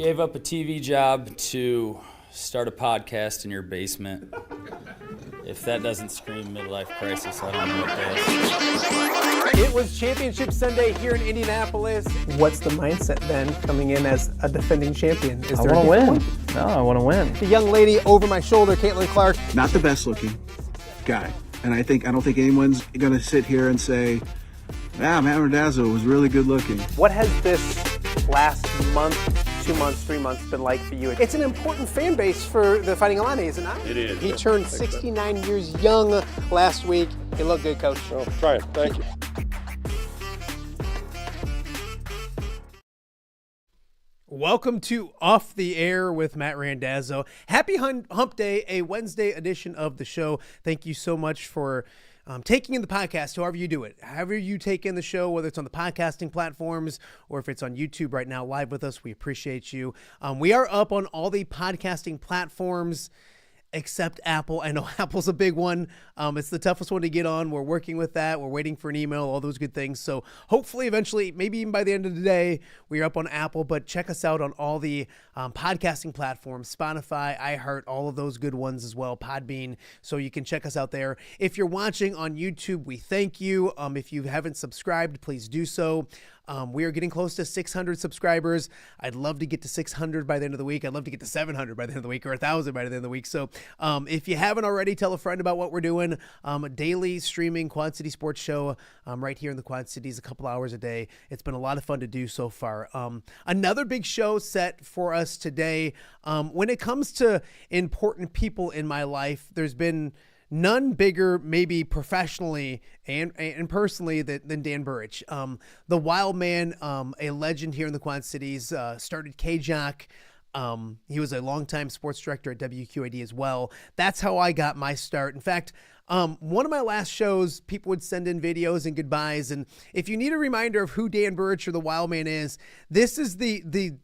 gave up a TV job to start a podcast in your basement. If that doesn't scream midlife crisis, I don't know what does. It was Championship Sunday here in Indianapolis. What's the mindset then coming in as a defending champion? I want to win. No, I want to win. The young lady over my shoulder, Caitlin Clark. Not the best looking guy. And I don't think anyone's going to sit here and say, Matt Randazzo was really good looking. What has this last month, 2 months, 3 months been like for you? It's an important fan base for the Fighting Illini, is it not? It is. He turned 69 years young last week. You look good, Coach. Oh, try it. Thank you. Welcome to Off the Air with Matt Randazzo. Happy Hump Day, a Wednesday edition of the show. Thank you so much for taking in the podcast, however you do it. However you take in the show, whether it's on the podcasting platforms or if it's on YouTube right now live with us, we appreciate you. We are up on all the podcasting platforms except Apple. I know Apple's a big one. It's the toughest one to get on. We're working with that. We're waiting for an email, all those good things. So hopefully eventually, maybe even by the end of the day, we're up on Apple, but check us out on all the podcasting platforms, Spotify, iHeart, all of those good ones as well, Podbean. So you can check us out there. If you're watching on YouTube, we thank you. If you haven't subscribed, please do so. We are getting close to 600 subscribers. I'd love to get to 600 by the end of the week. I'd love to get to 700 by the end of the week, or 1,000 by the end of the week. So if you haven't already, tell a friend about what we're doing. A daily streaming Quad City sports show right here in the Quad Cities, a couple hours a day. It's been a lot of fun to do so far. Another big show set for us today. When it comes to important people in my life, there's been none bigger, maybe professionally and personally, than Dan Burich. The Wildman, a legend here in the Quad Cities, started KJOC. He was a longtime sports director at WQAD as well. That's how I got my start. In fact, one of my last shows, people would send in videos and goodbyes. And if you need a reminder of who Dan Burich or the Wildman is, this is the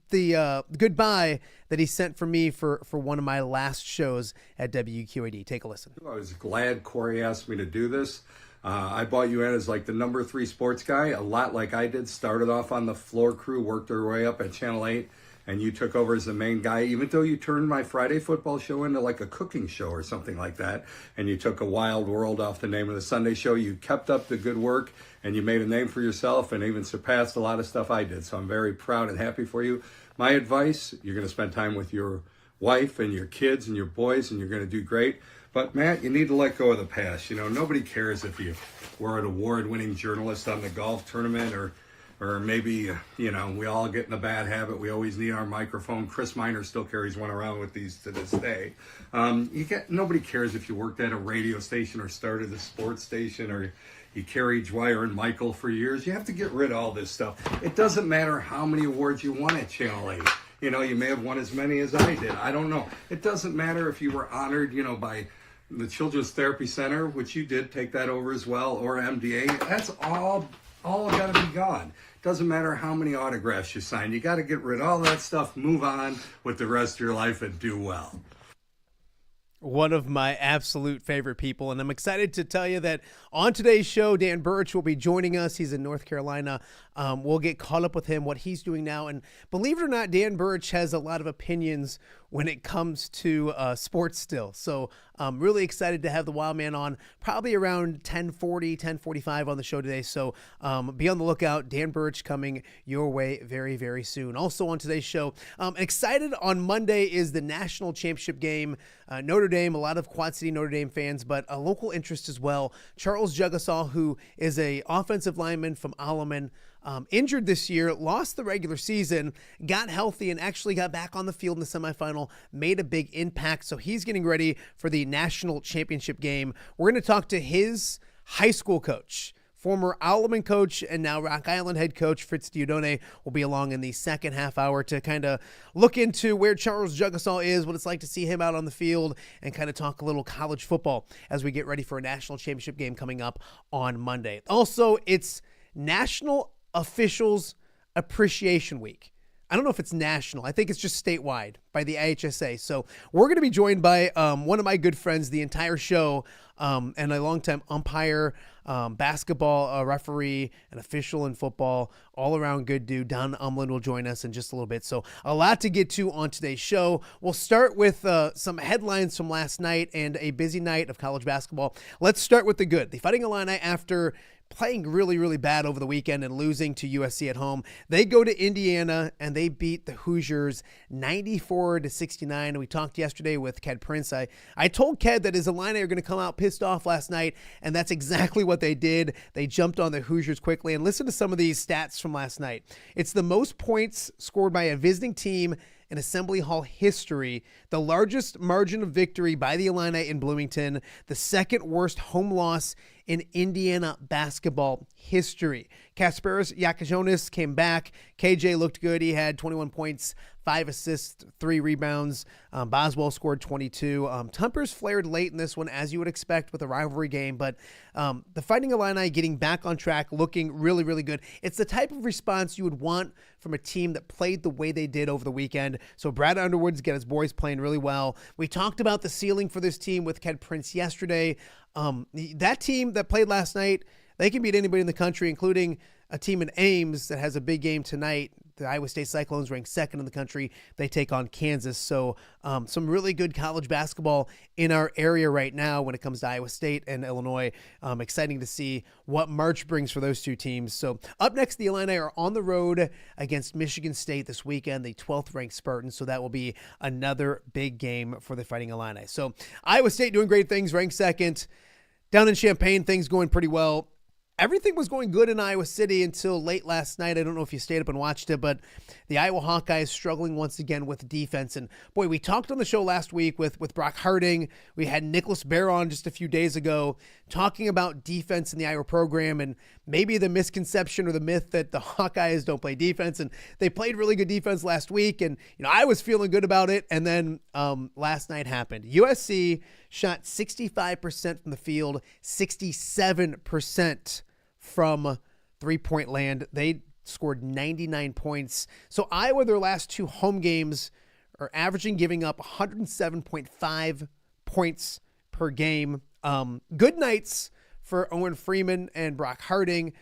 goodbye that he sent for me for one of my last shows at WQAD. Take a listen. I was glad Corey asked me to do this. I brought you in as like the number 3 sports guy, a lot like I did. Started off on the floor crew, worked our way up at Channel 8. And you took over as the main guy, even though you turned my Friday football show into like a cooking show or something like that. And you took a Wild World off the name of the Sunday show. You kept up the good work and you made a name for yourself and even surpassed a lot of stuff I did. So I'm very proud and happy for you. My advice, you're going to spend time with your wife and your kids and your boys and you're going to do great. But Matt, you need to let go of the past. You know, nobody cares if you were an award-winning journalist on the golf tournament or maybe, you know, we all get in a bad habit. We always need our microphone. Chris Miner still carries one around with these to this day. Nobody cares if you worked at a radio station or started a sports station or you carried Dwyer and Michael for years. You have to get rid of all this stuff. It doesn't matter how many awards you won at Channel 8. You know, you may have won as many as I did. I don't know. It doesn't matter if you were honored, you know, by the Children's Therapy Center, which you did take that over as well, or MDA. That's all got to be gone. Doesn't matter how many autographs you sign. You got to get rid of all that stuff, move on with the rest of your life and do well. One of my absolute favorite people, and I'm excited to tell you that on today's show, Dan Burich will be joining us. He's in North Carolina. We'll get caught up with him, what he's doing now. And believe it or not, Dan Burich has a lot of opinions when it comes to sports still. So I'm really excited to have the Wildman on, probably around 10:40, 10:45 on the show today. So be on the lookout. Dan Burich coming your way very, very soon. Also on today's show, excited on Monday is the national championship game. Notre Dame, a lot of Quad City Notre Dame fans, but a local interest as well. Charles Jagusah, who is a offensive lineman from Wildman, injured this year, lost the regular season, got healthy, and actually got back on the field in the semifinal, made a big impact. So he's getting ready for the national championship game. We're going to talk to his high school coach. Former Wildman coach and now Rock Island head coach Fritz Dieudonne will be along in the second half hour to kind of look into where Charles Jagusah is, what it's like to see him out on the field, and kind of talk a little college football as we get ready for a national championship game coming up on Monday. Also, it's National Officials Appreciation Week. I don't know if it's national. I think it's just statewide by the IHSA. So we're going to be joined by one of my good friends the entire show, and a longtime umpire, basketball referee, an official in football, all around good dude. Don Umland will join us in just a little bit. So a lot to get to on today's show. We'll start with some headlines from last night and a busy night of college basketball. Let's start with the good. The Fighting Illini, after playing really, really bad over the weekend and losing to USC at home, they go to Indiana and they beat the Hoosiers 94-69. We talked yesterday with Ked Prince. I told Ked that his Illini are going to come out pissed off last night, and that's exactly what they did. They jumped on the Hoosiers quickly. And listen to some of these stats from last night. It's the most points scored by a visiting team in Assembly Hall history, the largest margin of victory by the Illini in Bloomington, the second worst home loss in Indiana basketball history. Kasparis Yakajonis came back. KJ looked good. He had 21 points, 5 assists, 3 rebounds. Boswell scored 22. Tumpers flared late in this one, as you would expect with a rivalry game, but the Fighting Illini getting back on track, looking really, really good. It's the type of response you would want from a team that played the way they did over the weekend. So Brad Underwood's got his boys playing really well. We talked about the ceiling for this team with Ked Prince yesterday. That team that played last night, they can beat anybody in the country, including a team in Ames that has a big game tonight. The Iowa State Cyclones ranked second in the country. They take on Kansas. So some really good college basketball in our area right now when it comes to Iowa State and Illinois. Exciting to see what March brings for those two teams. So up next, the Illini are on the road against Michigan State this weekend, the 12th ranked Spartans. So that will be another big game for the Fighting Illini. So Iowa State doing great things, ranked second. Down in Champaign, things going pretty well. Everything was going good in Iowa City until late last night. I don't know if you stayed up and watched it, but the Iowa Hawkeyes struggling once again with defense. And boy, we talked on the show last week with Brock Harding. We had Nicholas Bear on just a few days ago talking about defense in the Iowa program and maybe the misconception or the myth that the Hawkeyes don't play defense. And they played really good defense last week. And, I was feeling good about it. And then last night happened. USC shot 65% from the field, 67% from three-point land. They scored 99 points. So Iowa, their last 2 home games, are averaging giving up 107.5 points per game. Good nights for Owen Freeman and Brock Harding.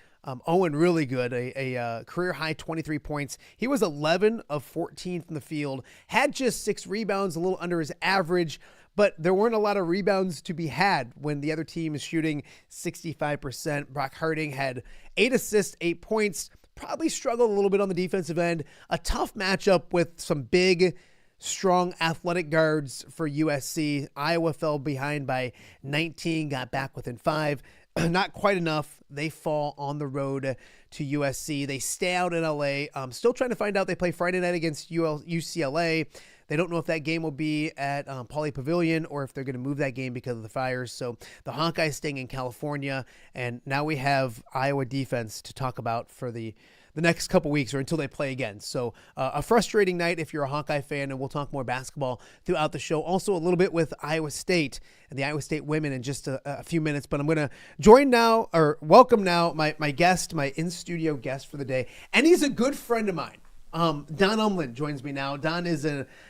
Owen really good, a career-high 23 points. He was 11 of 14 from the field, had just 6 rebounds, a little under his average, but there weren't a lot of rebounds to be had when the other team is shooting 65%. Brock Harding had 8 assists, 8 points, probably struggled a little bit on the defensive end. A tough matchup with some big, strong athletic guards for USC. Iowa fell behind by 19, got back within 5. Not quite enough. They fall on the road to USC. They stay out in LA. Still trying to find out. They play Friday night against UCLA. They don't know if that game will be at Pauley Pavilion or if they're going to move that game because of the fires. So the Hawkeyes staying in California. And now we have Iowa defense to talk about for the next couple weeks or until they play again. So a frustrating night if you're a Hawkeye fan, and we'll talk more basketball throughout the show. Also a little bit with Iowa State and the Iowa State women in just a few minutes. But I'm going to welcome now my guest, my in-studio guest for the day. And he's a good friend of mine. Don Umland joins me now. Don is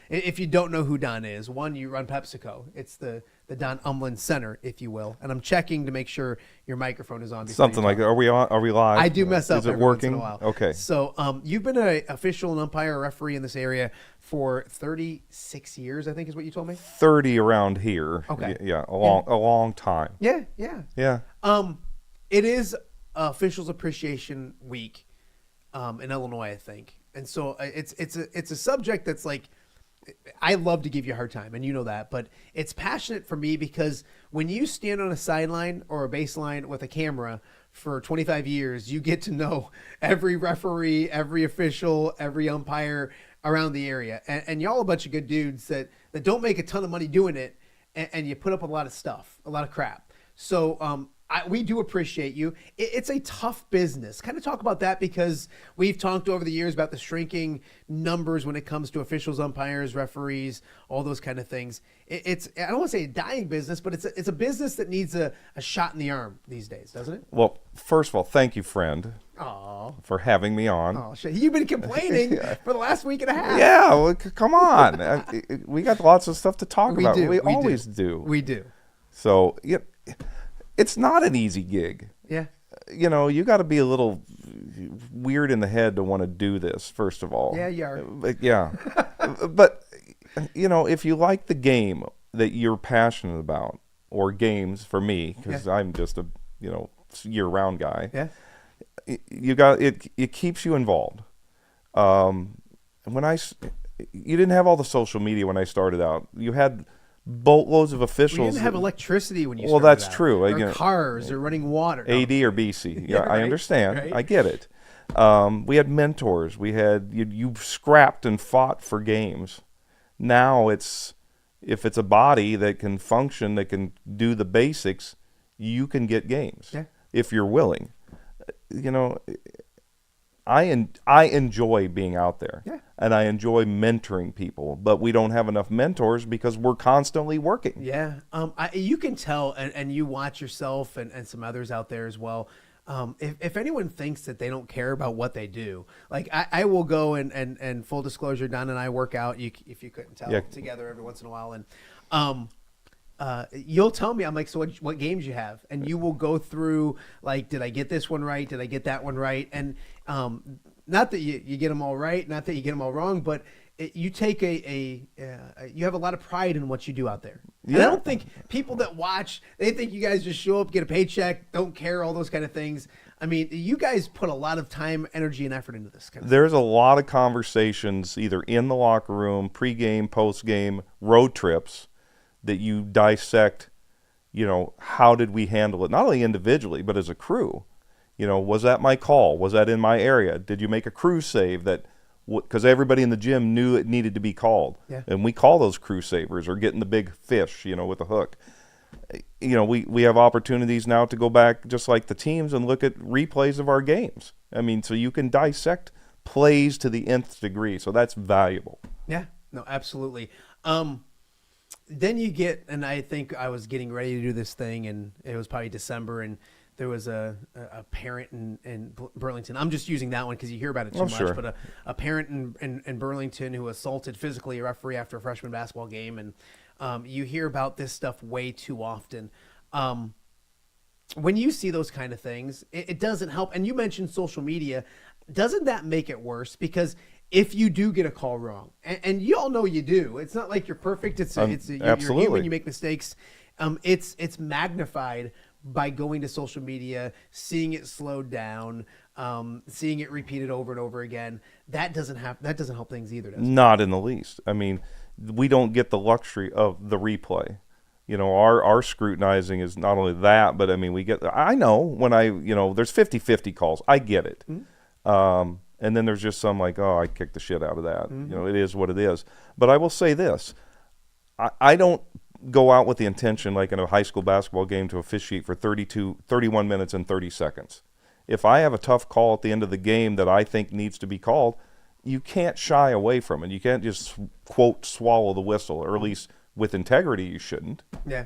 if you don't know who Don is, one, you run PepsiCo. It's the Don Umland Center, if you will. And I'm checking to make sure your microphone is on. Something like that. Are we live? I do mess up. Is it every working? Once in a while. Okay. So you've been an official and umpire referee in this area for 36 years, I think is what you told me. 30 around here. Okay. Yeah, a long time. Yeah. It is Officials Appreciation Week in Illinois, I think. And so it's a subject that's like, I love to give you a hard time, and you know that, but it's passionate for me because when you stand on a sideline or a baseline with a camera for 25 years, you get to know every referee, every official, every umpire around the area. And y'all a bunch of good dudes that don't make a ton of money doing it, and you put up a lot of stuff, a lot of crap. So we do appreciate you. It's a tough business. Kind of talk about that, because we've talked over the years about the shrinking numbers when it comes to officials, umpires, referees, all those kind of things. It's I don't want to say a dying business, but it's a business that needs a shot in the arm these days, doesn't it? Well, first of all, thank you, friend, for having me on. Oh shit! You've been complaining for the last week and a half. Yeah, well, come on. We got lots of stuff to talk about. We always do. We do. So, it's not an easy gig. Yeah. You got to be a little weird in the head to want to do this, first of all. Yeah, you are. Yeah. But, if you like the game that you're passionate about, or games for me, because I'm just a, year-round guy. Yeah. It keeps you involved. You didn't have all the social media when I started out. You had boatloads of officials. We didn't have electricity when you started. Well, that's out. true. Or cars or running water. AD or BC. Yeah, right, I understand. right. I get it. We had mentors. We had you scrapped and fought for games. Now if it's a body that can function, that can do the basics, you can get games if you're willing. I enjoy being out there, and I enjoy mentoring people, but we don't have enough mentors because we're constantly working. Yeah, you can tell, and you watch yourself and some others out there as well. If anyone thinks that they don't care about what they do, like I will go and full disclosure, Don and I work out. If you couldn't tell, together every once in a while, and you'll tell me, I'm like, so what games you have? And you will go through, like, did I get this one right? Did I get that one right? And not that you get them all right, not that you get them all wrong, but you take you have a lot of pride in what you do out there. And I don't think people that watch, they think you guys just show up, get a paycheck, don't care, all those kind of things. I mean, you guys put a lot of time, energy, and effort into this kind of There's a lot of conversations either in the locker room, pre-game, post-game, road trips, that you dissect, how did we handle it? Not only individually, but as a crew. Was that my call? Was that in my area? Did you make a crew save because everybody in the gym knew it needed to be called? Yeah. And we call those crew savers, or getting the big fish, with a hook. We have opportunities now to go back just like the teams and look at replays of our games. I mean, so you can dissect plays to the nth degree. So that's valuable. Yeah, no, absolutely. Then you get, and I think I was getting ready to do this thing, and it was probably December, and there was a parent in Burlington. I'm just using that one because you hear about it too much. Sure. But a parent in Burlington who assaulted physically a referee after a freshman basketball game, and you hear about this stuff way too often. When you see those kind of things, it doesn't help. And you mentioned social media. Doesn't that make it worse? Because if you do get a call wrong, and you all know you do, it's not like you're perfect. You're human. You make mistakes. It's magnified by going to social media, seeing it slowed down, seeing it repeated over and over again. That doesn't help things either, does it? Not in the least. I mean, we don't get the luxury of the replay. Our scrutinizing is not only that, but I mean, I know when there's 50-50 calls. I get it. Mm-hmm. And then there's just some like, I kicked the shit out of that. Mm-hmm. It is what it is. But I will say this. I don't go out with the intention, like in a high school basketball game, to officiate for 31 minutes and 30 seconds. If I have a tough call at the end of the game that I think needs to be called, you can't shy away from it. You can't just, quote, swallow the whistle, or at least with integrity you shouldn't. Yeah.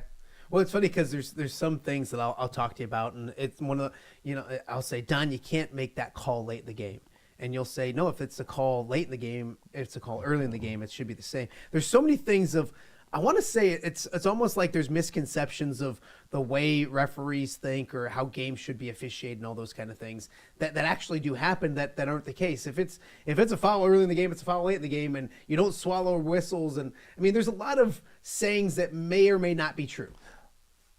Well, it's funny because there's some things that I'll talk to you about, and it's one of the, I'll say, Don, you can't make that call late in the game. And you'll say, no, if it's a call late in the game, if it's a call early in the game, it should be the same. There's so many things I want to say it's almost like there's misconceptions of the way referees think or how games should be officiated and all those kind of things that actually do happen that aren't the case. If it's a foul early in the game, it's a foul late in the game, and you don't swallow whistles. And I mean, there's a lot of sayings that may or may not be true.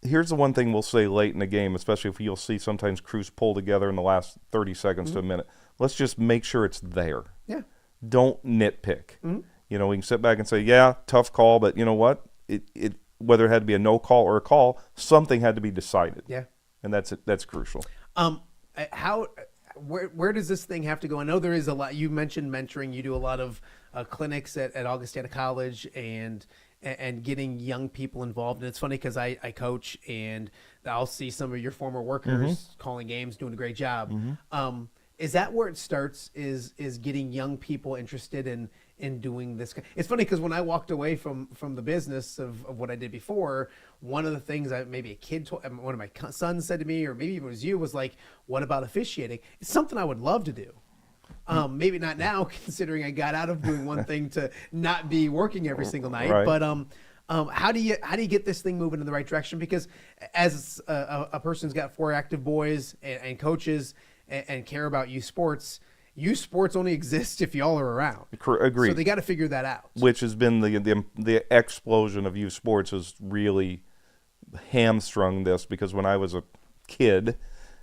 Here's the one thing we'll say late in the game, especially if you'll see sometimes crews pull together in the last 30 seconds to a minute. Let's just make sure it's there. Yeah. Don't nitpick. Mm-hmm. We can sit back and say, yeah, tough call, but you know what? It whether it had to be a no call or a call, something had to be decided. Yeah. And that's crucial. Where does this thing have to go? I know there is a lot. You mentioned mentoring. You do a lot of clinics at Augustana College and getting young people involved. And it's funny because I coach, and I'll see some of your former workers calling games, doing a great job. Is that where it starts? Is getting young people interested in doing this? It's funny because when I walked away from the business of what I did before, one of the things maybe a kid told, one of my sons said to me, or maybe it was you, was like, "What about officiating?" It's something I would love to do. Maybe not now, considering I got out of doing one thing to not be working every single night. Right. But how do you get this thing moving in the right direction? Because as a person's got 4 active boys and coaches and care about youth sports only exists if y'all are around. Agreed. So they got to figure that out. Which has been the explosion of youth sports has really hamstrung this, because when I was a kid,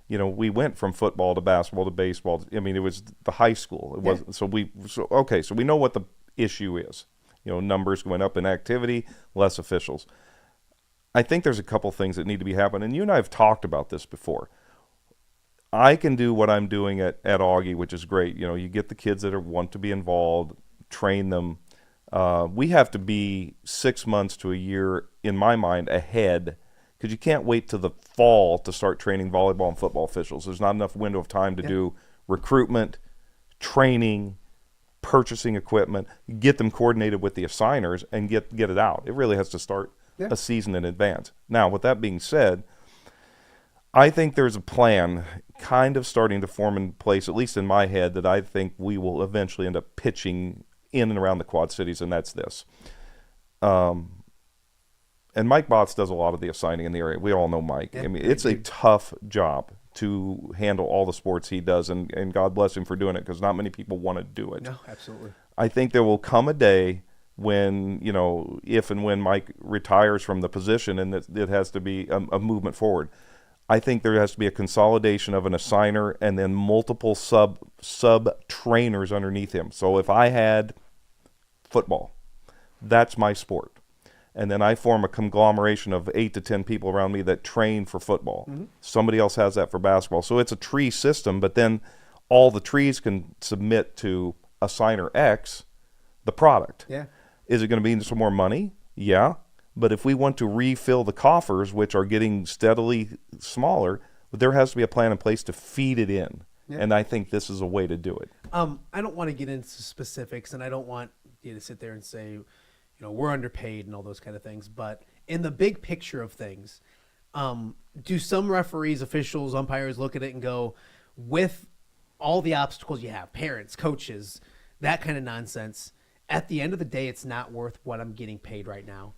we went from football to basketball to baseball. I mean, it was the high school. It was so we know what the issue is. Numbers going up in activity, less officials. I think there's a couple things that need to be happening, and you and I have talked about this before. I can do what I'm doing at Augie, which is great. You get the kids that want to be involved, train them. We have to be 6 months to a year, in my mind, ahead, because you can't wait till the fall to start training volleyball and football officials. There's not enough window of time to do recruitment, training, purchasing equipment, get them coordinated with the assigners, and get it out. It really has to start a season in advance. Now, with that being said, I think there's a plan kind of starting to form in place, at least in my head, that I think we will eventually end up pitching in and around the Quad Cities, and that's this. And Mike Botts does a lot of the assigning in the area. We all know Mike. I mean, it's a tough job to handle all the sports he does, and God bless him for doing it, because not many people want to do it. No, absolutely. I think there will come a day when, if and when Mike retires from the position, and it has to be a movement forward. I think there has to be a consolidation of an assigner and then multiple sub trainers underneath him. So if I had football, that's my sport. And then I form a conglomeration of 8 to 10 people around me that train for football. Somebody else has that for basketball. So it's a tree system, but then all the trees can submit to assigner X, the product. Yeah. Is it going to be some more money? Yeah. But if we want to refill the coffers, which are getting steadily smaller, there has to be a plan in place to feed it in. Yeah. And I think this is a way to do it. I don't want to get into specifics, and I don't want you to sit there and say, we're underpaid and all those kind of things. But in the big picture of things, do some referees, officials, umpires look at it and go, with all the obstacles you have, parents, coaches, that kind of nonsense, at the end of the day, it's not worth what I'm getting paid right now?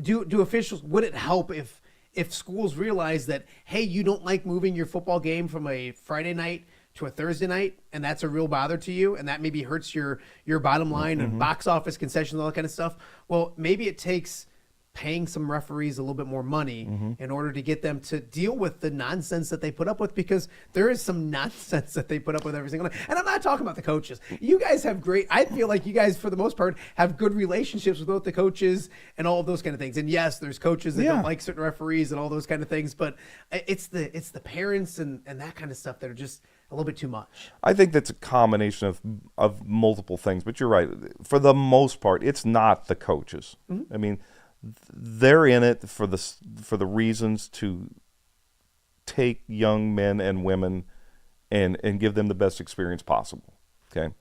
Do officials, would it help if schools realize that, hey, you don't like moving your football game from a Friday night to a Thursday night, and that's a real bother to you, and that maybe hurts your bottom line and box office concessions and all that kind of stuff? Well, maybe it takes paying some referees a little bit more money in order to get them to deal with the nonsense that they put up with, because there is some nonsense that they put up with every single night. And I'm not talking about the coaches. You guys have I feel like you guys, for the most part, have good relationships with both the coaches and all of those kind of things. And yes, there's coaches that don't like certain referees and all those kind of things, but it's the parents and that kind of stuff that are just a little bit too much. I think that's a combination of multiple things, but you're right. For the most part, it's not the coaches. I mean, they're in it for the reasons to take young men and women and give them the best experience possible. Okay,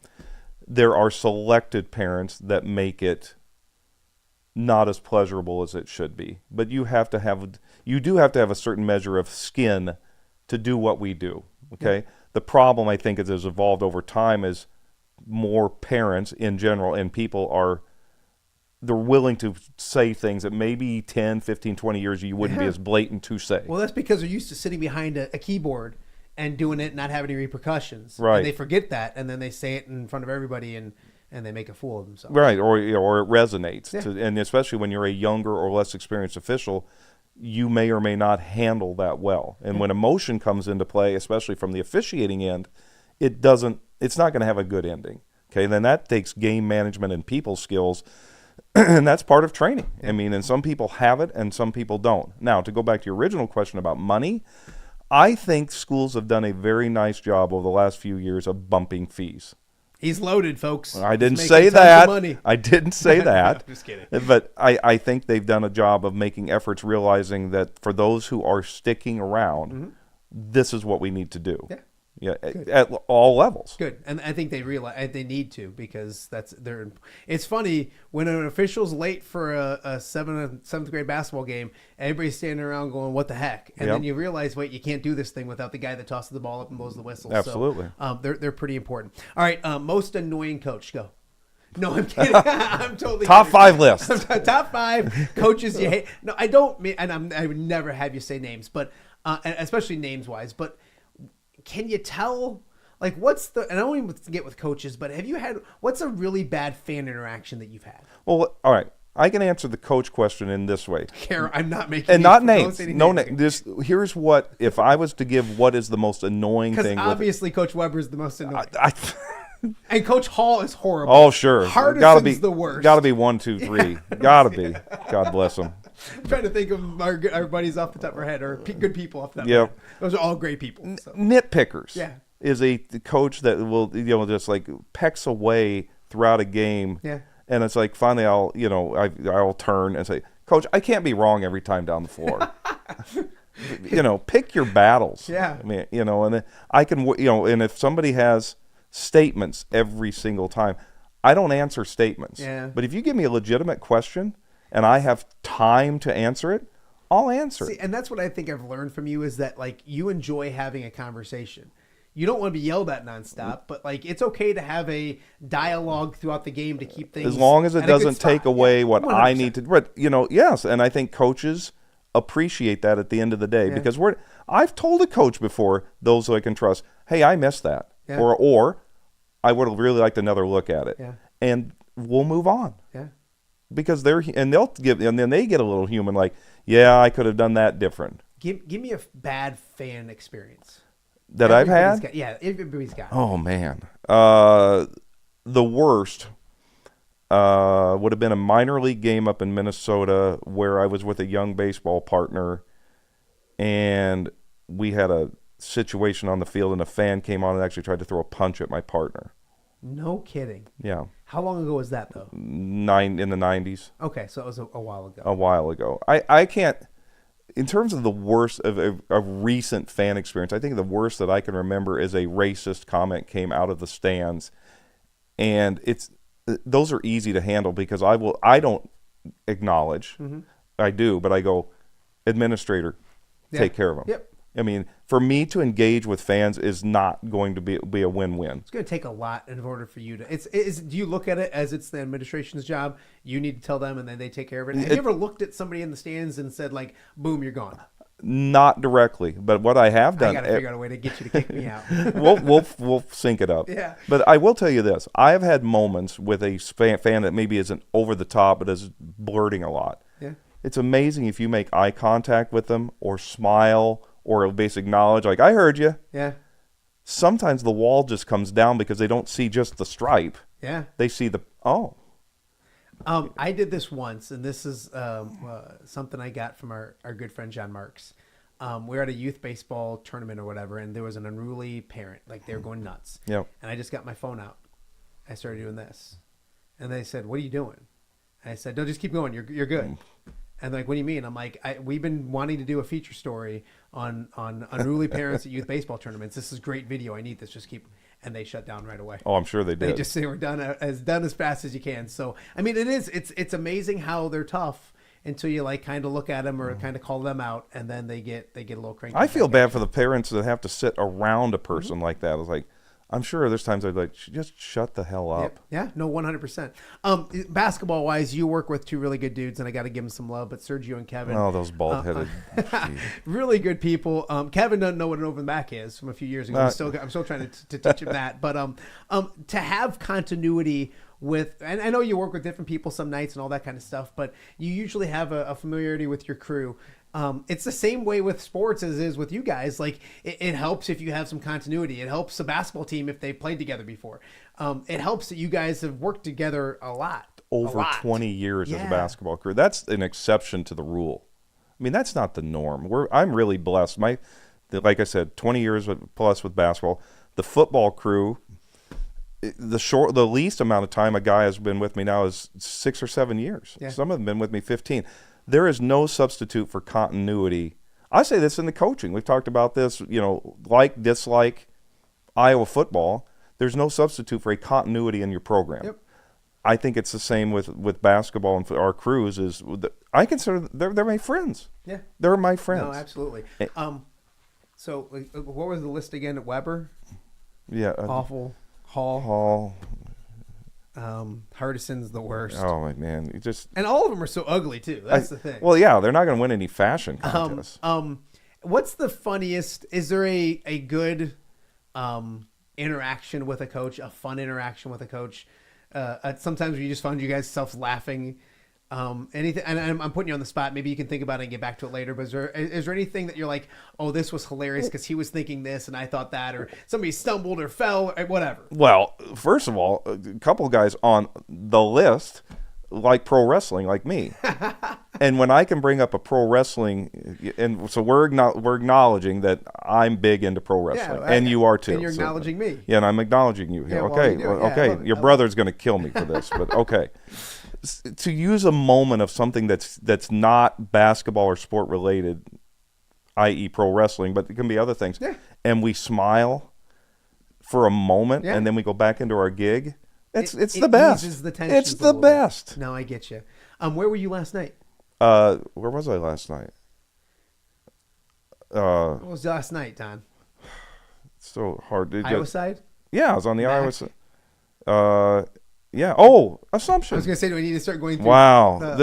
there are selected parents that make it not as pleasurable as it should be, but you do have to have a certain measure of skin to do what we do. Okay, yeah. The problem, I think, has evolved over time is more parents in general and people they're willing to say things that maybe 10, 15, 20 years you wouldn't be as blatant to say. Well, that's because they're used to sitting behind a keyboard and doing it and not having any repercussions. Right. And they forget that, and then they say it in front of everybody, and they make a fool of themselves. Right, or it resonates. Yeah. And especially when you're a younger or less experienced official, you may or may not handle that well. And when emotion comes into play, especially from the officiating end, it's not going to have a good ending. Okay, then that takes game management and people skills. And that's part of training. I mean, and some people have it and some people don't. Now, to go back to your original question about money, I think schools have done a very nice job over the last few years of bumping fees. He's loaded, folks. I didn't He's say making tons of that. money. I didn't say that. Just kidding. But I think they've done a job of making efforts, realizing that for those who are sticking around, this is what we need to do. Yeah. At all levels. Good, and I think they realize they need to, because it's funny when an official's late for a seventh grade basketball game, everybody's standing around going, "What the heck?" And then you realize, wait, you can't do this thing without the guy that tosses the ball up and blows the whistle. Absolutely. So, they're pretty important. All right, most annoying coach, go. No, I'm kidding. I'm totally Top kidding. 5 list. Top 5 coaches you hate. No, I don't mean, and I would never have you say names, but especially names wise, but. Can you tell, like, and I don't even get with coaches, but what's a really bad fan interaction that you've had? Well, all right. I can answer the coach question in this way. I'm not making and not names. No names. Here's what, if I was to give what is the most annoying thing. Because obviously Coach Weber is the most annoying. And Coach Hall is horrible. Oh, sure. Hardison's the worst. Got to be 1, 2, 3. Got to be. God bless them. I'm trying to think of our buddies off the top of our head, or good people off the top of our head. Those are all great people. So. Nitpickers. Yeah. Is a coach that will, just like pecks away throughout a game. Yeah. And it's like, finally I'll turn and say, "Coach, I can't be wrong every time down the floor." Pick your battles. Yeah. I mean, and I can, and if somebody has statements every single time, I don't answer statements. Yeah. But if you give me a legitimate question and I have time to answer it, I'll answer it. And that's what I think I've learned from you, is that, like, you enjoy having a conversation. You don't want to be yelled at nonstop, but, like, it's okay to have a dialogue throughout the game to keep things, as long as it doesn't take away what 100%. I need to. But yes, and I think coaches appreciate that at the end of the day, because I've told a coach before, those who I can trust, "Hey, I missed that," or "I would have really liked another look at it," and we'll move on. Yeah. Because they'll give, and then they get a little human, like, "Yeah, I could have done that different." Give me a bad fan experience that I've had. Everybody's got. Oh man, the worst would have been a minor league game up in Minnesota where I was with a young baseball partner, and we had a situation on the field, and a fan came on and actually tried to throw a punch at my partner. No kidding. Yeah. How long ago was that, though? In the 90s. Okay, so it was a while ago. A while ago. I can't, in terms of the worst of a recent fan experience, I think the worst that I can remember is a racist comment came out of the stands, and those are easy to handle because I don't acknowledge. I do, but I go, "Administrator, take care of them." Yep. I mean, for me to engage with fans is not going to be a win-win. It's going to take a lot in order for you to. Do you look at it as it's the administration's job? You need to tell them, and then they take care of it. Have you ever looked at somebody in the stands and said, like, "Boom, you're gone"? Not directly, but what I have done. I got to figure out a way to get you to kick me out. we'll sync it up. Yeah. But I will tell you this: I have had moments with a fan that maybe isn't over the top, but is blurting a lot. Yeah. It's amazing if you make eye contact with them or smile or a basic knowledge, like, "I heard you." Yeah. Sometimes the wall just comes down because they don't see just the stripe. Yeah. They see the, oh. I did this once, and this is something I got from our good friend John Marks. We were at a youth baseball tournament or whatever, and there was an unruly parent. Like, they were going nuts. Yep. And I just got my phone out. I started doing this. And they said, "What are you doing?" I said, "No, just keep going. You're good." And they're like, "What do you mean?" I'm like, "We've been wanting to do a feature story on unruly parents at youth baseball tournaments. This is great video. I need this. Just keep." And they shut down right away. Oh, I'm sure they did. They were done as fast as you can. So, I mean, it's amazing how they're tough until you, like, kind of look at them or kind of call them out, and then they get a little cranky. I feel bad for the parents that have to sit around a person like that. It's like, I'm sure there's times I'd like, just shut the hell up. Yeah, no, 100%. Basketball wise, you work with two really good dudes, and I got to give them some love. But Sergio and Kevin, Oh, those bald headed. really good people. Kevin doesn't know what an open back is from a few years ago. I'm still trying to teach him that. But to have continuity with, and I know you work with different people some nights and all that kind of stuff, but you usually have a familiarity with your crew. It's the same way with sports as it is with you guys. Like, it helps if you have some continuity. It helps a basketball team if they played together before. It helps that you guys have worked together a lot. Over 20 years as a basketball career. That's an exception to the rule. I mean, that's not the norm. I'm really blessed. Like I said, 20 years plus with basketball. The football crew, the least amount of time a guy has been with me now is 6 or 7 years. Yeah. Some of them have been with me 15. There is no substitute for continuity. I say this in the coaching. We've talked about this, like, dislike Iowa football. There's no substitute for a continuity in your program. Yep. I think it's the same with basketball and for our crews. I consider they're my friends. Yeah. They're my friends. No, absolutely. So what was the list again? Weber, Yeah. awful. Hall, Hall. Hardison's the worst. Oh my man, you just. And all of them are so ugly too. That's the thing. Well, yeah, they're not going to win any fashion contests. What's the funniest? Is there a good interaction with a coach? A fun interaction with a coach? Sometimes you just find you guys self laughing. Anything? And I'm putting you on the spot. Maybe you can think about it and get back to it later. But is there anything that you're like, oh, this was hilarious because he was thinking this and I thought that, or somebody stumbled or fell, or whatever? Well, first of all, a couple of guys on the list like pro wrestling, like me. And when I can bring up a pro wrestling, and so we're acknowledging that I'm big into pro wrestling, and you are too. And you're acknowledging me. Yeah, and I'm acknowledging you here. Yeah, well, okay, you do. well, Yeah, okay. look, Your brother's going to kill me for this, but okay. To use a moment of something that's not basketball or sport related, i.e. pro wrestling, but it can be other things, and we smile for a moment, and then we go back into our gig. It's the best. Eases the It's tensions a the little bit. best. No, I get you. Where were you last night? Where was I last night? What was last night, Don? So hard. Iowa side? Yeah, I was on the Mac? Iowa side. Yeah. Oh, Assumption. I was going to say, do I need to start going through? Wow.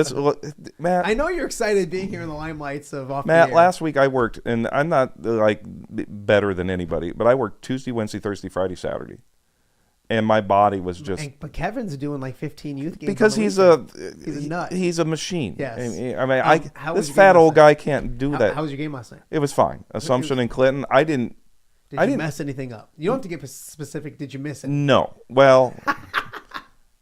Matt. I know you're excited being here in the limelights of Off Matt, the Air. last week I worked, and I'm not like better than anybody, but I worked Tuesday, Wednesday, Thursday, Friday, Saturday. And my body was just But Kevin's doing like 15 youth games because on the he's weekend. a nut. He's a machine. Yes. I mean, how was this your fat game old last guy can't do that. How was your game last night? It was fine. Assumption and Clinton. I didn't Did you mess anything up? You don't have to get specific. Did you miss it? No. Well,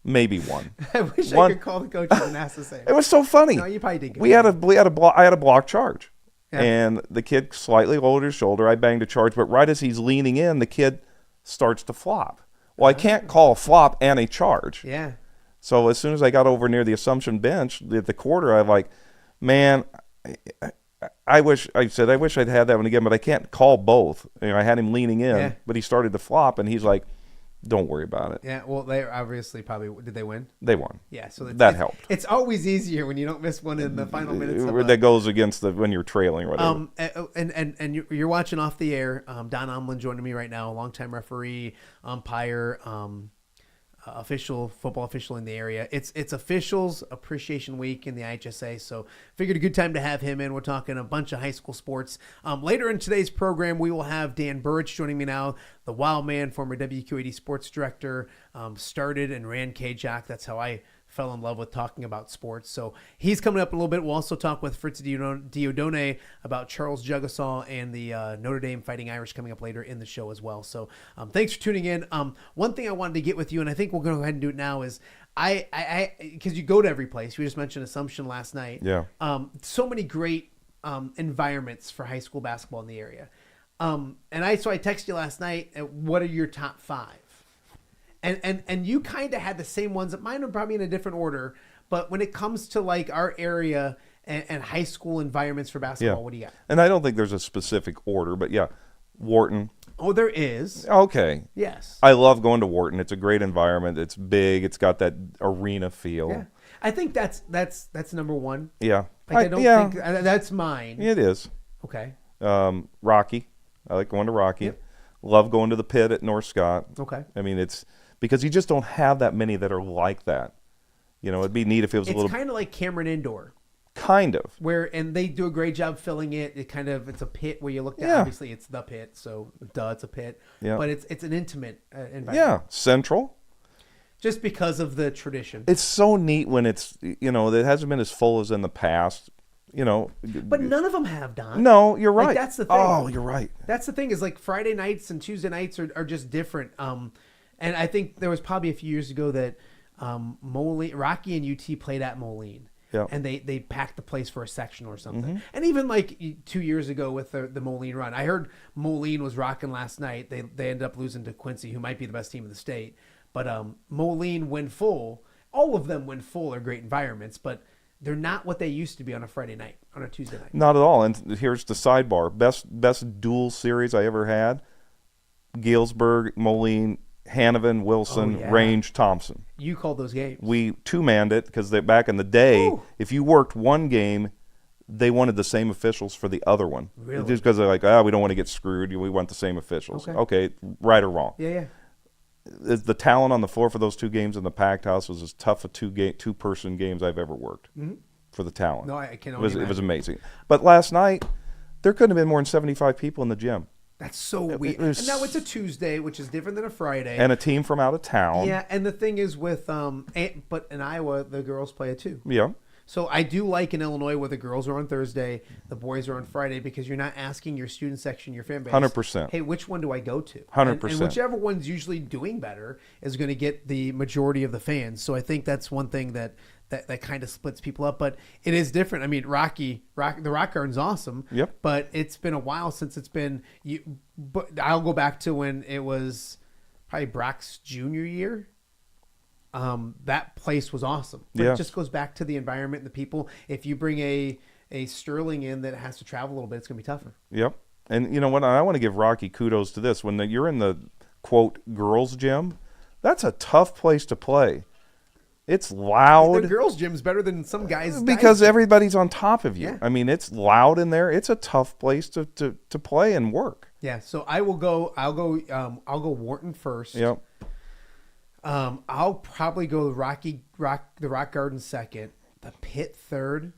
maybe one. I wish I One. could call the coaches and ask the same. It was so funny. No, you probably didn't. I had a block charge, Yeah. and the kid slightly lowered his shoulder. I banged a charge, but right as he's leaning in, the kid starts to flop. Well, I can't call a flop and a charge. Yeah. So as soon as I got over near the Assumption bench, the quarter, I'm like, man, I wish I'd had that one again, but I can't call both. I had him leaning in, but he started to flop, and he's like, don't worry about it. Yeah, well, they obviously did they win? They won. Yeah, so that helped. It's always easier when you don't miss one in the final minutes. That goes against when you're trailing. Or whatever. And you're watching Off the Air. Don Umland joining me right now, a longtime referee, umpire, football official in the area. It's officials appreciation week in the IHSA, so figured a good time to have him in. We're talking a bunch of high school sports. Later in today's program, we will have Dan Burich joining me now, the Wildman, former WQ80 sports director, started and ran KJAC. That's how I fell in love with talking about sports. So he's coming up in a little bit. We'll also talk with Fritz Dieudonne about Charles Jagusah and the Notre Dame Fighting Irish coming up later in the show as well. So thanks for tuning in. One thing I wanted to get with you, and I think we're going to go ahead and do it now, is because you go to every place. We just mentioned Assumption last night. Yeah. So many great environments for high school basketball in the area. So I texted you last night, what are your top 5? And you kind of had the same ones. Mine are probably in a different order, but when it comes to like our area and high school environments for basketball, what do you got? And I don't think there's a specific order, but yeah, Wharton. Oh, there is. Okay. Yes. I love going to Wharton. It's a great environment. It's big. It's got that arena feel. Yeah. I think that's number one. Yeah. Like, I don't think that's mine. It is. Okay. Rocky. I like going to Rocky. Yep. Love going to the Pit at North Scott. Okay. I mean, it's because you just don't have that many that are like that. It'd be neat if it was a little. It's kind of like Cameron Indoor. Kind of. And they do a great job filling it. It's a pit where you look down. Yeah. Obviously, it's the pit, so it's a pit. Yeah. But it's an intimate environment. Yeah. Central. Just because of the tradition. It's so neat when it's, it hasn't been as full as in the past, But none of them have, Don. No, you're right. Like, that's the thing. Oh, you're right. That's the thing is like Friday nights and Tuesday nights are just different. And I think there was probably a few years ago that Rocky and UT played at Moline. Yeah. And they packed the place for a section or something. Mm-hmm. And even like 2 years ago with the Moline run, I heard Moline was rocking last night. They ended up losing to Quincy, who might be the best team in the state. But Moline, when full, all of them when full are great environments, but they're not what they used to be on a Friday night, on a Tuesday night. Not at all. And here's the sidebar. Best dual series I ever had, Galesburg, Moline, Hanovan, Wilson, Range, Thompson. You called those games. We two-manned it because back in the day, Ooh. if you worked one game, they wanted the same officials for the other one. Really? Just because they're like, we don't want to get screwed. We want the same officials. Okay, right or wrong. Yeah. The talent on the floor for those two games in the packed house was as tough a two-person games I've ever worked for the talent. No, I can It only was imagine. amazing. But last night, there couldn't have been more than 75 people in the gym. That's so weird. was- And now it's a Tuesday, which is different than a Friday. And a team from out of town. Yeah, and the thing is with but in Iowa the girls play it too. Yeah. So I do like in Illinois where the girls are on Thursday, the boys are on Friday, because you're not asking your student section, your fan base, 100%. hey, which one do I go to? 100%. And whichever one's usually doing better is going to get the majority of the fans. So I think that's one thing that kind of splits people up. But it is different. I mean, the Rock Garden's awesome. Yep. But it's been a while since it's been. But I'll go back to when it was probably Brock's junior year. That place was awesome. But it just goes back to the environment and the people. If you bring a Sterling in that has to travel a little bit, it's going to be tougher. Yep. And you know what? I want to give Rocky kudos to this. When you're in the, quote, girls' gym, that's a tough place to play. It's loud. The girls' gym's better than some guys. Because everybody's on top of you. Yeah. I mean, it's loud in there. It's a tough place to play and work. Yeah. So I'll go Wharton first. Yep. I'll probably go the Rock Garden second, the Pit third,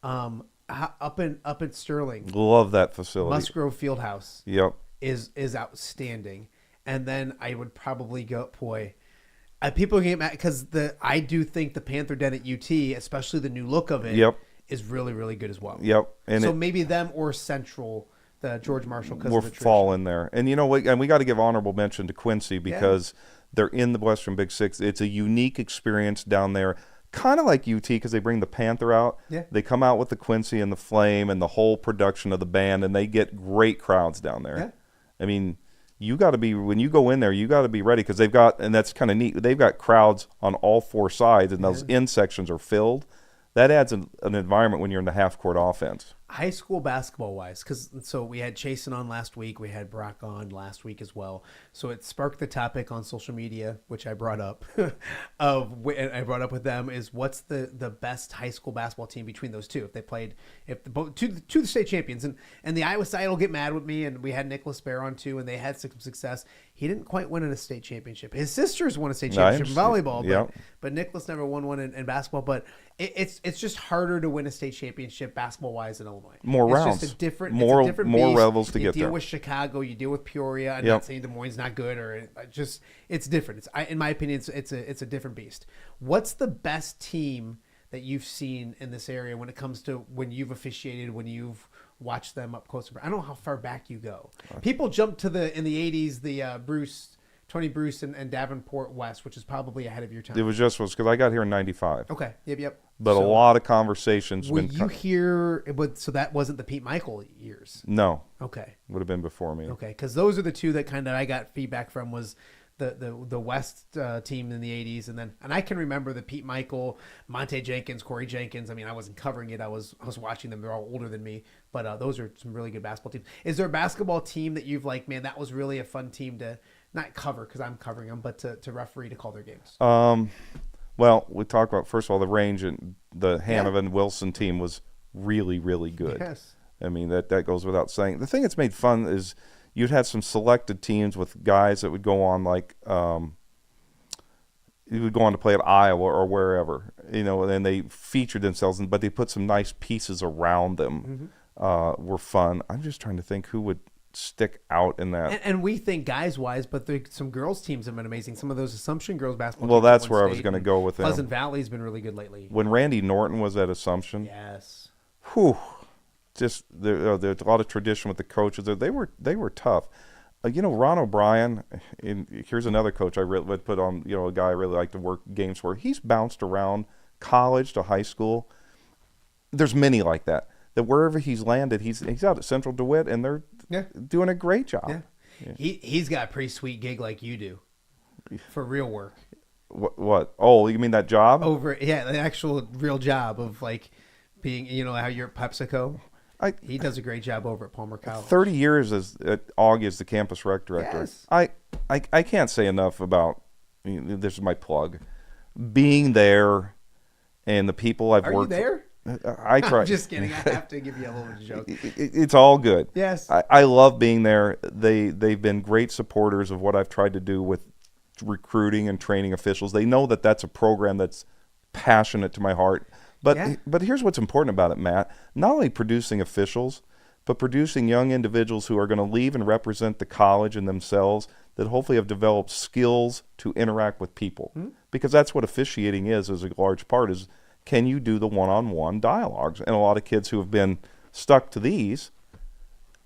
up in Sterling, Love that facility. Musgrove Fieldhouse Yep. is outstanding, and then I would probably go. Boy, people get mad because I do think the Panther Den at UT, especially the new look of it, Yep. is really really good as well. Yep. And so maybe them or Central, the George Marshall, because we'll of the tradition. fall in there. And you know what? And we got to give honorable mention to Quincy because they're in the Western Big Six. It's a unique experience down there, kind of like UT because they bring the Panther out. Yeah. They come out with the Quincy and the Flame and the whole production of the band, and they get great crowds down there. Yeah. I mean, you got to be, when you go in there, you got to be ready because they've got, and that's kind of neat, they've got crowds on all four sides, and those end sections are filled. That adds an environment when you're in the half-court offense. High school basketball wise, so we had Chasen on last week, we had Brock on last week as well. So it sparked the topic on social media, which I brought up. I brought up with them is what's the best high school basketball team between those two? If they played, two state champions, and the Iowa side will get mad with me. And we had Nicholas Bear on too, and they had some success. He didn't quite win in a state championship. His sisters won a state championship in volleyball, but Nicholas never won one in basketball. But it's just harder to win a state championship basketball wise in Illinois. More it's rounds, just a different, more it's a different more beast. levels to you get deal there. with Chicago, you deal with Peoria. I'm Yep. not saying Des Moines not good, or it's different. In my opinion, it's a different beast. What's the best team that you've seen in this area when it comes to when you've officiated, when you've watched them up close? I don't know how far back you go. People jump to in the 80s, the Tony Bruce and Davenport West, which is probably ahead of your time. It was because I got here in '95. Okay. Yep. But So, a lot of conversations. were you here? So that wasn't the Pete Michael years. No, Okay. would have been before me. Okay, because those are the two that kind of I got feedback from was the West team in the 80s, and I can remember the Pete Michael, Monte Jenkins, Corey Jenkins. I mean, I wasn't covering it. I was watching them. They're all older than me, but those are some really good basketball teams. Is there a basketball team that you've like, man, that was really a fun team to not cover because I'm covering them, but to referee to call their games? Well, we talked about, first of all, the Range and the Hanovan Wilson team was really, really good. Yes. I mean, that goes without saying. The thing that's made fun is you'd have some selected teams with guys that would go on you would go on to play at Iowa or wherever, and then they featured themselves, but they put some nice pieces around them. Were fun. I'm just trying to think who would stick out in that. And we think guys-wise, but some girls' teams have been amazing. Some of those Assumption girls basketball Well, teams that's at where I Wayne was State, going to and go with them. Pleasant Valley's been really good lately. When Randy Norton was at Assumption, Yes. whew, just there's a lot of tradition with the coaches. They were tough. Ron O'Brien, here's another coach I really would put on, a guy I really like to work games for. He's bounced around college to high school. There's many like that wherever he's landed, he's out at Central DeWitt, and they're doing a great job. Yeah. He's got a pretty sweet gig like you do. for real work. What? Oh, you mean that job? The actual real job of like being, how you're at PepsiCo. He does a great job over at Palmer College. 30 years at Augie as the campus rec director. Yes. I can't say enough about, this is my plug, being there and the people I've worked. Are you there? I try. I'm just kidding. I have to give you a little joke. It's all good. Yes. I love being there. They've been great supporters of what I've tried to do with recruiting and training officials. They know that that's a program that's passionate to my heart. But here's what's important about it, Matt. Not only producing officials, but producing young individuals who are going to leave and represent the college and themselves that hopefully have developed skills to interact with people. Because that's what officiating is a large part, is can you do the one-on-one dialogues? And a lot of kids who have been stuck to these,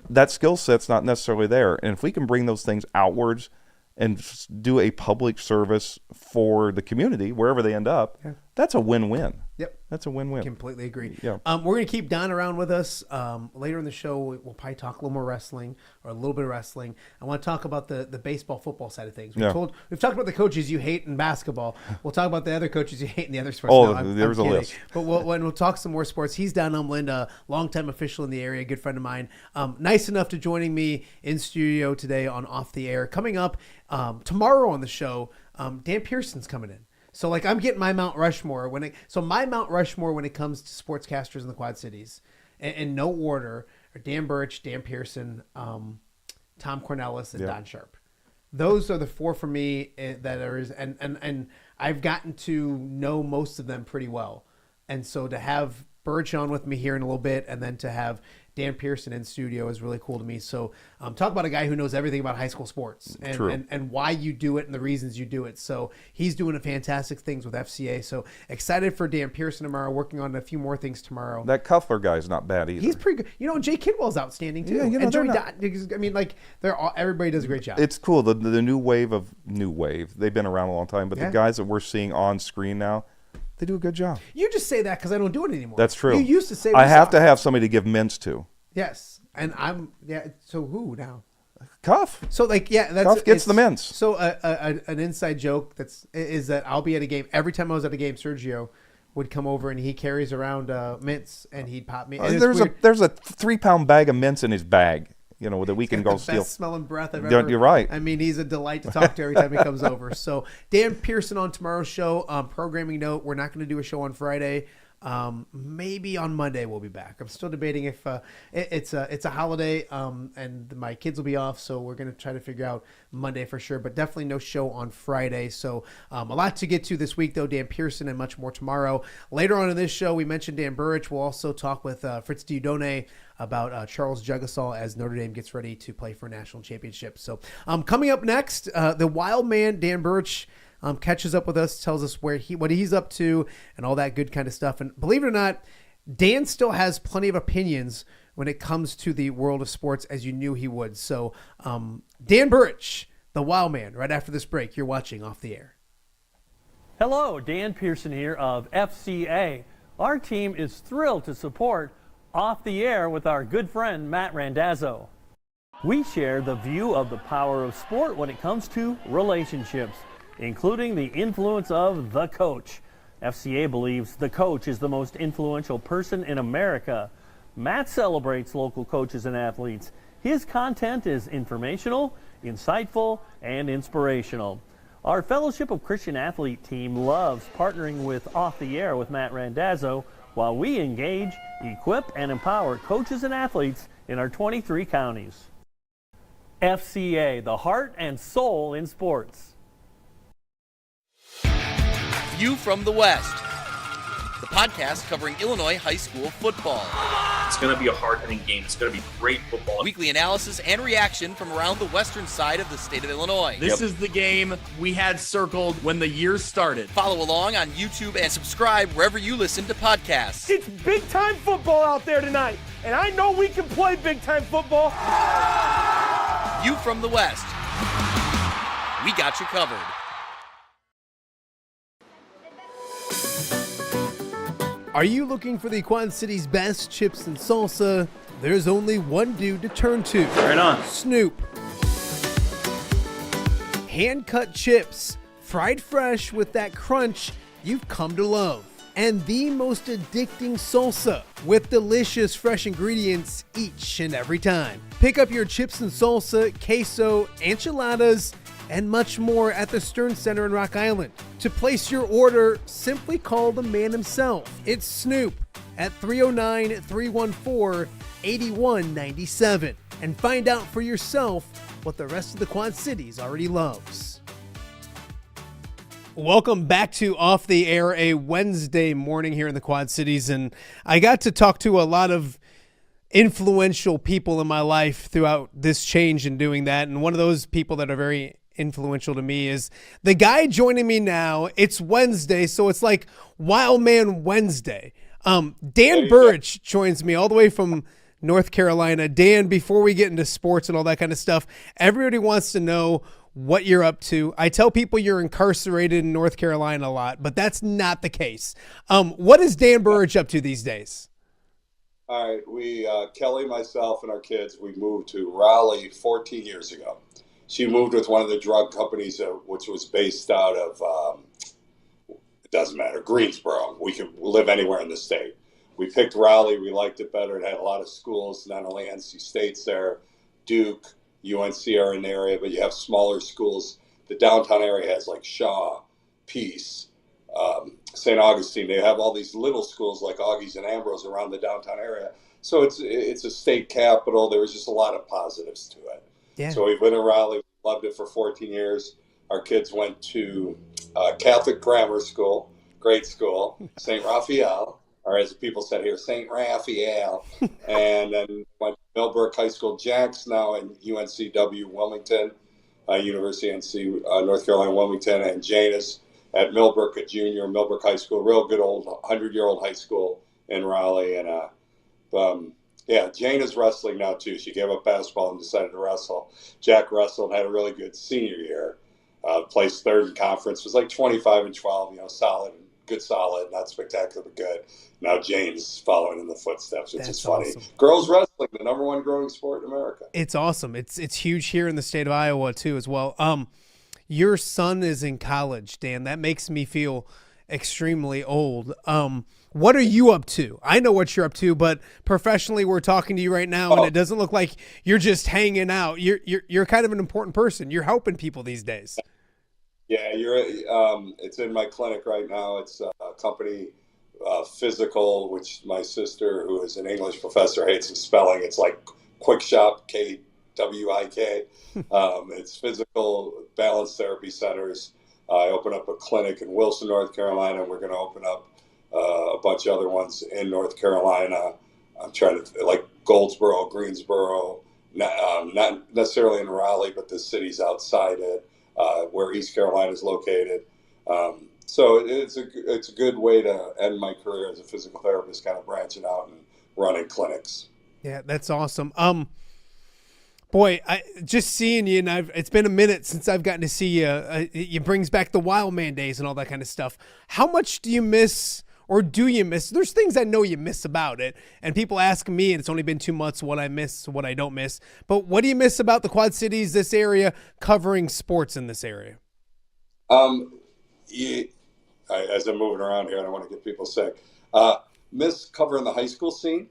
that skill set's not necessarily there. And if we can bring those things outwards and do a public service for the community, wherever they end up, that's a win-win. Yep. That's a win-win. Completely agree. Yeah. We're going to keep Don around with us. Later in the show, we'll probably talk a little more wrestling, or a little bit of wrestling. I want to talk about the baseball, football side of things. We've talked about the coaches you hate in basketball. We'll talk about the other coaches you hate in the other sports. Oh, no, there's a list. But we'll talk some more sports. He's Don Umland, a longtime official in the area, a good friend of mine. Nice enough to joining me in studio today on Off the Air. Coming up tomorrow on the show, Dan Pearson's coming in. So like I'm getting my Mount Rushmore when it comes to sportscasters in the Quad Cities, in no order, are Dan Burich, Dan Pearson, Tom Cornelis, and Don Sharp. Those are the four for me that are, and I've gotten to know most of them pretty well, and so to have Burich on with me here in a little bit, and then to have Dan Pearson in studio is really cool to me. So talk about a guy who knows everything about high school sports and why you do it and the reasons you do it. So he's doing a fantastic things with FCA. So excited for Dan Pearson tomorrow, working on a few more things tomorrow. That Cuffler guy's not bad either. He's pretty good. Jay Kidwell's outstanding too. Yeah, and Joey everybody does a great job. It's cool. The new wave. They've been around a long time, but the guys that we're seeing on screen now, they do a good job. You just say that because I don't do it anymore. That's true. You used to say I have to have somebody to give mints to. Yes, and so who now? Cuff. So Cuff gets the mints. So an inside joke is that I'll be at a game. Every time I was at a game, Sergio would come over and he carries around mints and he'd pop me. There's a 3-pound bag of mints in his bag. That we can go steal. Best smelling breath I've ever. You're right. I mean, he's a delight to talk to every time he comes over. So Dan Pearson on tomorrow's show. Programming note: we're not going to do a show on Friday. Maybe on Monday we'll be back. I'm still debating if it's a holiday and my kids will be off, so we're going to try to figure out Monday for sure, but definitely no show on Friday. So a lot to get to this week though. Dan Pearson and much more tomorrow. Later on in this show, we mentioned Dan Burich. We'll also talk with Fritz Dieudonne about Charles Jagusah as Notre Dame gets ready to play for a national championship. So coming up next, the Wildman, Dan Burich, catches up with us, tells us what he's up to and all that good kind of stuff. And believe it or not, Dan still has plenty of opinions when it comes to the world of sports, as you knew he would. So Dan Burich, the Wildman, right after this break. You're watching Off the Air. Hello, Dan Pearson here of FCA. Our team is thrilled to support Off the Air with our good friend Matt Randazzo. We share the view of the power of sport when it comes to relationships, including the influence of the coach. FCA believes the coach is the most influential person in America. Matt celebrates local coaches and athletes. His content is informational, insightful, and inspirational. Our Fellowship of Christian Athlete team loves partnering with Off the Air with Matt Randazzo while we engage, equip, and empower coaches and athletes in our 23 counties. FCA, the heart and soul in sports. View from the West, the podcast covering Illinois high school football. It's going to be a hard-hitting game. It's going to be great football. Weekly analysis and reaction from around the western side of the state of Illinois. This is the game we had circled when the year started. Follow along on YouTube and subscribe wherever you listen to podcasts. It's big-time football out there tonight, and I know we can play big-time football. View from the West. We got you covered. Are you looking for the Quad City's best chips and salsa? There's only one dude to turn to. Right on. Snoop. hand-cut chips, fried fresh with that crunch you've come to love. And the most addicting salsa with delicious fresh ingredients each and every time. Pick up your chips and salsa, queso, enchiladas, and much more at the Stern Center in Rock Island. To place your order, simply call the man himself. It's Snoop at 309-314-8197 and find out for yourself what the rest of the Quad Cities already loves. Welcome back to Off the Air, a Wednesday morning here in the Quad Cities, and I got to talk to a lot of influential people in my life throughout this change in doing that, and one of those people that are very influential to me is the guy joining me now. It's Wednesday, so it's like Wildman Wednesday. Dan Burich joins me all the way from North Carolina. Dan, before we get into sports and all that kind of stuff, everybody wants to know what you're up to. I tell people you're incarcerated in North Carolina a lot, but that's not the case. What is Dan Burich up to these days? All right, we, Kelly, myself, and our kids, we moved to Raleigh 14 years ago. She moved with one of the drug companies, which was based out of, it doesn't matter, Greensboro. We could live anywhere in the state. We picked Raleigh. We liked it better. It had a lot of schools, not only NC State's there, Duke, UNC are in the area, but you have smaller schools. The downtown area has like Shaw, Peace, St. Augustine. They have all these little schools like Augie's and Ambrose around the downtown area. So it's a state capital. There was just a lot of positives to it. Yeah. So we've been in Raleigh, loved it for 14 years. Our kids went to Catholic grammar school, great school, St. Raphael, or as people said here, St. Raphael, and then went to Millbrook High School. Jack's now in UNCW Wilmington, University of NC, North Carolina, Wilmington, and Jane is at Millbrook, a junior, Millbrook High School, real good old 100-year-old high school in Raleigh. And yeah, Jane is wrestling now too. She gave up basketball and decided to wrestle. Jack wrestled, had a really good senior year, placed third in conference, was like 25-12, solid, good solid, not spectacular, but good. Now Jane's following in the footsteps, which is funny. Awesome. Girls wrestling, the number one growing sport in America. It's awesome. It's huge here in the state of Iowa too as well. Your son is in college, Dan. That makes me feel extremely old. What are you up to? I know what you're up to, but professionally we're talking to you right now, and it doesn't look like you're just hanging out. You're kind of an important person. You're helping people these days. Yeah, it's in my clinic right now. It's a company, Physical, which my sister, who is an English professor, hates the spelling. It's like Quick Shop, KWIK. It's Physical Balance Therapy Centers. I open up a clinic in Wilson, North Carolina. We're going to open up a bunch of other ones in North Carolina. I'm trying to, like Goldsboro, Greensboro, not necessarily in Raleigh, but the cities outside it, where East Carolina is located. So it's a good way to end my career as a physical therapist, kind of branching out and running clinics. Yeah, that's awesome. Boy, just seeing you, and it's been a minute since I've gotten to see you. It brings back the Wildman days and all that kind of stuff. How much do you miss, or do you miss? There's things I know you miss about it, and people ask me, and it's only been 2 months, what I miss, what I don't miss. But what do you miss about the Quad Cities, this area, covering sports in this area? As I'm moving around here, I don't want to get people sick. Miss covering the high school scene.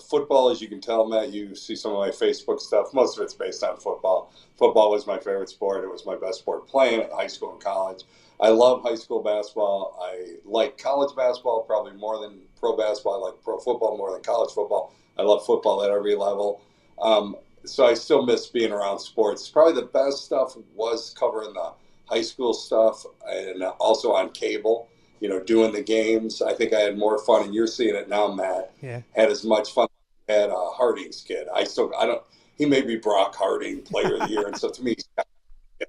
Football, as you can tell, Matt, you see some of my Facebook stuff. Most of it's based on football. Football was my favorite sport. It was my best sport playing at high school and college. I love high school basketball. I like college basketball probably more than pro basketball. I like pro football more than college football. I love football at every level. So I still miss being around sports. Probably the best stuff was covering the high school stuff and also on cable. Doing the games. I think I had more fun, and you're seeing it now, Matt. Yeah. Had as much fun as Harding's kid. He may be Brock Harding Player of the Year, and so to me, he's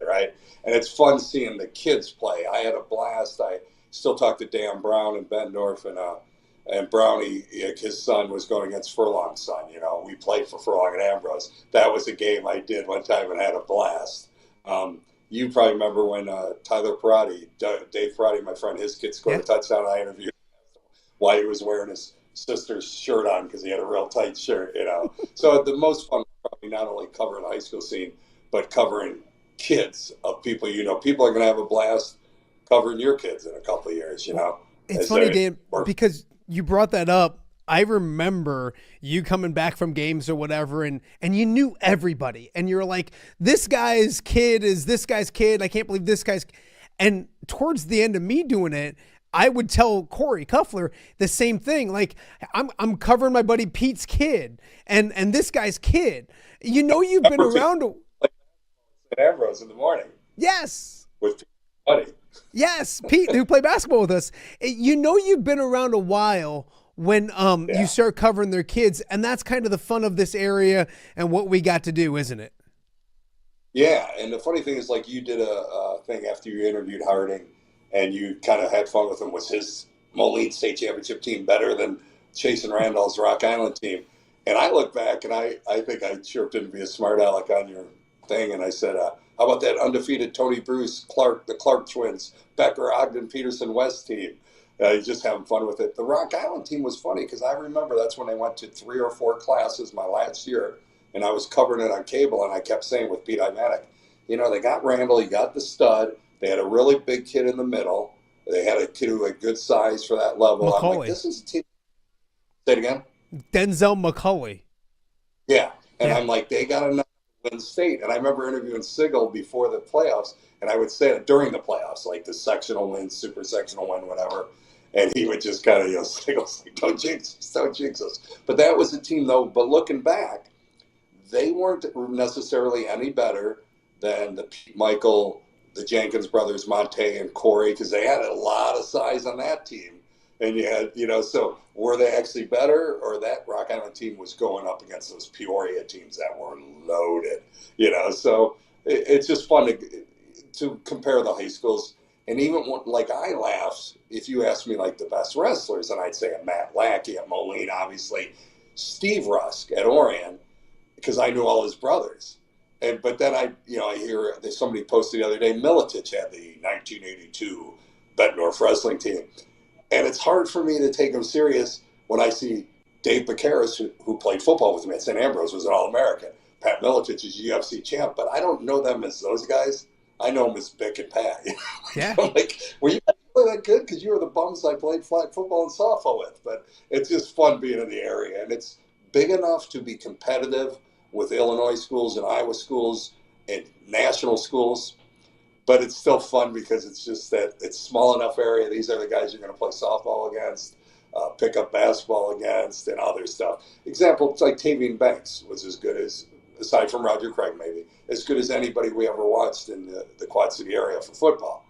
right? And it's fun seeing the kids play. I had a blast. I still talk to Dan Brown and Bendorf, and Brownie, his son, was going against Furlong's son. We played for Furlong and Ambrose. That was a game I did one time and had a blast. You probably remember when Tyler Perotti, Dave Perotti, my friend, his kid scored a touchdown. I interviewed him while he was wearing his sister's shirt on because he had a real tight shirt, So the most fun was probably not only covering the high school scene, but covering kids of people, people are going to have a blast covering your kids in a couple of years, It's funny, Dan, because you brought that up. I remember you coming back from games or whatever, and you knew everybody, and you're like, this guy's kid is this guy's kid. I can't believe this guy's. And towards the end of me doing it, I would tell Corey Cuffler the same thing. Like, I'm covering my buddy Pete's kid and this guy's kid. You've been around. Ambrose in the morning. Yes. With buddy. Yes, Pete, who played basketball with us. You've been around a while when you start covering their kids, and that's kind of the fun of this area and what we got to do, isn't it? Yeah, and the funny thing is, like, you did a thing after you interviewed Harding, and you kind of had fun with him. Was his Moline State Championship team better than Chase and Randall's Rock Island team? And I look back, and I think I chirped in to be a smart aleck on your thing, and I said, how about that undefeated Tony Bruce, the Clark twins, Becker, Ogden, Peterson, West team? Just having fun with it. The Rock Island team was funny because I remember that's when they went to 3 or 4 classes my last year, and I was covering it on cable, and I kept saying with Pete Imanek, they got Randall, he got the stud, they had a really big kid in the middle, they had a kid who had good size for that level. McCauley. I'm like, this is a team. Say it again? Denzel McCauley. Yeah, and I'm like, they got enough to win state. And I remember interviewing Sigel before the playoffs, and I would say it during the playoffs, like the sectional win, super sectional win, whatever. And he would just kind of, Sigel's like, don't jinx us. But that was a team, though. But looking back, they weren't necessarily any better than the Pete Michael, the Jenkins brothers, Monte and Corey, because they had a lot of size on that team. And you had, so were they actually better, or that Rock Island team was going up against those Peoria teams that were loaded, So it's just fun to compare the high schools. And even like I laughed, if you asked me like the best wrestlers, and I'd say a Matt Lackey at Moline, obviously, Steve Rusk at Orion, because I knew all his brothers. But then I hear that somebody posted the other day, Militich had the 1982 Bettendorf wrestling team. And it's hard for me to take him serious when I see Dave Baccaris, who played football with me at St. Ambrose, was an All-American. Pat Militich is UFC champ, but I don't know them as those guys. I know them as Bick and Pat. Yeah. I'm like, were you really that good? Because you were the bums I played flag football and softball with. But it's just fun being in the area. And it's big enough to be competitive with Illinois schools and Iowa schools and national schools. But it's still fun because it's just that it's small enough area. These are the guys you're going to play softball against, pick up basketball against, and other stuff. Example, it's like Tavian Banks was as good as, aside from Roger Craig maybe, as good as anybody we ever watched in the Quad City area for football.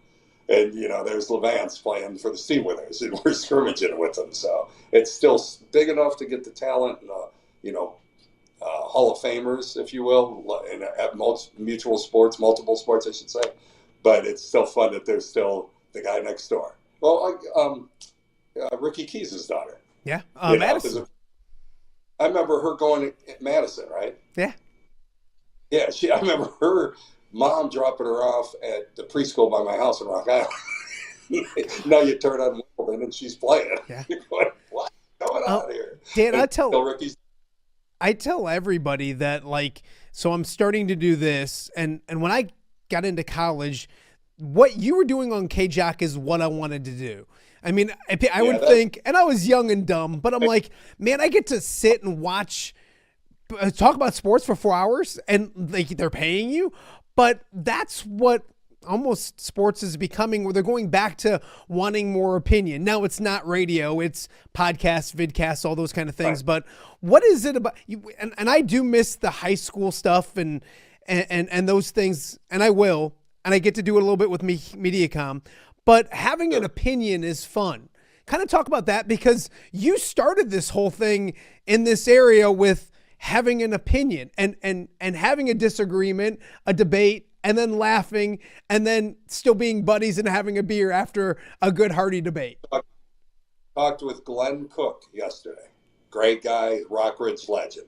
And, there's Levance playing for the Steamwithers, and we're scrimmaging with them. So it's still big enough to get the talent and, Hall of Famers, if you will, and at multiple sports, I should say. But it's still fun that there's still the guy next door. Well, Ricky Keys' daughter. Yeah, Madison. I remember her going at Madison, right? Yeah. Yeah, I remember her mom dropping her off at the preschool by my house in Rock Island. Now you turn on Wildman and she's playing. Yeah. You're going, what's going on here? Dan, I tell everybody that, so I'm starting to do this, and when I got into college, what you were doing on K-Jock is what I wanted to do. I mean, I would think, and I was young and dumb, but I'm like, man, I get to sit and watch, talk about sports for 4 hours, and they're paying you. But that's what almost sports is becoming, where they're going back to wanting more opinion. Now it's not radio, it's podcasts, vidcasts, all those kind of things. Right. But what is it about you? And I do miss the high school stuff and those things, and I will, and I get to do it a little bit with MediaCom, but having an opinion is fun. Kind of talk about that, because you started this whole thing in this area with having an opinion and having a disagreement, a debate, and then laughing, and then still being buddies and having a beer after a good hearty debate. Talked with Glenn Cook yesterday. Great guy, Rockridge legend.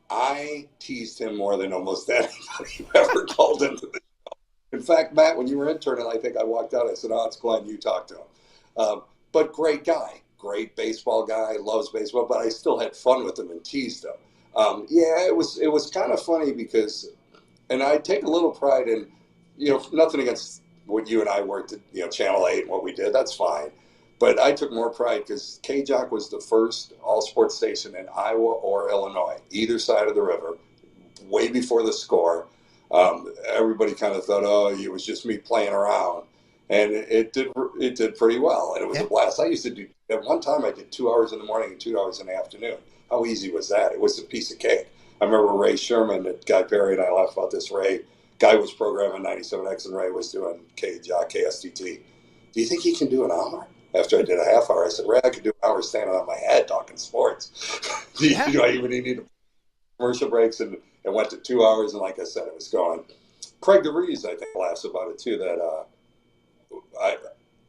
I teased him more than almost anybody who ever called into the show. In fact, Matt, when you were interning, I think I walked out. I said, "Oh, it's Glenn. You talk to him." But great guy, great baseball guy, loves baseball. But I still had fun with him and teased him. It was kind of funny because, and I take a little pride in nothing against what you and I worked at, Channel 8 and what we did. That's fine. But I took more pride because KJOC was the first all-sports station in Iowa or Illinois, either side of the river, way before the score. Everybody kind of thought, oh, it was just me playing around. And it did pretty well, and it was a blast. I used to do, at one time I did 2 hours in the morning and 2 hours in the afternoon. How easy was that? It was a piece of cake. I remember Ray Sherman, that Guy Perry and I laughed about this. Guy was programming 97X and Ray was doing KSTT. Do you think he can do an hour? After I did a half hour, I said, Ray, I could do an hour standing on my head talking sports. Do I even need commercial breaks? And it went to 2 hours, and like I said, it was going. Craig DeVries, I think, laughs about it too, that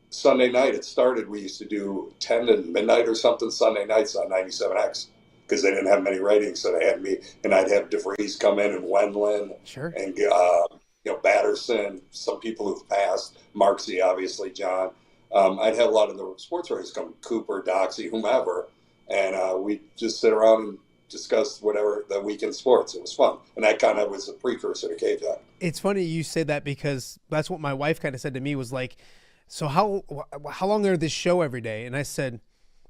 Sunday night it started, we used to do 10 to midnight or something Sunday nights on 97X because they didn't have many ratings, so they had me, and I'd have DeVries come in and Wendland and Batterson, some people who've passed, Marksy, obviously, John. I'd have a lot of the sports writers come, Cooper, Doxy, whomever, and we'd just sit around and discuss whatever the weekend sports. It was fun, and that kind of was a precursor to KJOC. It's funny you say that because that's what my wife kind of said to me, was like, so how long are this show every day? And I said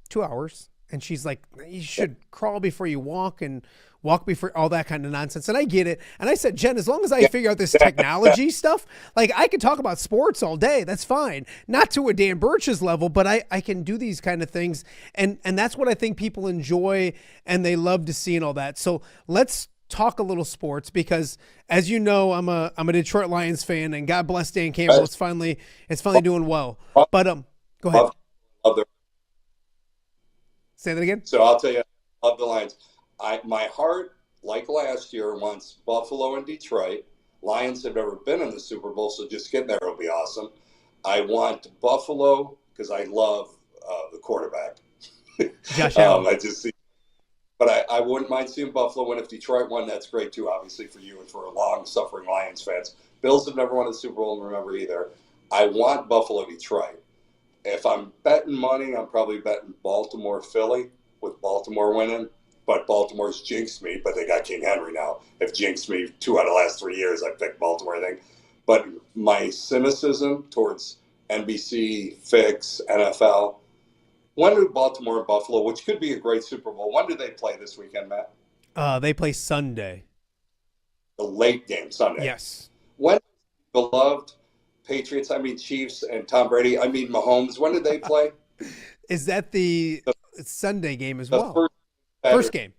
2 hours. And she's like, you should crawl before you walk and walk before all that kind of nonsense. And I get it. And I said, Jen, as long as I figure out this technology stuff, like I could talk about sports all day. That's fine. Not to a Dan Burch's level, but I can do these kind of things. And that's what I think people enjoy and they love to see and all that. So let's talk a little sports, because as you know, I'm a Detroit Lions fan, and God bless Dan Campbell. It's finally doing well. But go ahead. Say that again. So I'll tell you, I love the Lions. My heart, like last year, wants Buffalo and Detroit. Lions have never been in the Super Bowl, so just getting there will be awesome. I want Buffalo because I love the quarterback. Josh Allen. But I wouldn't mind seeing Buffalo win. If Detroit won, that's great too, obviously, for you and for long-suffering Lions fans. Bills have never won a Super Bowl, and remember either. I want Buffalo-Detroit. If I'm betting money, I'm probably betting Baltimore-Philly, with Baltimore winning. But Baltimore's jinxed me, but they got King Henry now. If jinxed me 2 out of the last 3 years, I picked Baltimore, I think. But my cynicism towards NBC, Fix, NFL, when do Baltimore and Buffalo, which could be a great Super Bowl, when do they play this weekend, Matt? They play Sunday. The late game, Sunday. Yes. When beloved Patriots, Chiefs, and Tom Brady, Mahomes, when did they play? Is that the Sunday game as well? First game.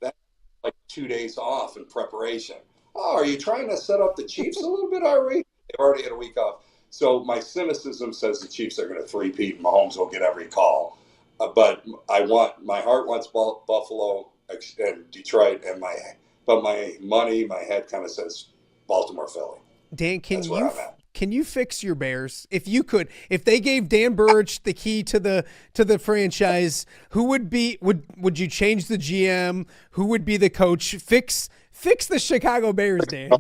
That's like 2 days off in preparation. Oh, are you trying to set up the Chiefs a little bit already? They've already had a week off. So my cynicism says the Chiefs are going to three-peat and Mahomes will get every call. But my heart wants Buffalo and Detroit, but my money, my head kind of says Baltimore, Philly. Dan, can you fix your Bears? If you could, if they gave Dan Burch the key to the franchise, who would you change the GM? Who would be the coach? Fix the Chicago Bears, Dan.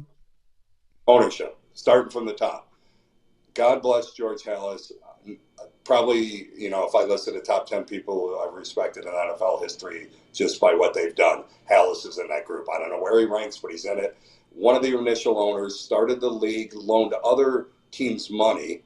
Ownership, starting from the top. God bless George Halas. Probably, if I listen to top 10 people I've respected in NFL history just by what they've done, Halas is in that group. I don't know where he ranks, but he's in it. One of the initial owners, started the league, loaned other teams money.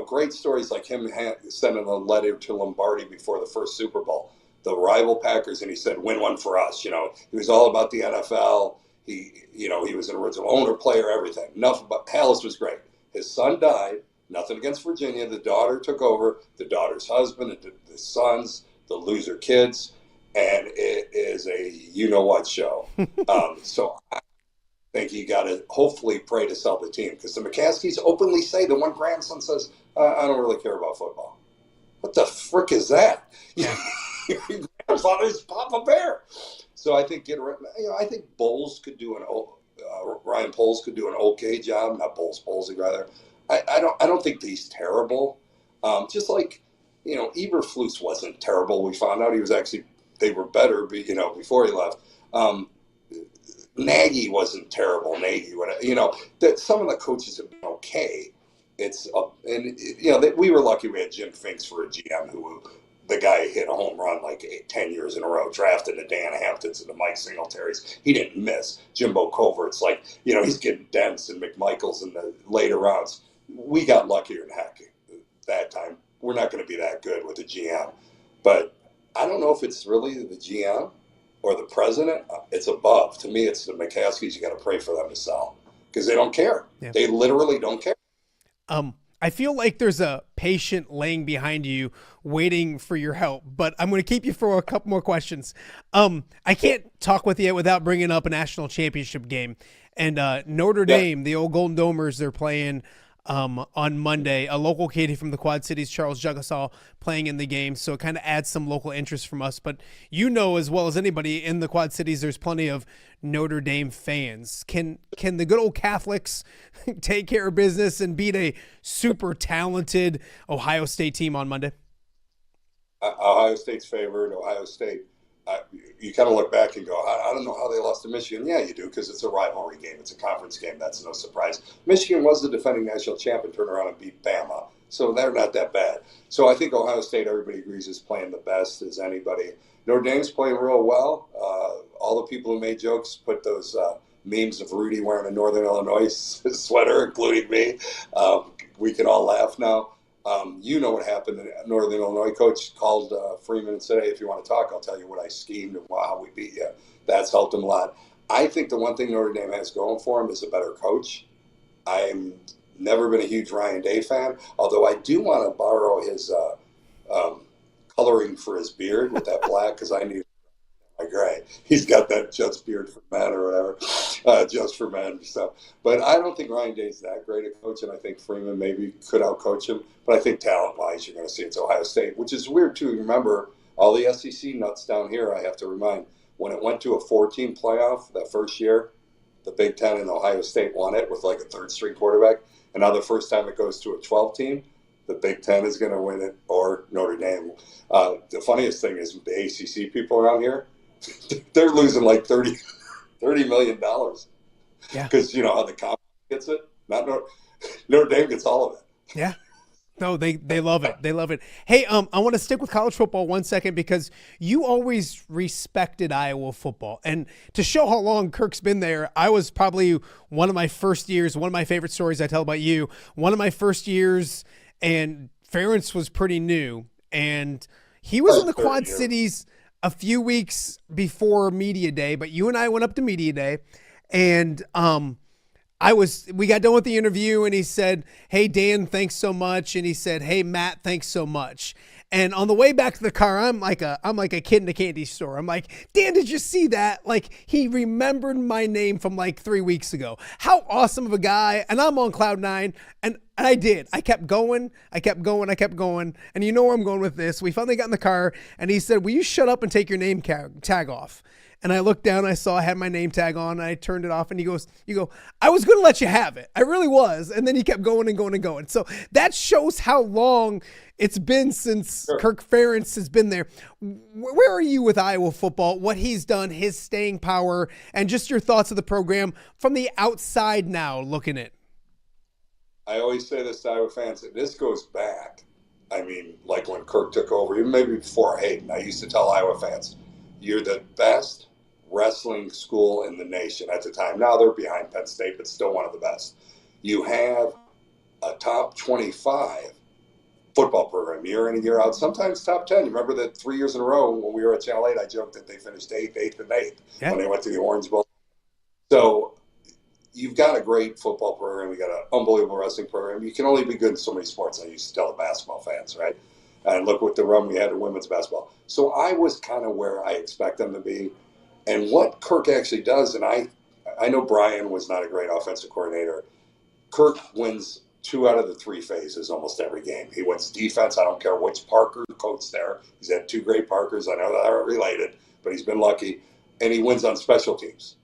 Great stories like him sending a letter to Lombardi before the first Super Bowl, the rival Packers, and he said, win one for us. He was all about the NFL. He was an original owner, player, everything. Enough about Halas was great. His son died. Nothing against Virginia. The daughter took over, the daughter's husband, the sons, the loser kids, and it is a you-know-what show. So I think you got to hopefully pray to sell the team, because the McCaskies openly say, the one grandson says, I don't really care about football. What the frick is that? Grandfather's Papa Bear. So I think I think Bowles could do Ryan Poles could do an okay job. Not Bowlesy rather. I don't think he's terrible. Just like, Eberflus wasn't terrible. We found out they were better, before he left. Nagy wasn't terrible. That some of the coaches have been okay. We were lucky we had Jim Finks for a GM who the guy hit a home run like 10 years in a row, drafted the Dan Hamptons and the Mike Singletaries. He didn't miss. Jimbo Covert's like, he's getting Dents and McMichaels in the later rounds. We got luckier than heck that time. We're not going to be that good with the GM. But I don't know if it's really the GM or the president. It's above. To me, it's the McCaskies. You got to pray for them to sell because they don't care. Yeah. They literally don't care. I feel like there's a patient laying behind you waiting for your help, but I'm going to keep you for a couple more questions. I can't talk with you without bringing up a national championship game. And Notre Dame, the old Golden Domers, they're playing on Monday. A local kid from the Quad Cities, Charles Jagusah, playing in the game, so it kind of adds some local interest from us. But as well as anybody in the Quad Cities, there's plenty of Notre Dame fans. Can the good old Catholics take care of business and beat a super talented Ohio State team on Monday? Ohio State's favored. Ohio State. You kind of look back and go, I don't know how they lost to Michigan. Yeah, you do, because it's a rivalry game. It's a conference game. That's no surprise. Michigan was the defending national champion, turned around and beat Bama. So they're not that bad. So I think Ohio State, everybody agrees, is playing the best as anybody. Notre Dame's playing real well. All the people who made jokes put those memes of Rudy wearing a Northern Illinois sweater, including me. We can all laugh now. You know what happened. The Northern Illinois coach called Freeman and said, hey, if you want to talk, I'll tell you what I schemed and how we beat you. That's helped him a lot. I think the one thing Notre Dame has going for him is a better coach. I'm never been a huge Ryan Day fan, although I do want to borrow his coloring for his beard with that black, because I need my gray. He's got that just beard for men or whatever, just for men stuff. But I don't think Ryan Day's that great a coach, and I think Freeman maybe could outcoach him. But I think talent-wise, you're going to see it's Ohio State, which is weird too. Remember, all the SEC nuts down here, I have to remind, when it went to a 4-team playoff that first year, the Big Ten and Ohio State won it with like a third-string quarterback. And now the first time it goes to a 12-team, the Big Ten is going to win it, or Notre Dame. The funniest thing is the ACC people around here, they're losing like $30 million. Yeah. Because you know how the conference gets it? Notre Dame gets all of it. Yeah. No, they love it. They love it. Hey, I want to stick with college football 1 second, because you always respected Iowa football. And to show how long Kirk's been there, I was probably one of my first years, one of my favorite stories I tell about you, one of my first years, and Ferentz was pretty new. And he was in the Quad Cities a few weeks before Media Day, but you and I went up to Media Day, and we got done with the interview, and he said, hey, Dan, thanks so much. And he said, hey, Matt, thanks so much. And on the way back to the car, I'm like a kid in a candy store. I'm like, Dan, did you see that? Like, he remembered my name from like 3 weeks ago. How awesome of a guy. And I'm on cloud nine. And I did. I kept going. And you know where I'm going with this. We finally got in the car, and he said, will you shut up and take your name tag off? And I looked down, I saw I had my name tag on, and I turned it off, and you go, I was going to let you have it. I really was. And then he kept going and going and going. So that shows how long it's been since Kirk Ferentz has been there. Where are you with Iowa football, what he's done, his staying power, and just your thoughts of the program from the outside now looking at? I always say this to Iowa fans, that this goes back. I mean, like when Kirk took over, even maybe before Hayden, I used to tell Iowa fans, you're the best wrestling school in the nation at the time. Now they're behind Penn State, but still one of the best. You have a top 25 football program year in and year out, sometimes top 10. You remember that 3 years in a row when we were at Channel 8, I joked that they finished 8th, and 8th when they went to the Orange Bowl. So you've got a great football program. You got an unbelievable wrestling program. You can only be good in so many sports. I used to tell the basketball fans, right? And look what the run we had in women's basketball. So I was kind of where I expect them to be. And what Kirk actually does, and I know Brian was not a great offensive coordinator. Kirk wins 2 out of the 3 phases almost every game. He wins defense. I don't care which Parker coach there. He's had 2 great Parkers. I know that aren't related, but he's been lucky. And he wins on special teams.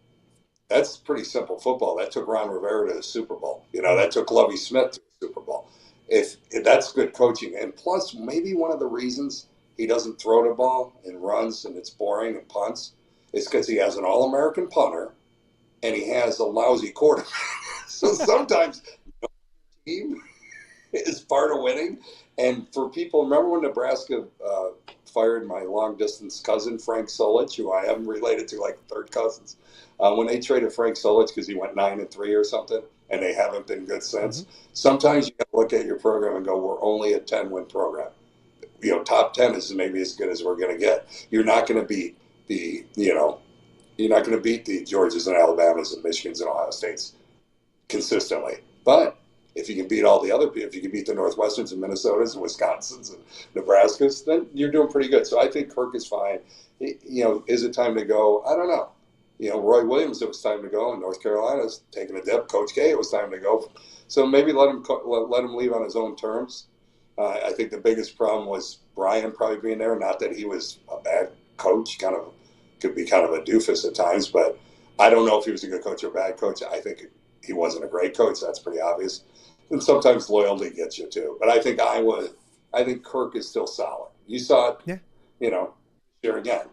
That's pretty simple football. That took Ron Rivera to the Super Bowl. You know, that took Lovie Smith to the Super Bowl. If that's good coaching. And plus, maybe one of the reasons he doesn't throw the ball and runs and it's boring and punts is because he has an All-American punter and he has a lousy quarterback. So sometimes the team is part of winning. And for people, remember when Nebraska fired my long-distance cousin, Frank Solich, who I am related to like third cousins. When they traded Frank Solich because he went 9-3 or something, and they haven't been good since, sometimes you got to look at your program and go, we're only a 10-win program. Top 10 is maybe as good as we're going to get. You're not going to beat you're not going to beat the Georgias and Alabamas and Michigans and Ohio States consistently. But if you can beat all the other people, if you can beat the Northwesterns and Minnesotas and Wisconsins and Nebraskas, then you're doing pretty good. So I think Kirk is fine. Is it time to go? I don't know. Roy Williams, it was time to go, and North Carolina's taking a dip. Coach K, it was time to go. So maybe let him leave on his own terms. I think the biggest problem was Brian probably being there. Not that he was a bad coach, could be kind of a doofus at times, but I don't know if he was a good coach or a bad coach. I think he wasn't a great coach. That's pretty obvious. And sometimes loyalty gets you too. But I think Kirk is still solid. You saw it, here again.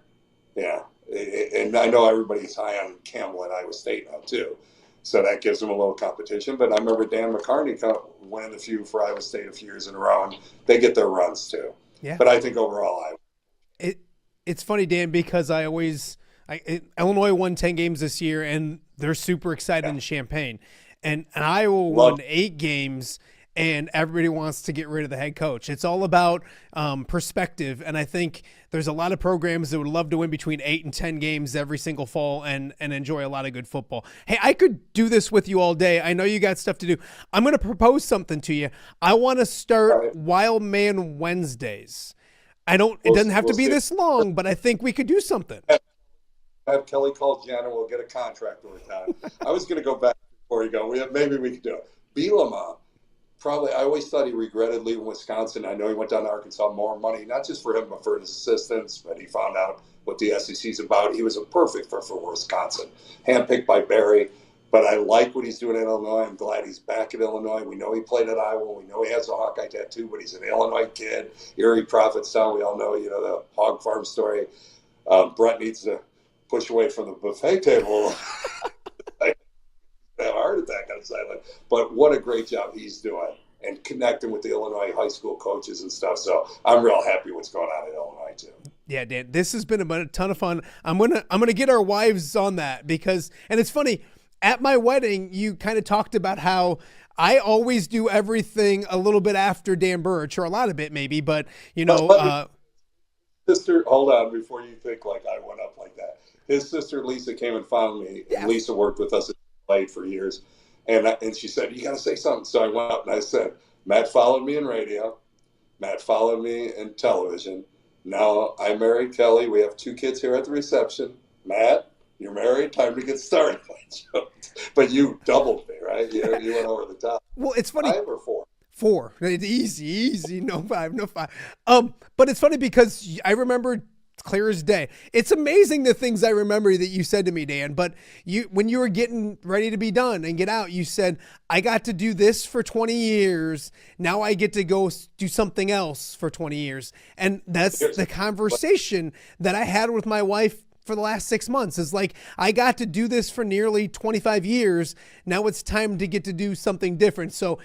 Yeah. And I know everybody's high on Campbell at Iowa State now too. So that gives them a little competition. But I remember Dan McCarney winning a few for Iowa State a few years in a row, and they get their runs too. Yeah. But I think overall, it's funny, Dan, because Illinois won 10 games this year, and they're super excited in Champaign. And Iowa won 8 games, and everybody wants to get rid of the head coach. It's all about perspective, and I think there's a lot of programs that would love to win between 8 and 10 games every single fall and enjoy a lot of good football. Hey, I could do this with you all day. I know you got stuff to do. I'm going to propose something to you. I want to start Wildman Wednesdays. It doesn't have to be this long, but I think we could do something. Have Kelly call Jen, and we'll get a contract over time. I was going to go back before you go. Maybe we could do it. Bielema, probably, I always thought he regretted leaving Wisconsin. I know he went down to Arkansas, more money, not just for him, but for his assistants. But he found out what the SEC's about. He was a perfect for Wisconsin, handpicked by Barry. But I like what he's doing in Illinois. I'm glad he's back in Illinois. We know he played at Iowa. We know he has a Hawkeye tattoo, but he's an Illinois kid. Erie Prophetstown, we all know, the hog farm story. Brett needs to push away from the buffet table. Have a heart attack on the sideline. But what a great job he's doing and connecting with the Illinois high school coaches and stuff. So I'm real happy what's going on in Illinois too. Yeah, Dan, this has been a ton of fun. I'm gonna get our wives on that and it's funny. At my wedding, you kind of talked about how I always do everything a little bit after Dan Burich, or a lot of it maybe, but sister, hold on before you think like I went up like that. His sister Lisa came and found me. Yeah. Lisa worked with us at Light for years, and she said, "You got to say something." So I went up and I said, "Matt followed me in radio. Matt followed me in television. Now I married Kelly. We have 2 kids here at the reception. Matt, you're married. Time to get started." But you doubled me, right? You went over the top. Well, it's funny. 5 or 4? 4. Easy. No 5. But it's funny because I remember clear as day. It's amazing the things I remember that you said to me, Dan. But when you were getting ready to be done and get out, you said, "I got to do this for 20 years. Now I get to go do something else for 20 years." And that's the conversation that I had with my wife for the last 6 months. Is like, I got to do this for nearly 25 years. Now it's time to get to do something different. So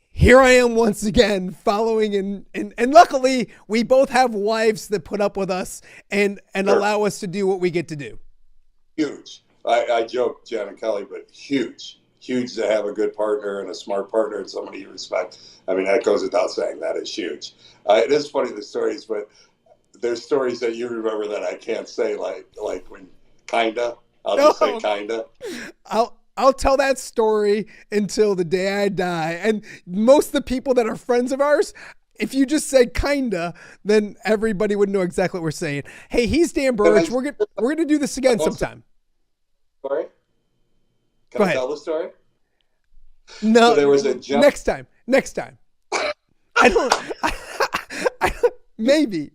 here I am once again following and luckily we both have wives that put up with us and allow us to do what we get to do. Huge. I joke, Jen and Kelly, but huge to have a good partner and a smart partner and somebody you respect. I mean, that goes without saying. That is huge. It is funny, the stories, but there's stories that you remember that I can't say, like when kinda. I'll just say kinda. I'll tell that story until the day I die. And most of the people that are friends of ours, if you just say kinda, then everybody would know exactly what we're saying. Hey, he's Dan Burich. We're gonna do this again sometime. Sorry? Go ahead. Tell the story? No. So there was a next time. I don't. Maybe.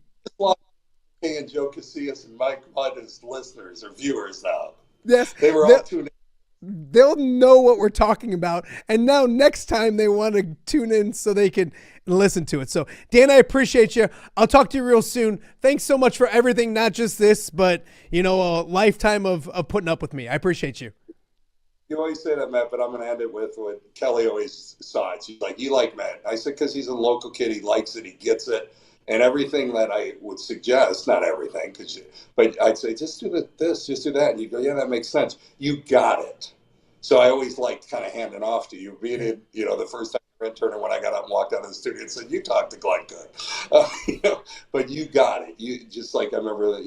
And Joe Casillas and Mike Mudd as listeners or viewers now. Yes. They were all tuning in. They'll know what we're talking about. And now next time they want to tune in so they can listen to it. So, Dan, I appreciate you. I'll talk to you real soon. Thanks so much for everything, not just this, but, a lifetime of putting up with me. I appreciate you. You always say that, Matt, but I'm going to end it with what Kelly always saw it. She's like, "You like Matt?" I said, "Because he's a local kid. He likes it. He gets it. And everything that I would suggest, not everything, but I'd say, just do this, just do that. And you go, yeah, that makes sense. You got it. So I always liked kind of handing off to you, being in, the first time intern, and when I got up and walked out of the studio and said, you talked to Glenn good. But you got it. You just like, I remember that,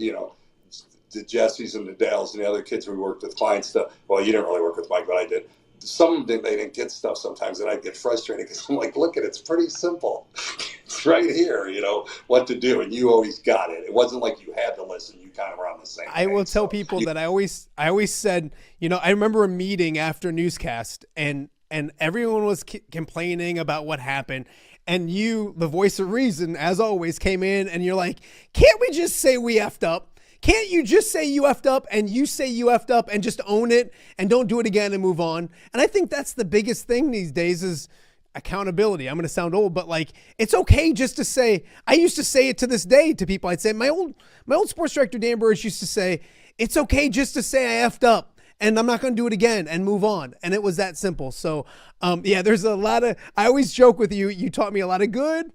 the Jessies and the Dales and the other kids we worked with, client stuff. Well, you didn't really work with Mike, but I did. Some of them, they didn't get stuff sometimes, and I'd get frustrated because I'm like, look, it's pretty simple. It's right here, what to do, and you always got it. It wasn't like you had to listen. You kind of were on the same page. I will tell people that I always said, I remember a meeting after a newscast, and everyone was complaining about what happened, and you, the voice of reason, as always, came in, and you're like, can't we just say we effed up? Can't you just say you effed up, and you say you effed up, and just own it and don't do it again and move on? And I think that's the biggest thing these days is accountability. I'm going to sound old, but it's okay just to say. I used to say it to this day to people. I'd say my old sports director Dan Bur used to say, it's okay just to say I effed up, and I'm not going to do it again and move on. And it was that simple. So there's a lot of. I always joke with you. You taught me a lot of good.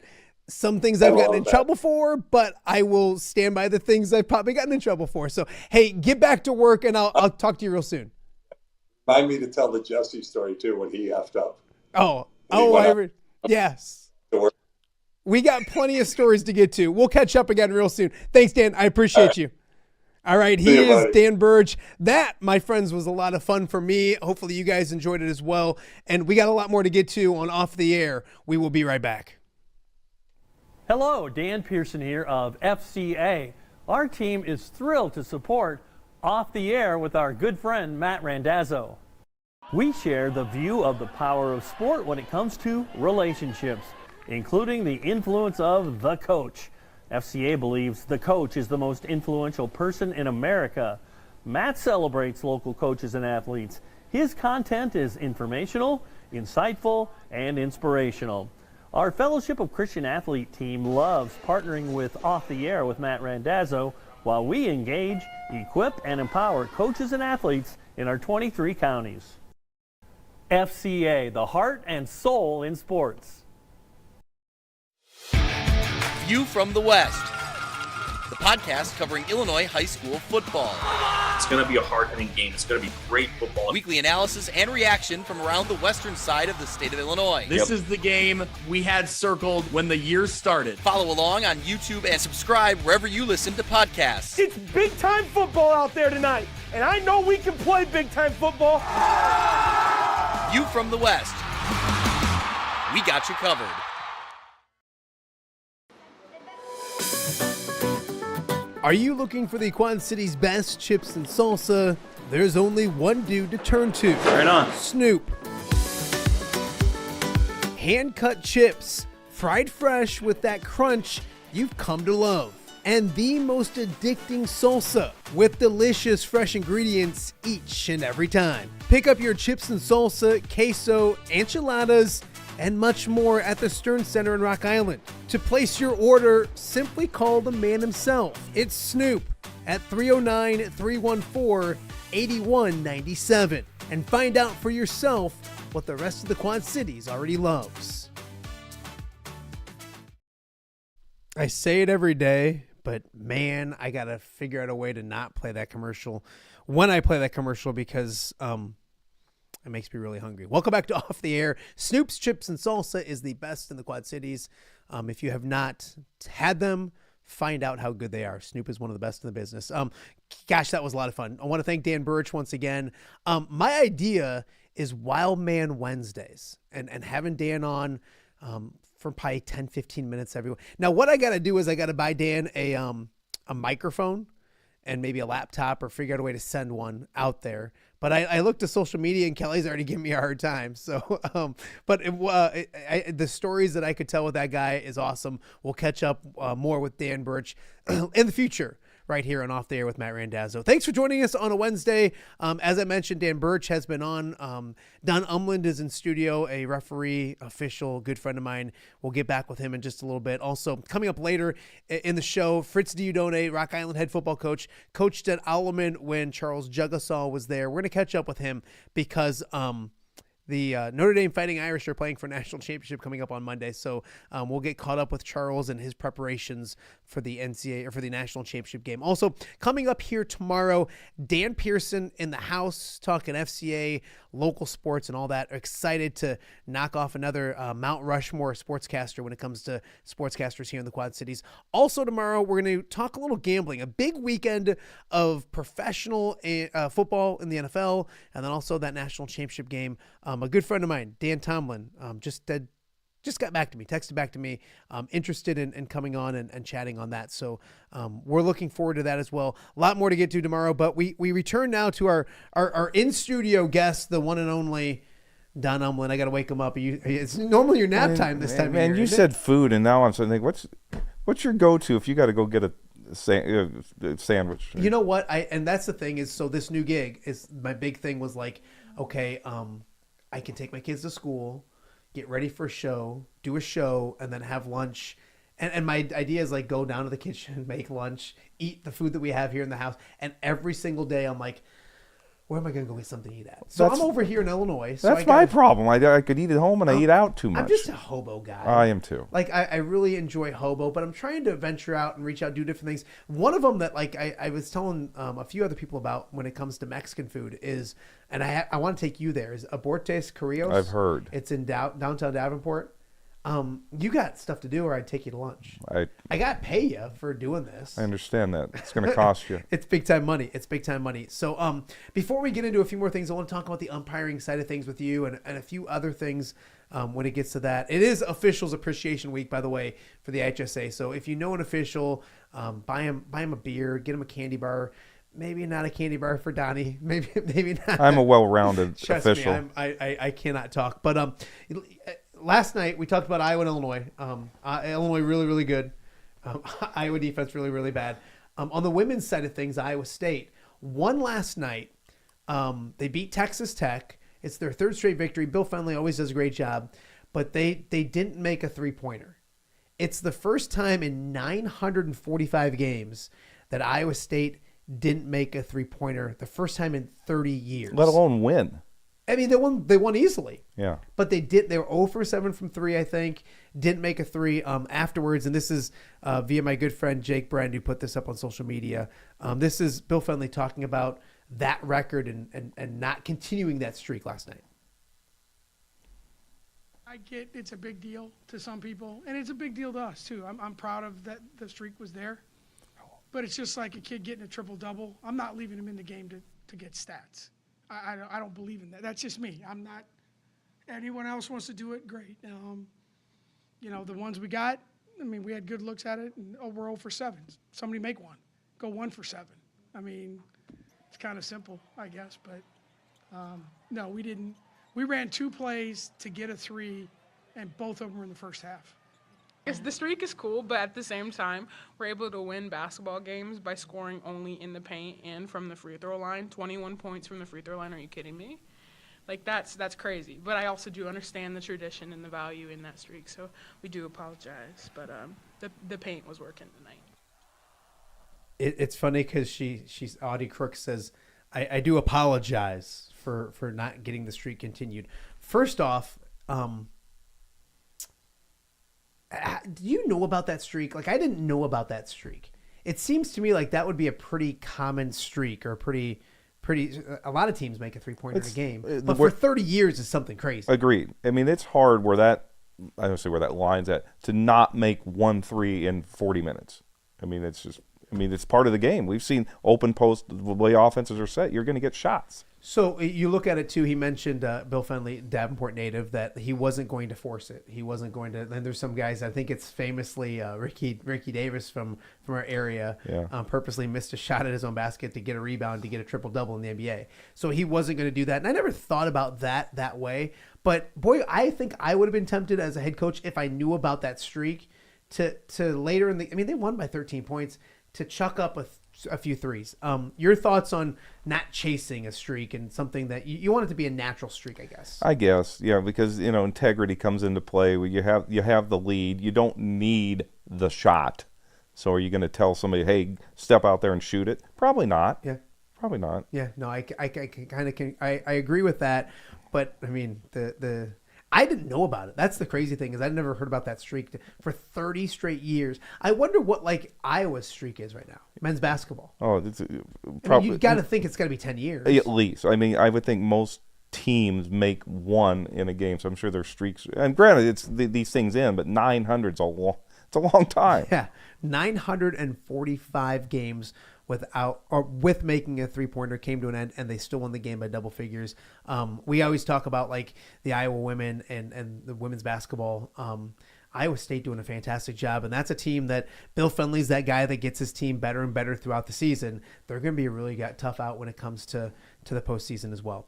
Some things I've gotten in trouble for, but I will stand by the things I've probably gotten in trouble for. So, hey, get back to work, and I'll talk to you real soon. Remind me to tell the Jesse story, too, when he effed up. Yes. We got plenty of stories to get to. We'll catch up again real soon. Thanks, Dan. I appreciate you. All right, he is buddy. Dan Burich. That, my friends, was a lot of fun for me. Hopefully you guys enjoyed it as well. And we got a lot more to get to on Off the Air. We will be right back. Hello, Dan Pearson here of FCA. Our team is thrilled to support Off the Air with our good friend Matt Randazzo. We share the view of the power of sport when it comes to relationships, including the influence of the coach. FCA believes the coach is the most influential person in America. Matt celebrates local coaches and athletes. His content is informational, insightful, and inspirational. Our Fellowship of Christian Athlete team loves partnering with Off the Air with Matt Randazzo while we engage, equip, and empower coaches and athletes in our 23 counties. FCA, the heart and soul in sports. View from the West, the podcast covering Illinois high school football. It's going to be a hard-hitting game. It's going to be great football. Weekly analysis and reaction from around the western side of the state of Illinois. This is the game we had circled when the year started. Follow along on YouTube and subscribe wherever you listen to podcasts. It's big-time football out there tonight, and I know we can play big-time football. View from the West. We got you covered. Are you looking for the Quad City's best chips and salsa? There's only one dude to turn to. Right on. Snoop. Hand-cut chips, fried fresh with that crunch you've come to love. And the most addicting salsa with delicious fresh ingredients each and every time. Pick up your chips and salsa, queso, enchiladas, and much more at the Stern Center in Rock Island. To place your order, simply call the man himself. It's Snoop at 309-314-8197 and find out for yourself what the rest of the Quad Cities already loves. I say it every day, but man, I gotta figure out a way to not play that commercial when I play that commercial because it makes me really hungry. Welcome back to Off the Air. Snoop's Chips and Salsa is the best in the Quad Cities. If you have not had them, find out how good they are. Snoop is one of the best in the business. Gosh, that was a lot of fun. I want to thank Dan Burich once again. My idea is Wildman Wednesdays and having Dan on for probably 10, 15 minutes every week. Now, what I got to do is I got to buy Dan a microphone and maybe a laptop or figure out a way to send one out there. But I looked at social media and Kelly's already giving me a hard time. So, the stories that I could tell with that guy is awesome. We'll catch up more with Dan Burich in the future right here on Off the Air with Matt Randazzo. Thanks for joining us on a Wednesday. As I mentioned, Dan Burich has been on. Don Umland is in studio, a referee, official, good friend of mine. We'll get back with him in just a little bit. Also, coming up later in the show, Fritz Dieudonne, Rock Island head football coach, coached at Wildman when Charles Jagusah was there. We're going to catch up with him because The Notre Dame Fighting Irish are playing for national championship coming up on Monday, so we'll get caught up with Charles and his preparations for the NCAA or for the national championship game. Also, coming up here tomorrow, Dan Pearson in the house talking FCA, local sports, and all that. Excited to knock off another Mount Rushmore sportscaster when it comes to sportscasters here in the Quad Cities. Also tomorrow, we're going to talk a little gambling. A big weekend of professional football in the NFL, and then also that national championship game. A good friend of mine, Dan Umland, just got back to me, texted back to me, interested in coming on and chatting on that. So we're looking forward to that as well. A lot more to get to tomorrow, but we return now to our in-studio guest, the one and only Don Umland. I got to wake him up. It's normally your nap time this time of year. Man, you said food, and now I'm thinking, what's your go-to if you got to go get a sandwich? You know what? And that's the thing is, so this new gig is my big thing was like, okay, I can take my kids to school, get ready for a show, do a show, and then have lunch. And my idea is like go down to the kitchen, make lunch, eat the food that we have here in the house. And every single day I'm like, where am I going to go get something to eat at? So I'm over here in Illinois. So that's my problem. I could eat at home and I eat out too much. I'm just a hobo guy. I am too. Like I really enjoy hobo, but I'm trying to venture out and reach out, do different things. One of them that like I was telling a few other people about when it comes to Mexican food is, and I want to take you there, is Abortes Carrillos. I've heard. It's in downtown Davenport. You got stuff to do, or I'd take you to lunch. I got to pay you for doing this. I understand that. It's going to cost you. It's big time money. So before we get into a few more things, I want to talk about the umpiring side of things with you and a few other things when it gets to that. It is Officials Appreciation Week, by the way, for the IHSA. So if you know an official, buy him a beer, get him a candy bar. Maybe not a candy bar for Donnie. Maybe not. I'm a well-rounded Trust official. Me, I cannot talk. But last night we talked about Iowa and Illinois. Illinois really, really good. Iowa defense really, really bad. On the women's side of things, Iowa State won last night. They beat Texas Tech. It's their third straight victory. Bill Fenley always does a great job, but they didn't make a three-pointer. It's the first time in 945 games that Iowa State didn't make a three-pointer. The first time in 30 years. Let alone win. I mean, they won easily. Yeah. But they were 0 for 7 from 3, I think. Didn't make a 3 afterwards. And this is via my good friend Jake Brand, who put this up on social media. This is Bill Fenley talking about that record and not continuing that streak last night. I get it's a big deal to some people, and it's a big deal to us, too. I'm proud of that the streak was there. But it's just like a kid getting a triple-double. I'm not leaving him in the game to get stats. I don't believe in that. That's just me. I'm not. Anyone else wants to do it, great. The ones we got, I mean, we had good looks at it, and we're 0 for 7. Somebody make one. Go 1 for 7. I mean, it's kind of simple, I guess. But, no, we didn't. We ran 2 plays to get a 3, and both of them were in the first half. The streak is cool, but at the same time, we're able to win basketball games by scoring only in the paint and from the free throw line. 21 points from the free throw line. Are you kidding me? Like, that's crazy. But I also do understand the tradition and the value in that streak, so we do apologize. But the paint was working tonight. It's funny because she's Audie Crook says, I do apologize for not getting the streak continued. First off, do you know about that streak? Like, I didn't know about that streak. It seems to me like that would be a pretty common streak, or a lot of teams make a three-pointer in a game. But for 30 years is something crazy. Agreed. I mean, it's hard I don't say where that line's at, to not make 1 3 in 40 minutes. I mean, it's part of the game. We've seen open post, the way offenses are set, you're going to get shots. So you look at it, too. He mentioned Bill Fenley, Davenport native, that he wasn't going to force it. He wasn't going to. And there's some guys, I think it's famously Ricky Davis from our area, purposely missed a shot at his own basket to get a rebound, to get a triple-double in the NBA. So he wasn't going to do that. And I never thought about that way. But, boy, I think I would have been tempted as a head coach if I knew about that streak to later in the – I mean, they won by 13 points – to chuck up a few threes. Your thoughts on not chasing a streak and something that you want it to be a natural streak, I guess. I guess, yeah, because integrity comes into play. Where you have the lead, you don't need the shot. So are you going to tell somebody, hey, step out there and shoot it? Probably not. Yeah. Probably not. Yeah, no, I kind of agree with that. But I mean, I didn't know about it. That's the crazy thing is I never heard about that streak for 30 straight years. I wonder what like Iowa's streak is right now. Men's basketball. Oh, it's probably. You got to think it's got to be 10 years at least. I mean, I would think most teams make one in a game, so I'm sure their streaks. And granted, it's these things end, but 900's it's a long time. Yeah, 945 games with making a 3-pointer came to an end, and they still won the game by double figures. We always talk about like the Iowa women and the women's basketball. Iowa State doing a fantastic job, and that's a team that Bill Finley's that guy that gets his team better and better throughout the season. They're going to be a really tough out when it comes to the postseason as well.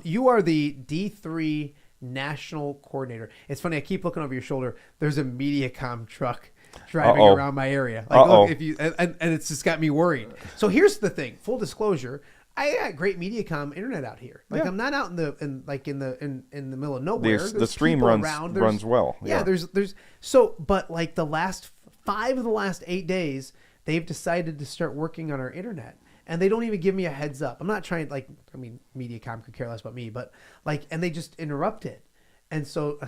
You are the D3 national coordinator. It's funny, I keep looking over your shoulder. There's a MediaCom truck driving around my area. Like, look, if you and it's just got me worried. So here's the thing. Full disclosure, I got great MediaCom internet out here. Like I'm not out in the middle of nowhere. The stream runs well. Yeah, there's but like the last 5 of the last 8 days, they've decided to start working on our internet. And they don't even give me a heads up. I'm not trying MediaCom could care less about me, but and they just interrupt it. And so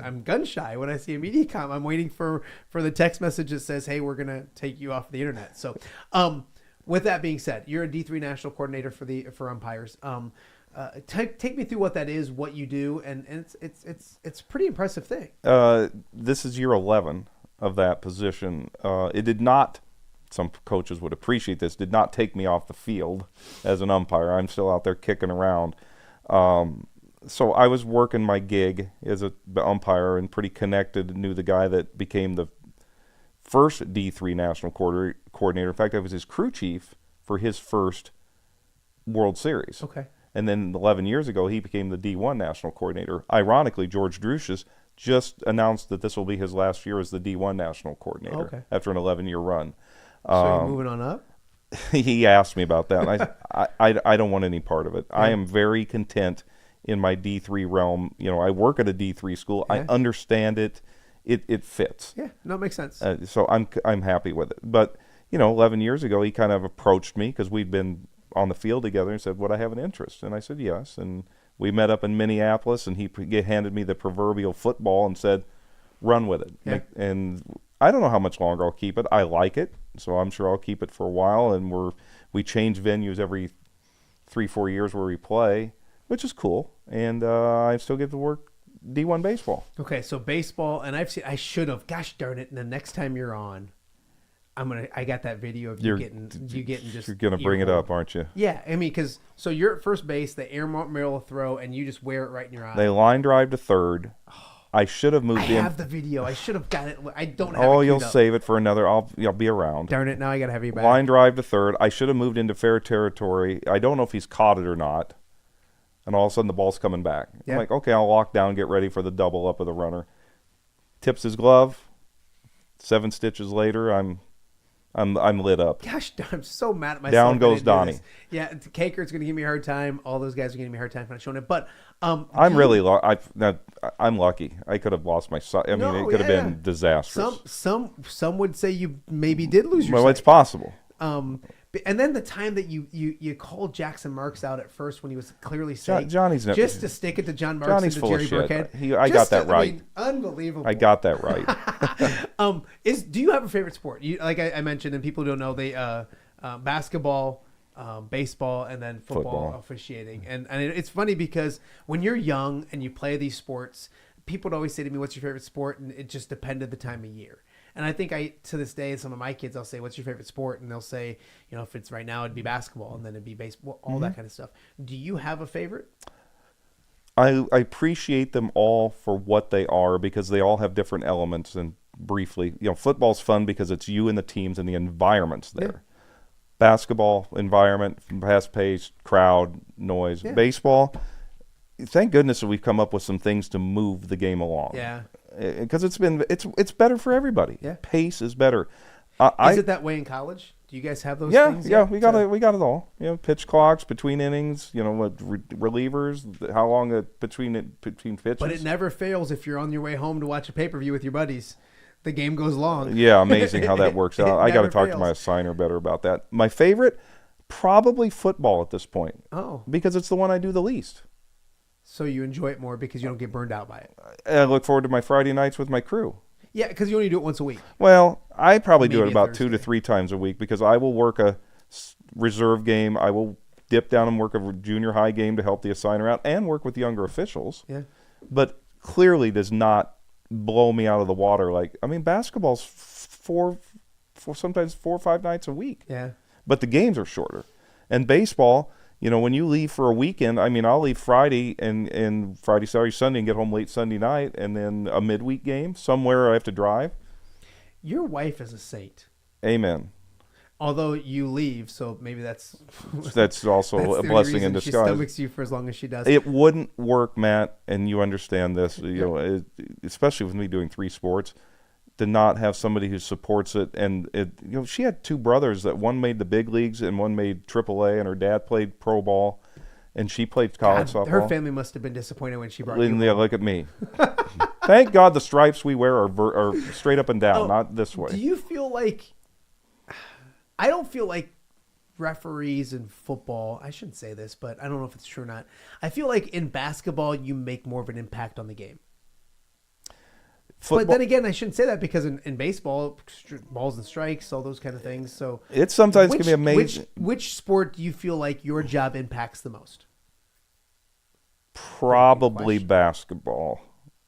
I'm gun shy when I see a MediaCom. I'm waiting for the text message that says, hey, we're going to take you off the internet. So with that being said, you're a D3 national coordinator for umpires. Take me through what that is, what you do, and it's a pretty impressive thing. This is year 11 of that position. It did not, some coaches would appreciate this, did not take me off the field as an umpire. I'm still out there kicking around. So I was working my gig as an umpire and pretty connected, knew the guy that became the first D3 national coordinator. In fact, I was his crew chief for his first World Series. Okay. And then 11 years ago, he became the D1 national coordinator. Ironically, George Drucius just announced that this will be his last year as the D1 national coordinator after an 11-year run. So you're moving on up? He asked me about that. And I don't want any part of it. Yeah. I am very content in my D3 realm. You know, I work at a D3 school. Yeah. I understand it. It fits. Yeah, no, it makes sense. So I'm happy with it. But, 11 years ago, he kind of approached me because we'd been on the field together and said, would I have an interest? And I said, yes. And we met up in Minneapolis, and he handed me the proverbial football and said, run with it. Yeah. And I don't know how much longer I'll keep it. I like it, so I'm sure I'll keep it for a while. And we change venues every 3-4 years where we play, which is cool. And I still get to work D1 baseball. Okay, so baseball, and I should have, gosh darn it, and the next time you're on, I got that video of you getting just. You're gonna bring it up, aren't you? Yeah, I mean, because so you're at first base, the air middle throw, and you just wear it right in your eye. They line drive to third. I should have moved in. I have the video. I should have got it. I don't have it. Oh, you'll save it for another. I'll be around. Darn it! Now I gotta have you back. Line drive to third. I should have moved into fair territory. I don't know if he's caught it or not. And all of a sudden the ball's coming back. Yeah. I'm like, okay, I'll lock down, get ready for the double up of the runner. Tips his glove. 7 stitches later, I'm lit up. Gosh, I'm so mad at myself. Down goes Donnie. Yeah, Kakert's going to give me a hard time. All those guys are going to give me a hard time for not showing it. But I'm lucky. I could have lost my sight. I mean, it could have been disastrous. Some would say you maybe did lose your sight. Well, it's possible. And then the time that you called Jackson Marks out at first when he was clearly saying Johnny's just to stick it to John Marks Johnny's and to full Jerry of shit. Burkhead. I got that right. I mean, unbelievable. I got that right. Do you have a favorite sport? Like I mentioned, and people don't know, they basketball, baseball, and then football. Officiating. And it's funny because when you're young and you play these sports, people would always say to me, "What's your favorite sport?" And it just depended the time of year. And I think to this day, some of my kids, I'll say, "What's your favorite sport?" And they'll say, if it's right now, it'd be basketball, and then it'd be baseball, all that kind of stuff. Do you have a favorite? I appreciate them all for what they are because they all have different elements. And briefly, football's fun because it's you and the teams and the environment's there. Yeah. Basketball, environment, fast-paced, crowd, noise. Yeah. Baseball, thank goodness that we've come up with some things to move the game along. Yeah. Because it's better for everybody. Yeah. Pace is better. Is it that way in college? Do you guys have those things? Yeah, we got it all. Pitch clocks between innings. Relievers. How long between pitches. But it never fails if you're on your way home to watch a pay-per-view with your buddies. The game goes long. Yeah, amazing how that works out. I got to talk to my assigner better about that. My favorite, probably football at this point. Oh, because it's the one I do the least. So you enjoy it more because you don't get burned out by it. I look forward to my Friday nights with my crew. Yeah, because you only do it once a week. Well, I probably do Maybe it about Thursday. 2 to 3 times a week because I will work a reserve game. I will dip down and work a junior high game to help the assigner out and work with younger officials. Yeah. But clearly does not blow me out of the water. Basketball's sometimes 4 or 5 nights a week. Yeah. But the games are shorter. And baseball, when you leave for a weekend, I'll leave Friday and Friday, Saturday, Sunday and get home late Sunday night, and then a midweek game somewhere I have to drive. Your wife is a saint. Amen. Although you leave, so maybe that's also that's a the blessing only in reason disguise. She stomachs you for as long as she does. It wouldn't work, Matt, and you understand this, especially with me doing 3 sports, to not have somebody who supports it. And she had 2 brothers that one made the big leagues and one made AAA, and her dad played pro ball, and she played college softball. Her family must have been disappointed when she brought you home. Yeah, look at me. Thank God the stripes we wear are straight up and down, not this way. Do you feel like... I don't feel like referees in football, I shouldn't say this, but I don't know if it's true or not. I feel like in basketball, you make more of an impact on the game. But then again, I shouldn't say that because in baseball, balls and strikes, all those kind of things. So it sometimes can be amazing. Which sport do you feel like your job impacts the most? Probably basketball.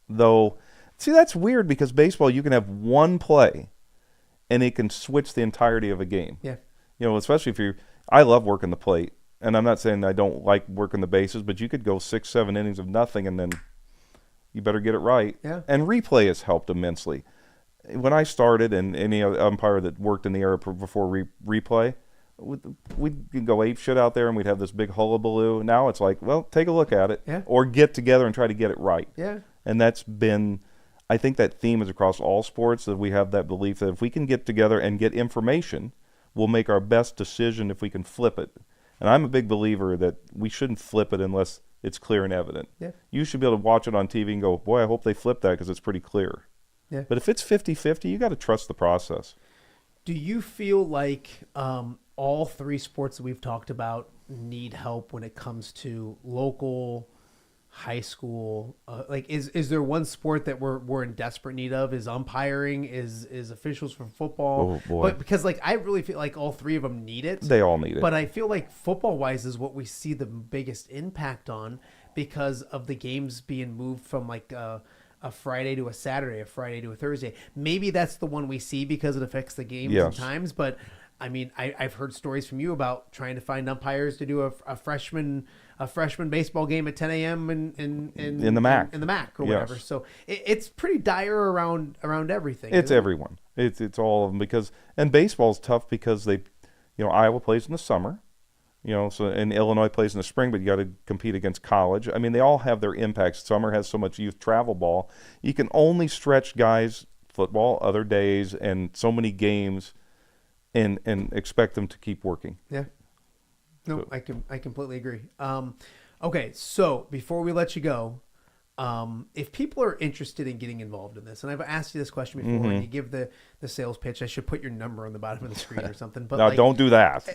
Though, see, that's weird because baseball, you can have one play and it can switch the entirety of a game. Yeah. Especially if I love working the plate. And I'm not saying I don't like working the bases, but you could go 6-7 innings of nothing and then you better get it right. Yeah. And replay has helped immensely. When I started, and any umpire that worked in the era before replay, we'd go ape shit out there and we'd have this big hullabaloo. Now it's like, well, take a look at it. Yeah. Or get together and try to get it right. Yeah. And that's been, I think that theme is across all sports, that we have that belief that if we can get together and get information, we'll make our best decision if we can flip it. And I'm a big believer that we shouldn't flip it unless it's clear and evident. Yeah. You should be able to watch it on TV and go, boy, I hope they flip that because it's pretty clear. Yeah. But if it's 50-50, you got to trust the process. Do you feel like all 3 sports that we've talked about need help when it comes to local, high school? Is there one sport that we're in desperate need of? Is umpiring? Is officials for football? Oh, boy. But because I really feel like all 3 of them need it. They all need it. But I feel like football-wise is what we see the biggest impact on because of the games being moved from a Friday to a Saturday, a Friday to a Thursday. Maybe that's the one we see because it affects the games and times. But I've heard stories from you about trying to find umpires to do a freshman baseball game at 10 a.m. in the MAC. in the MAC or whatever. So it's pretty dire around everything. It's everyone. It's all of them and baseball's tough because Iowa plays in the summer. And Illinois plays in the spring, but you got to compete against college. They all have their impacts. Summer has so much youth travel ball. You can only stretch guys football other days and so many games and expect them to keep working. Yeah. No, I completely agree. Okay, so before we let you go, if people are interested in getting involved in this, and I've asked you this question before, and you give the sales pitch, I should put your number on the bottom of the screen or something. But no, don't do that.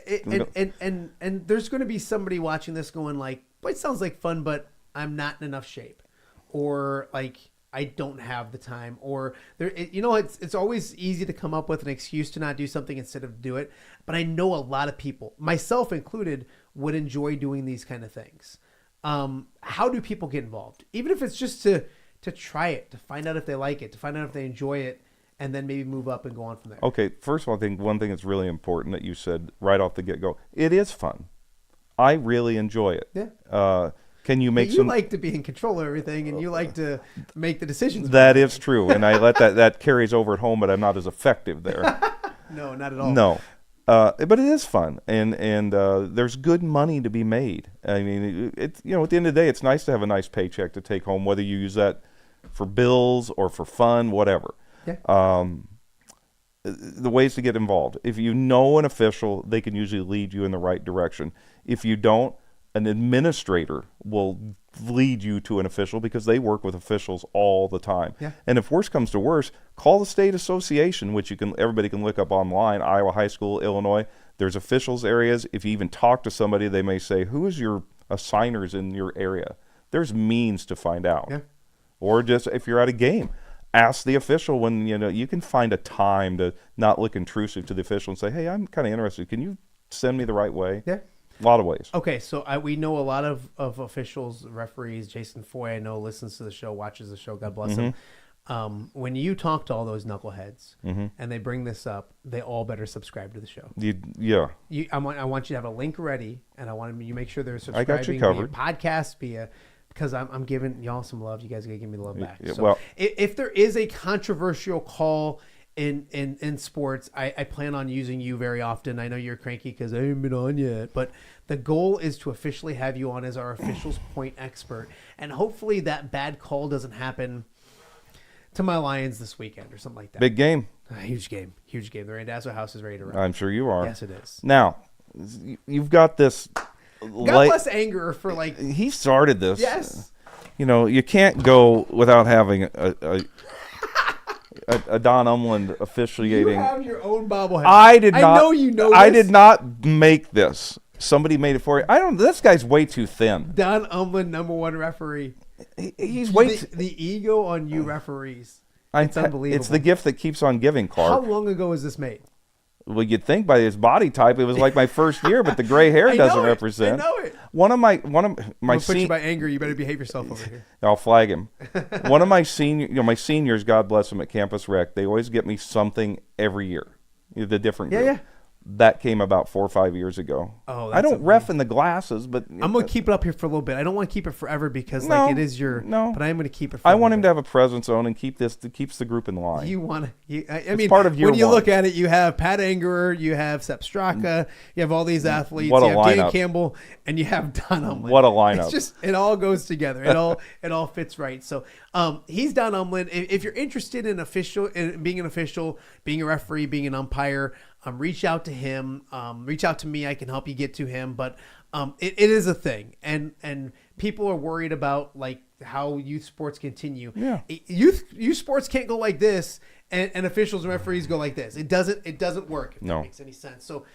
And there's going to be somebody watching this going like, "Boy, it sounds like fun, but I'm not in enough shape," or like, "I don't have the time," or it's always easy to come up with an excuse to not do something instead of do it. But I know a lot of people, myself included, would enjoy doing these kind of things. How do people get involved? Even if it's just to try it, to find out if they like it, to find out if they enjoy it, and then maybe move up and go on from there. Okay, first of all, I think one thing that's really important that you said right off the get-go, it is fun. I really enjoy it. Yeah. Can you make you like to be in control of everything, and you like to make the decisions. That is true, and I let that carries over at home, but I'm not as effective there. No, not at all. No. But it is fun, and there's good money to be made. At the end of the day, it's nice to have a nice paycheck to take home, whether you use that for bills or for fun, whatever. Yeah. The ways to get involved. If you know an official, they can usually lead you in the right direction. If you don't, an administrator will lead you to an official because they work with officials all the time. Yeah. And if worse comes to worse, call the state association, which everybody can look up online, Iowa High School, Illinois. There's officials areas. If you even talk to somebody, they may say, who is your assigners in your area? There's means to find out. Yeah. Or just if you're at a game, ask the official when, you can find a time to not look intrusive to the official and say, hey, I'm kind of interested. Can you send me the right way? Yeah. A lot of ways. Okay, so we know a lot of officials, referees. Jason Foy, I know, listens to the show, watches the show. God bless him. When you talk to all those knuckleheads and they bring this up, they all better subscribe to the show. Yeah. I want you to have a link ready, and I want you to make sure they're subscribing. I got you covered. Via podcast, because I'm giving y'all some love. You guys got to give me the love back. Yeah, so well, if there is a controversial call in sports, I plan on using you very often. I know you're cranky because I haven't been on yet, but the goal is to officially have you on as our officials point expert, and hopefully that bad call doesn't happen to my Lions this weekend or something like that. Big game. Huge game. The Randazzo house is ready to run. I'm sure you are. Yes, it is. Now, you've got this. God bless Anger for he started this. Yes. You can't go without having a Don Umland officiating. You have your own bobblehead. I did not. I know you know I this. did not make this. Somebody made it for you. This guy's way too thin. Don Umland, #1 referee. He's way the ego on you referees. It's unbelievable. It's the gift that keeps on giving, Clark. How long ago was this made? Well, you'd think by his body type it was like my first year, but the gray hair doesn't represent. I know it. One of my put you by Anger. You better behave yourself over here. I'll flag him. One of my seniors, God bless them, at Campus Rec, they always get me something every year. The different group. Yeah. That came about 4 or 5 years ago. Oh, I don't ref in the glasses, but I'm gonna keep it up here for a little bit. I don't want to keep it forever because it is your. No, but I am gonna keep it. I want him to have a presence on and keeps the group in line. You want to? I mean, part of year when you one. look at it, you have Pat Angerer, you have Sepp Straka, you have all these athletes. What a you have Dan lineup. Campbell, and you have Don Umland. What a lineup! It's just it all goes together. It all fits right. So he's Don Umland. If you're interested in being an official, being a referee, being an umpire. Reach out to him. Reach out to me. I can help you get to him. But it is a thing, and people are worried about how youth sports continue. Yeah. Youth sports can't go like this, and officials and referees go like this. It doesn't work. If that makes any sense. So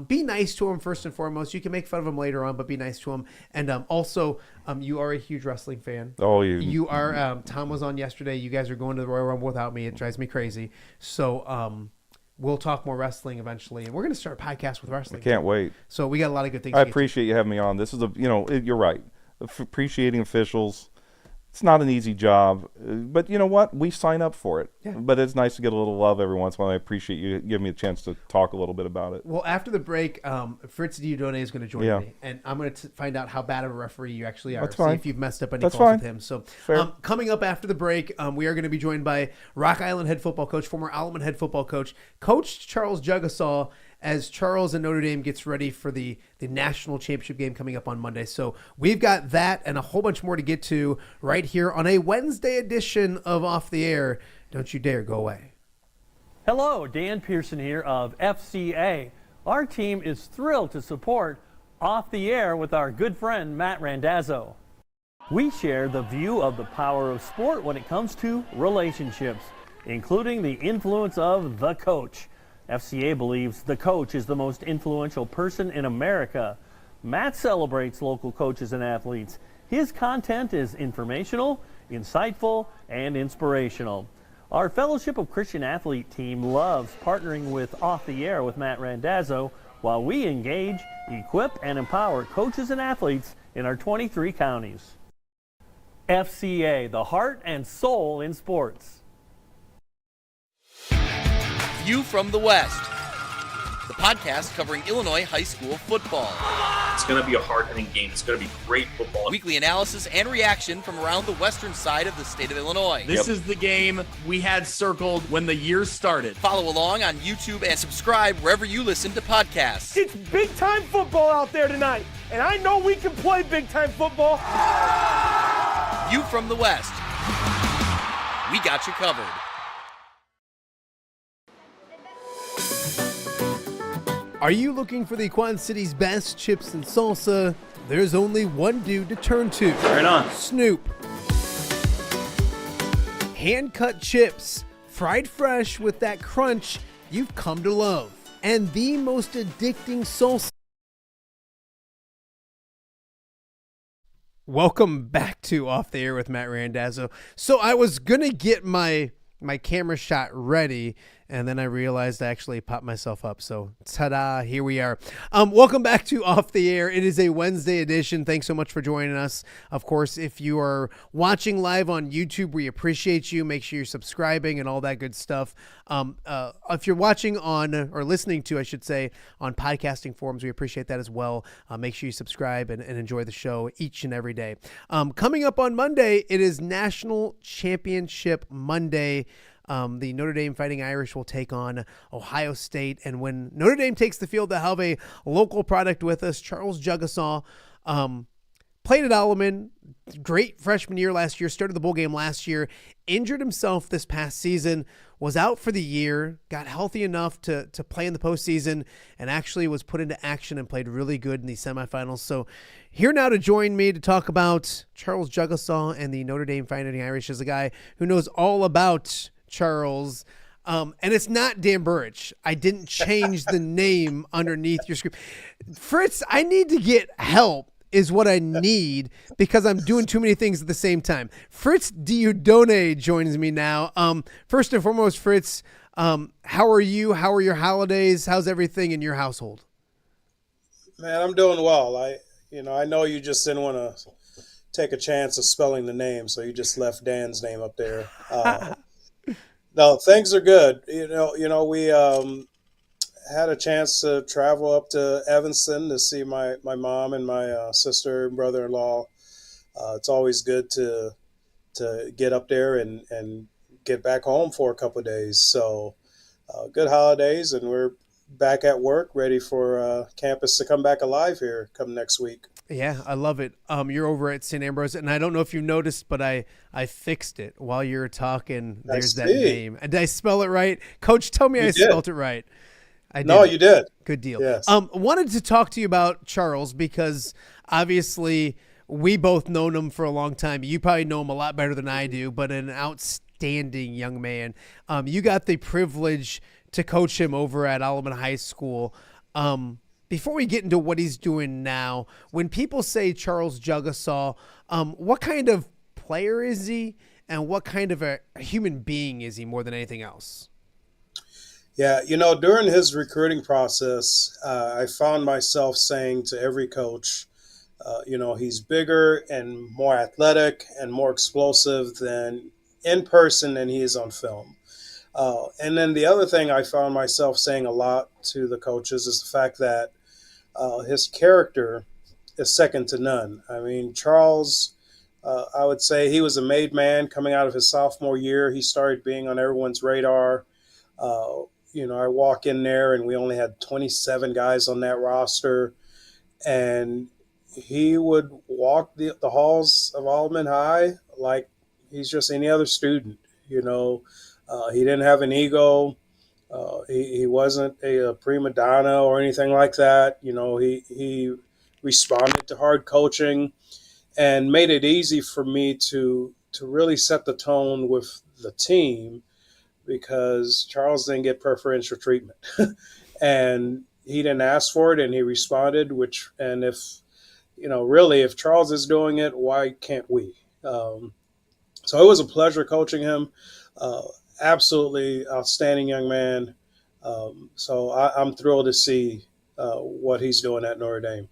be nice to him first and foremost. You can make fun of him later on, but be nice to him. And also, you are a huge wrestling fan. Oh, you are. Tom was on yesterday. You guys are going to the Royal Rumble without me. It drives me crazy. So. We'll talk more wrestling eventually, and we're going to start a podcast with wrestling. I can't wait. So we got a lot of good things. I appreciate you having me on. This is you're right. Appreciating officials. It's not an easy job, but you know what? We sign up for it. Yeah. But it's nice to get a little love every once in a while. I appreciate you giving me a chance to talk a little bit about it. Well, after the break, Fritz Dieudonne is going to join me, and I'm going to find out how bad of a referee you actually are. That's fine. See if you've messed up any That's calls fine. with him. So Fair. Coming up after the break, we are going to be joined by Rock Island head football coach, former Wildman head football coach, Coach Charles Jagusah, as Charles and Notre Dame gets ready for the national championship game coming up on Monday. So we've got that and a whole bunch more to get to right here on a Wednesday edition of Off the Air. Don't you dare go away. Hello, Dan Pearson here of FCA. Our team is thrilled to support Off the Air with our good friend Matt Randazzo. We share the view of the power of sport when it comes to relationships, including the influence of the coach. FCA believes the coach is the most influential person in America. Matt celebrates local coaches and athletes. His content is informational, insightful, and inspirational. Our Fellowship of Christian Athlete team loves partnering with Off the Air with Matt Randazzo while we engage, equip, and empower coaches and athletes in our 23 counties. FCA, the heart and soul in sports. View from the West, the podcast covering Illinois high school football. It's going to be a hard-hitting game. It's going to be great football. Weekly analysis and reaction from around the western side of the state of Illinois. This is the game we had circled when the year started. Follow along on YouTube and subscribe wherever you listen to podcasts. It's big-time football out there tonight, and I know we can play big-time football. View from the West. We got you covered. Are you looking for the Quad City's best chips and salsa? There's only one dude to turn to. Right on. Snoop. Hand-cut chips, fried fresh with that crunch you've come to love. And the most addicting salsa. Welcome back to Off the Air with Matt Randazzo. So I was going to get my camera shot ready, and then I realized I actually popped myself up. So ta-da, here we are. Welcome back to Off the Air. It is a Wednesday edition. Thanks so much for joining us. Of course, if you are watching live on YouTube, we appreciate you. Make sure you're subscribing and all that good stuff. If you're watching on, or listening to, I should say, on podcasting forums, we appreciate that as well. Make sure you subscribe and enjoy the show each and every day. Coming up on Monday, it is National Championship Monday. The Notre Dame Fighting Irish will take on Ohio State. And when Notre Dame takes the field, they'll have a local product with us. Charles Jagusah played at Wildman, great freshman year last year, started the bowl game last year, injured himself this past season, was out for the year, got healthy enough to play in the postseason, and actually was put into action and played really good in the semifinals. So here now to join me to talk about Charles Jagusah and the Notre Dame Fighting Irish is a guy who knows all about Charles, and it's not Dan Burich. I didn't change the name underneath your screen. Fritz, I need to get help is what I need because I'm doing too many things at the same time. Fritz Dieudonne joins me now. First and foremost, Fritz, how are you? How are your holidays? How's everything in your household? Man, I'm doing well. I know you just didn't want to take a chance of spelling the name, so you just left Dan's name up there. No, things are good. We had a chance to travel up to Evanston to see my mom and my sister and brother-in-law. It's always good to get up there and get back home for a couple of days. So good holidays, and we're back at work, ready for campus to come back alive here come next week. Yeah, I love it. You're over at St. Ambrose, and I don't know if you noticed, but I fixed it while you were talking. There's that name. Did I spell it right? Coach, tell me I spelled it right. I did. No, you did. Good deal. Yes. Wanted to talk to you about Charles because obviously we both known him for a long time. You probably know him a lot better than I do, but an outstanding young man. You got the privilege to coach him over at Wildman High School. Before we get into what he's doing now, when people say Charles Jagusah, what kind of player is he, and what kind of a human being is he more than anything else? Yeah, during his recruiting process, I found myself saying to every coach, he's bigger and more athletic and more explosive than in person than he is on film. And then the other thing I found myself saying a lot to the coaches is the fact that his character is second to none. I mean, Charles, I would say he was a made man coming out of his sophomore year. He started being on everyone's radar. I walk in there and we only had 27 guys on that roster. And he would walk the halls of Wildman High like he's just any other student. He didn't have an ego. He wasn't a prima donna or anything like that. He responded to hard coaching and made it easy for me to really set the tone with the team because Charles didn't get preferential treatment. And he didn't ask for it, and he responded, if Charles is doing it, why can't we? So it was a pleasure coaching him. Absolutely outstanding young man. So I'm thrilled to see what he's doing at Notre Dame.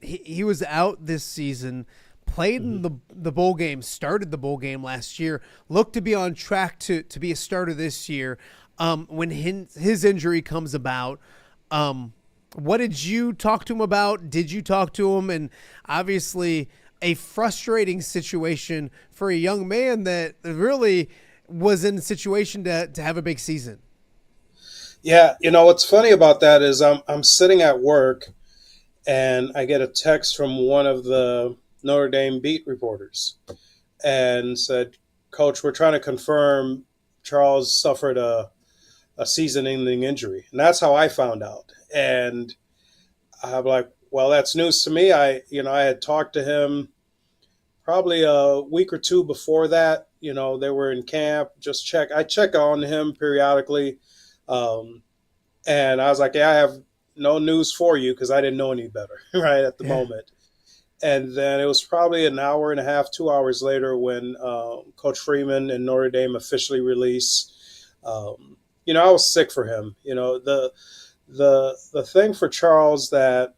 He was out this season, played in the bowl game, started the bowl game last year, looked to be on track to be a starter this year. When his injury comes about, what did you talk to him about? Did you talk to him? And obviously a frustrating situation for a young man that really was in a situation to have a big season. Yeah, what's funny about that is I'm sitting at work and I get a text from one of the Notre Dame beat reporters and said, "Coach, we're trying to confirm Charles suffered a season-ending injury." And that's how I found out. And I'm like, well, that's news to me. I had talked to him probably a week or two before that. They were in camp, I check on him periodically. And I was like, yeah, I have no news for you because I didn't know any better right at the moment. And then it was probably an hour and a half, 2 hours later when Coach Freeman and Notre Dame officially released. I was sick for him. The thing for Charles that,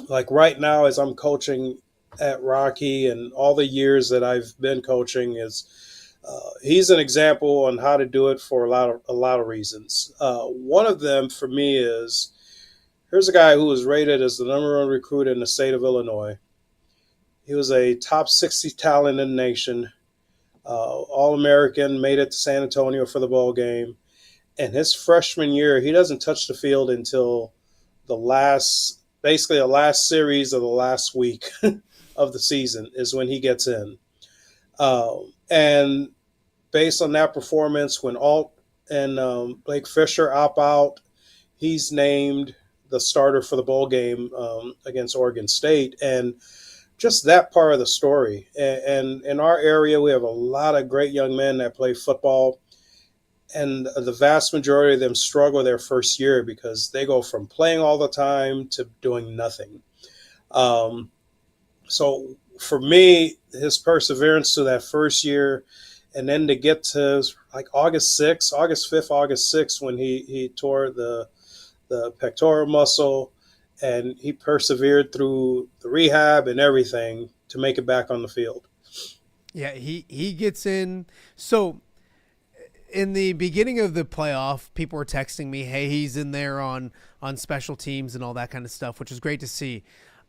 like right now, as I'm coaching at Rocky and all the years that I've been coaching, is he's an example on how to do it for a lot of reasons. One of them for me is, here's a guy who was rated as the #1 recruit in the state of Illinois. He was a top 60 talent in the nation, All-American, made it to San Antonio for the bowl game. And his freshman year, he doesn't touch the field until the last series of the last week of the season is when he gets in. And based on that performance, when Alt and Blake Fisher opt out, he's named the starter for the bowl game against Oregon State. And just that part of the story. And in our area, we have a lot of great young men that play football. And the vast majority of them struggle their first year because they go from playing all the time to doing nothing. So for me, his perseverance to that first year, and then to get to like August 5th, when he tore the pectoral muscle, and he persevered through the rehab and everything to make it back on the field. Yeah, he gets in. So in the beginning of the playoff, people were texting me, hey, he's in there on special teams and all that kind of stuff, which is great to see.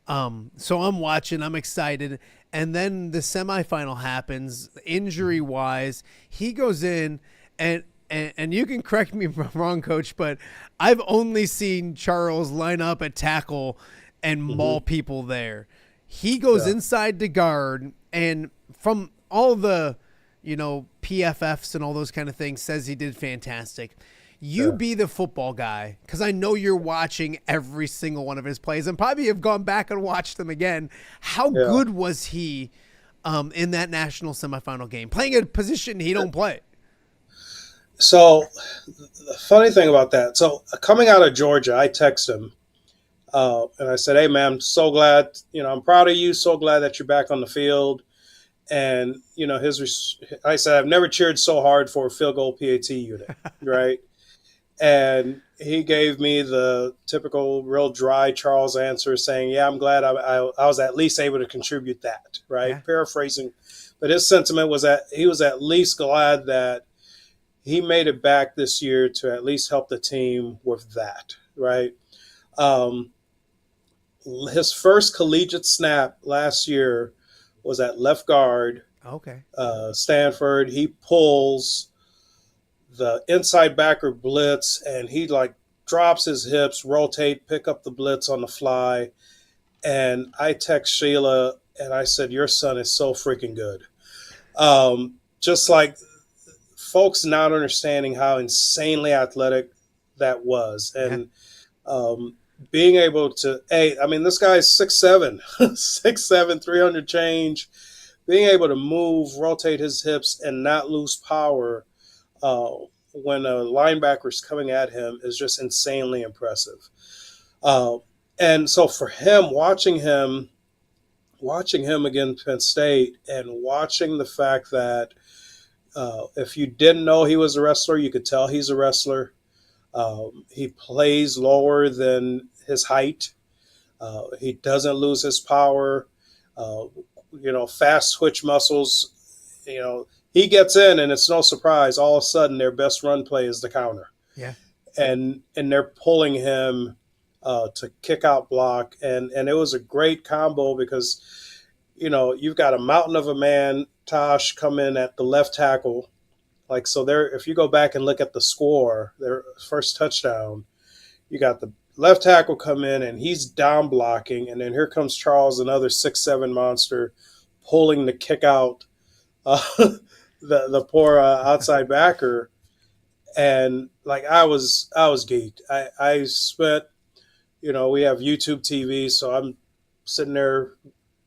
So I'm watching, I'm excited. And then the semifinal happens, injury-wise. He goes in, and you can correct me if I'm wrong, Coach, but I've only seen Charles line up at tackle and maul people there. He goes inside to guard, and from all the, PFFs and all those kind of things, says he did fantastic. You be the football guy, because I know you're watching every single one of his plays and probably have gone back and watched them again. How good was he in that national semifinal game, playing a position he don't play? So the funny thing about that, so coming out of Georgia, I text him and I said, hey, man, I'm so glad, I'm proud of you. So glad that you're back on the field. And, I said, I've never cheered so hard for a field goal PAT unit, right? And he gave me the typical real dry Charles answer saying, yeah, I'm glad I was at least able to contribute that, right? Yeah. Paraphrasing. But his sentiment was that he was at least glad that he made it back this year to at least help the team with that, right? His first collegiate snap last year was at left guard. Okay. Stanford. He pulls the inside backer blitz, and he drops his hips, rotate, pick up the blitz on the fly. And I text Sheila and I said, your son is so freaking good. Just like folks not understanding how insanely athletic that was. And being able to, this guy's 6'7", 6'7", 300 change. Being able to move, rotate his hips, and not lose power when a linebacker's coming at him is just insanely impressive. And so for him, watching him against Penn State and watching the fact that if you didn't know he was a wrestler, you could tell he's a wrestler. He plays lower than his height. He doesn't lose his power. Fast twitch muscles. He gets in, and it's no surprise. All of a sudden, their best run play is the counter. Yeah, and they're pulling him to kick out block, and it was a great combo because you've got a mountain of a man, Tosh, come in at the left tackle. If you go back and look at the score, their first touchdown, you got the left tackle come in and he's down blocking, and then here comes Charles, another 6'7" monster, pulling the kick out the poor outside backer. And I was geeked. I spent, we have YouTube TV, so I'm sitting there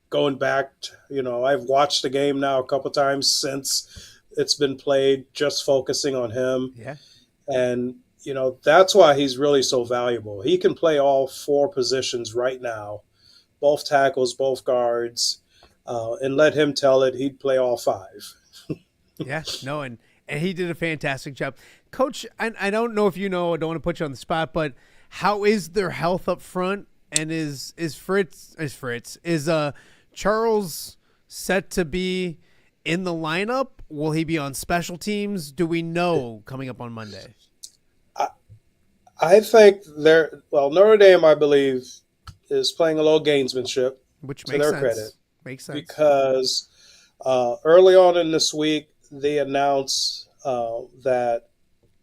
going back. I've watched the game now a couple times since it's been played, just focusing on him. Yeah. And, that's why he's really so valuable. He can play all four positions right now, both tackles, both guards, and let him tell it. He'd play all five. Yeah, no, and he did a fantastic job. Coach, I don't know if you know, I don't want to put you on the spot, but how is their health up front? And is Charles set to be in the lineup? Will he be on special teams? Do we know coming up on Monday? I think Notre Dame, I believe, is playing a little gamesmanship, which to makes their sense. credit. Makes sense. Because early on in this week, they announced that,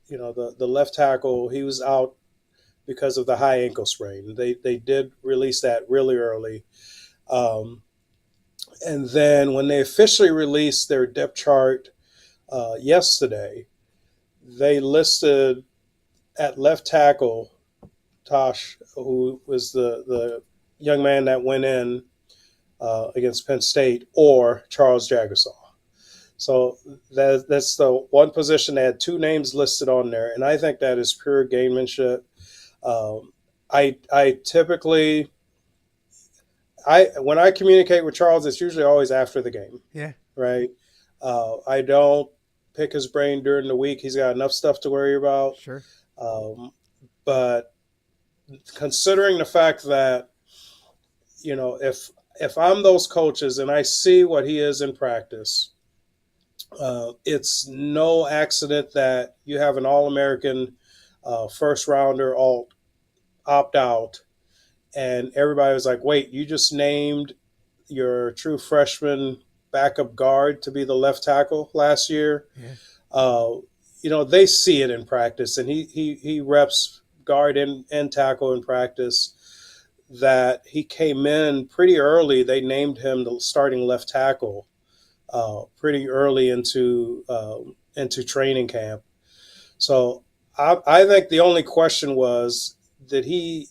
the left tackle, he was out because of the high ankle sprain. They did release that really early. And then when they officially released their depth chart yesterday, they listed at left tackle Tosh, who was the young man that went in against Penn State, or Charles Jagusah. So that's the one position. They had two names listed on there, and I think that is pure gamemanship. I typically, when I communicate with Charles, it's usually always after the game. Yeah. Right. I don't pick his brain during the week. He's got enough stuff to worry about. Sure. But considering the fact that, if I'm those coaches and I see what he is in practice, it's no accident that you have an All-American first rounder opt out, and everybody was like, wait, you just named your true freshman backup guard to be the left tackle last year. Yeah. They see it in practice, and he reps guard and tackle in practice. That he came in pretty early. They named him the starting left tackle pretty early into training camp. So I think the only question was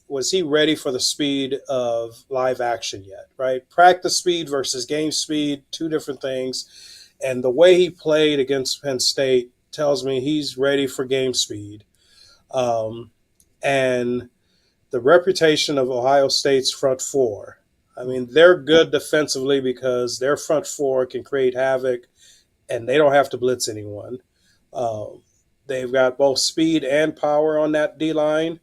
was he ready for the speed of live action yet, right? Practice speed versus game speed, two different things. And the way he played against Penn State tells me he's ready for game speed. And the reputation of Ohio State's front four, I mean, they're good defensively because their front four can create havoc and they don't have to blitz anyone. They've got both speed and power on that D-line.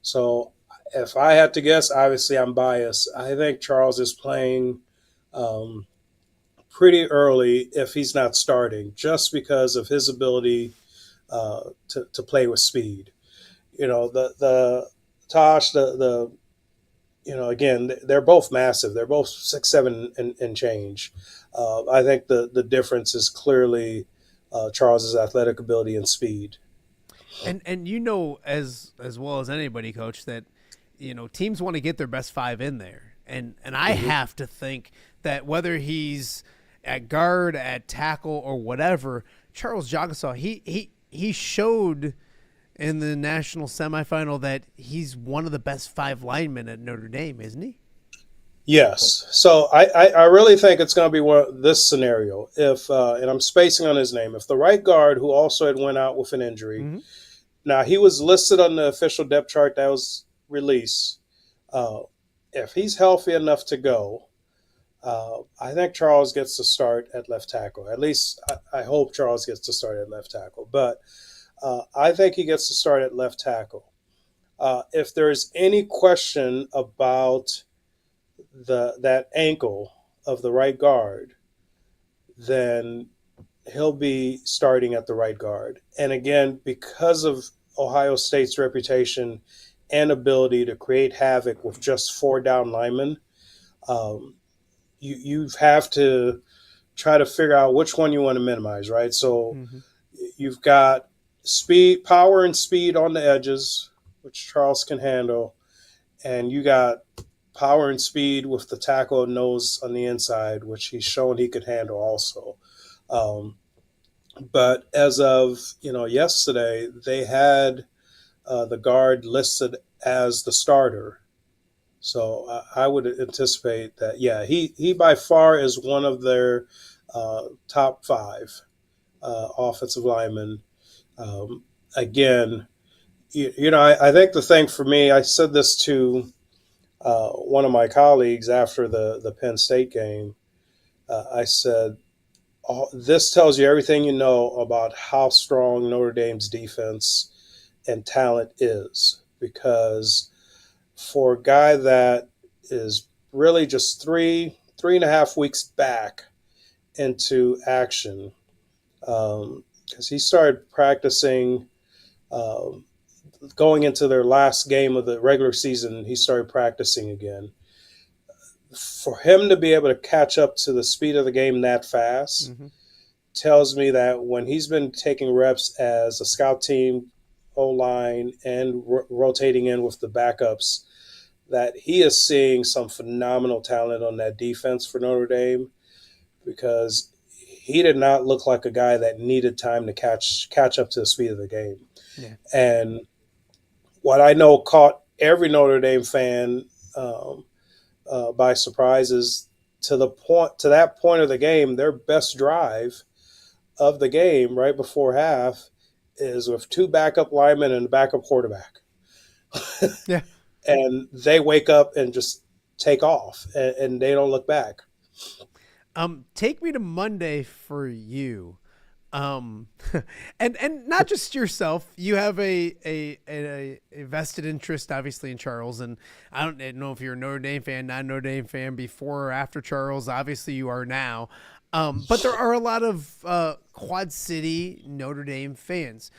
So if I had to guess, obviously I'm biased. I think Charles is playing pretty early if he's not starting, just because of his ability to play with speed. Again, they're both massive. They're both 6'7" and change. I think the difference is clearly Charles's athletic ability and speed. And as well as anybody, Coach, that teams want to get their best five in there, and I have to think that whether he's at guard, at tackle, or whatever, Charles Jagusah, he showed in the national semifinal that he's one of the best five linemen at Notre Dame, isn't he? Yes. So I really think it's going to be this scenario. If and I'm spacing on his name, if the right guard, who also had went out with an injury, now he was listed on the official depth chart that was released. If he's healthy enough to go, I think Charles gets to start at left tackle. At least I hope Charles gets to start at left tackle. But I think he gets to start at left tackle. If there's any question about that ankle of the right guard, then he'll be starting at the right guard. And again, because of Ohio State's reputation and ability to create havoc with just 4 down linemen, you have to try to figure out which one you want to minimize, right? So you've got power and speed on the edges, which Charles can handle, and you got power and speed with the tackle and nose on the inside, which he's shown he could handle also. But as of yesterday, they had the guard listed as the starter. So I would anticipate that, he by far is one of their top 5 offensive linemen. Again, I think the thing for me, I said this to one of my colleagues after the Penn State game, I said, this tells you everything you know about how strong Notre Dame's defense and talent is. Because for a guy that is really just three and a half weeks back into action, because he started practicing going into their last game of the regular season, he started practicing again. For him to be able to catch up to the speed of the game that fast tells me that when he's been taking reps as a scout team, O-line, and rotating in with the backups, that he is seeing some phenomenal talent on that defense for Notre Dame, because he did not look like a guy that needed time to catch up to the speed of the game. Yeah. And what I know caught every Notre Dame fan by surprise is to that point of the game, their best drive of the game right before half is with two backup linemen and a backup quarterback. Yeah. And they wake up and just take off, and they don't look back. Take me to Monday for you. And not just yourself. You have a vested interest, obviously, in Charles. And I don't know if you're a Notre Dame fan, not a Notre Dame fan before or after Charles. Obviously, you are now. But there are a lot of Quad City Notre Dame fans.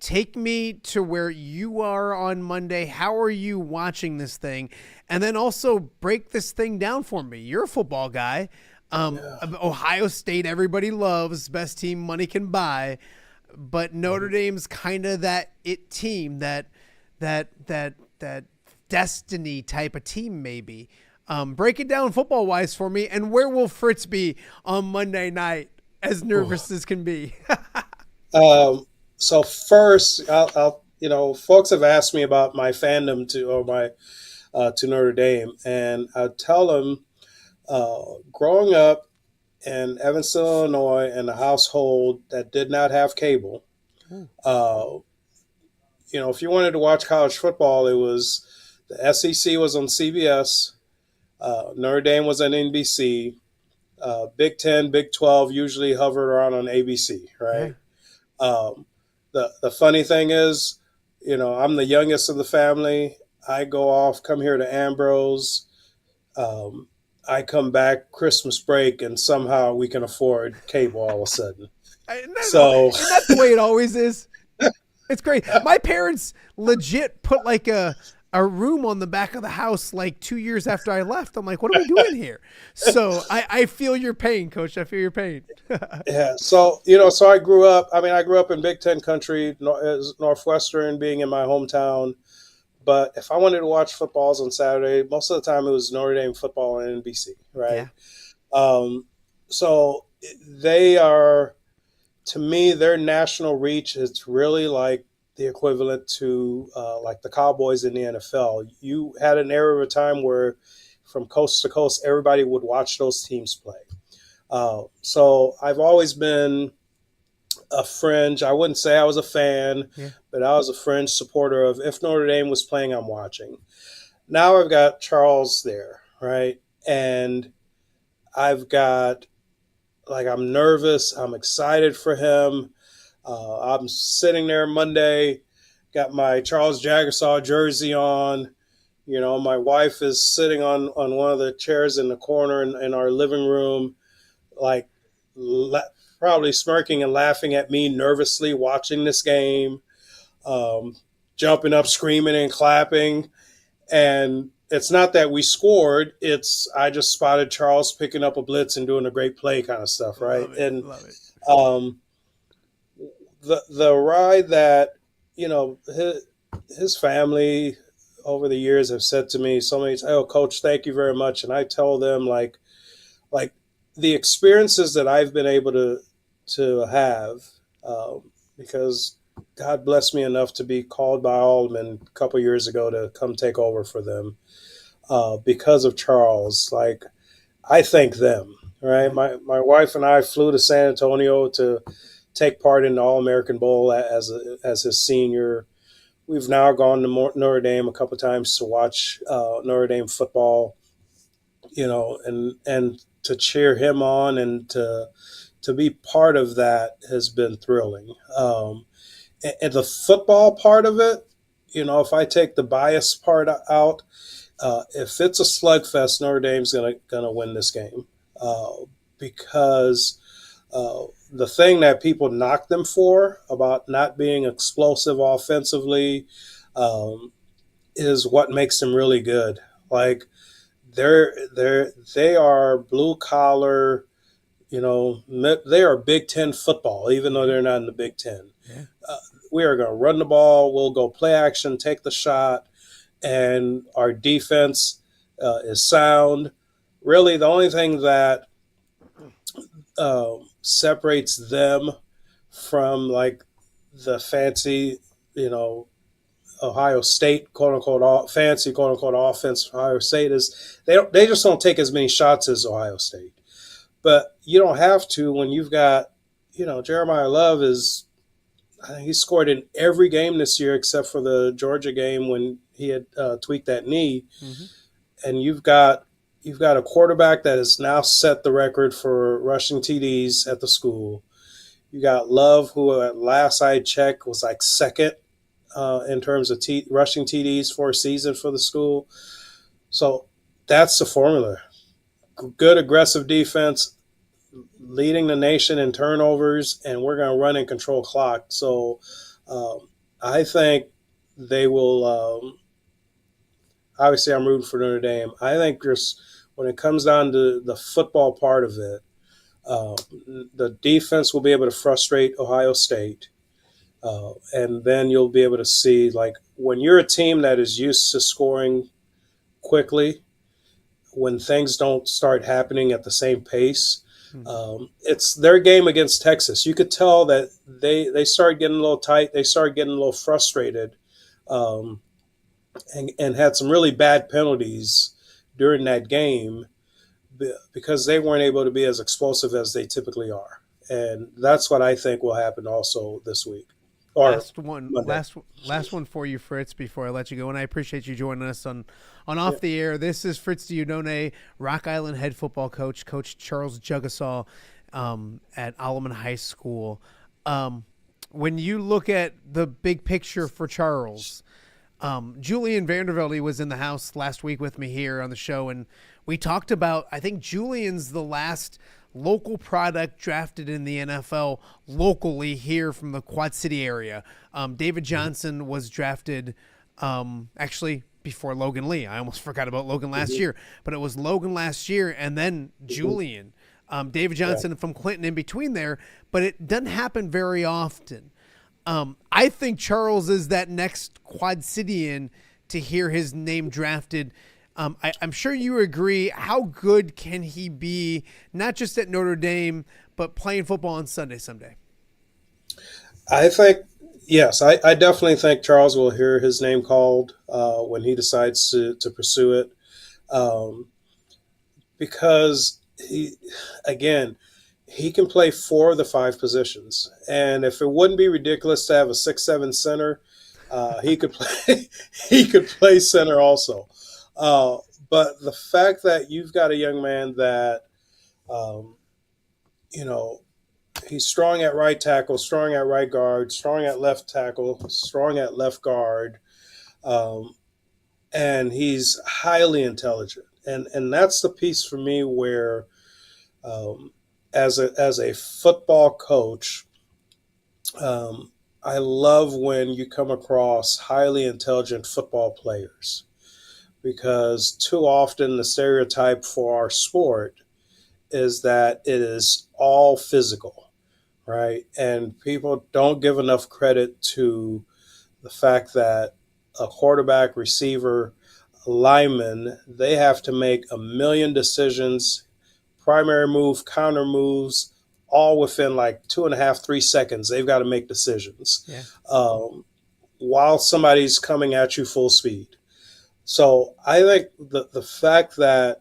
Take me to where you are on Monday. How are you watching this thing? And then also break this thing down for me. You're a football guy. Ohio State, everybody loves, best team money can buy, but Notre Dame's kind of that it team, that destiny type of team, maybe. Break it down football wise for me. And where will Fritz be on Monday night, as nervous as can be? So first, I'll folks have asked me about my fandom to Notre Dame, and I tell them, growing up in Evanston, Illinois, in a household that did not have cable, if you wanted to watch college football, it was the SEC was on CBS, Notre Dame was on NBC, Big 10, Big 12 usually hovered around on ABC, right? Yeah. The funny thing is, I'm the youngest of the family. I come here to Ambrose. I come back Christmas break, and somehow we can afford cable all of a sudden. Isn't that the way it always is? It's great. My parents legit put like a room on the back of the house like 2 years after I left. I'm like, what are we doing here? So I feel your pain, Coach. I feel your pain. Yeah. So, so I grew up in Big Ten country, Northwestern being in my hometown. But if I wanted to watch footballs on Saturday, most of the time it was Notre Dame football on NBC, right? Yeah. So they are, to me, their national reach is really like the equivalent to like the Cowboys in the NFL. You had an era of a time where from coast to coast, everybody would watch those teams play. So I've always been a fringe. I wouldn't say I was a fan, but I was a fringe supporter of if Notre Dame was playing, I'm watching. Now I've got Charles there, right? And I'm nervous. I'm excited for him. I'm sitting there Monday, got my Charles Jagusah jersey on. My wife is sitting on one of the chairs in the corner in our living room, like probably smirking and laughing at me nervously watching this game, jumping up, screaming and clapping. And it's not that we scored. I just spotted Charles picking up a blitz and doing a great play kind of stuff, right? Love it. The ride that, his family over the years have said to me so many times, "Oh, Coach, thank you very much." And I tell them like the experiences that I've been able to have, because God blessed me enough to be called by Wildman a couple years ago to come take over for them, because of Charles. Like, I thank them, right? My wife and I flew to San Antonio to take part in the All-American Bowl as his senior. we've now gone to Notre Dame a couple of times to watch Notre Dame football, and to cheer him on and to be part of that has been thrilling. And the football part of it, if I take the bias part out, if it's a slugfest, Notre Dame's gonna win this game because the thing that people knock them for about not being explosive offensively is what makes them really good. Like they are blue collar. They are Big Ten football, even though they're not in the Big Ten. Yeah. We are going to run the ball. We'll go play action, take the shot, and our defense is sound. Really, the only thing that separates them from like the fancy, Ohio State, quote unquote, fancy, quote unquote, offense. Ohio State is they just don't take as many shots as Ohio State. But you don't have to when you've got, Jeremiah Love I think he scored in every game this year except for the Georgia game when he had tweaked that knee. Mm-hmm. And you've got a quarterback that has now set the record for rushing TDs at the school. You got Love, who at last I checked was like second in terms of rushing TDs for a season for the school. So that's the formula. Good aggressive defense, leading the nation in turnovers, and we're going to run and control clock. So I think they will obviously I'm rooting for Notre Dame. I think when it comes down to the football part of it, the defense will be able to frustrate Ohio State. And then you'll be able to see, like, when you're a team that is used to scoring quickly, when things don't start happening at the same pace, it's their game against Texas. You could tell that they started getting a little tight. They started getting a little frustrated and had some really bad penalties during that game because they weren't able to be as explosive as they typically are. And that's what I think will happen also this week. Last one for you, Fritz, before I let you go. And I appreciate you joining us on Off the Air. This is Fritz Dieudonne, Rock Island head football coach, Coach Charles Jagusah at Wildman High School. When you look at the big picture for Charles, Julian Vandervelde was in the house last week with me here on the show, and we talked about, I think Julian's the last local product drafted in the NFL locally here from the Quad City area. David Johnson was drafted actually before Logan Lee. I almost forgot about Logan last year, but it was Logan last year and then Julian. David Johnson from Clinton in between there, but it doesn't happen very often. I think Charles is that next Quad Cityan to hear his name drafted. I'm sure you agree. How good can he be, not just at Notre Dame, but playing football on Sunday someday? I think, yes, I definitely think Charles will hear his name called when he decides to pursue it. Because, he can play 4 of the 5 positions. And if it wouldn't be ridiculous to have a 6'7" center, he could play center also. But the fact that you've got a young man that, he's strong at right tackle, strong at right guard, strong at left tackle, strong at left guard, and he's highly intelligent. And that's the piece for me where, as a football coach, I love when you come across highly intelligent football players. Because too often the stereotype for our sport is that it is all physical, right? And people don't give enough credit to the fact that a quarterback, receiver, lineman, they have to make a million decisions, primary move, counter moves, all within like 2.5, 3 seconds. They've got to make decisions while somebody's coming at you full speed. So I think the fact that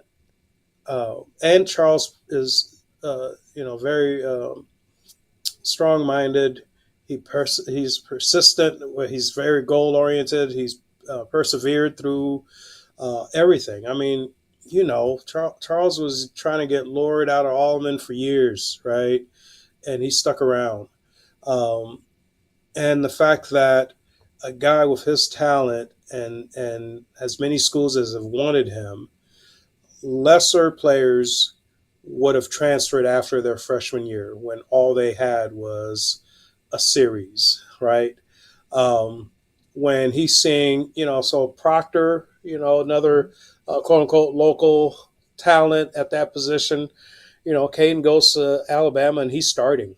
and Charles is very strong-minded. He's persistent. He's very goal oriented. He's persevered through everything. I mean, Charles was trying to get lured out of Wildman for years, right? And he stuck around. And the fact that a guy with his talent and as many schools as have wanted him, lesser players would have transferred after their freshman year when all they had was a series, right? When he's seeing, so Proctor, another quote unquote local talent at that position, Caden goes to Alabama and he's starting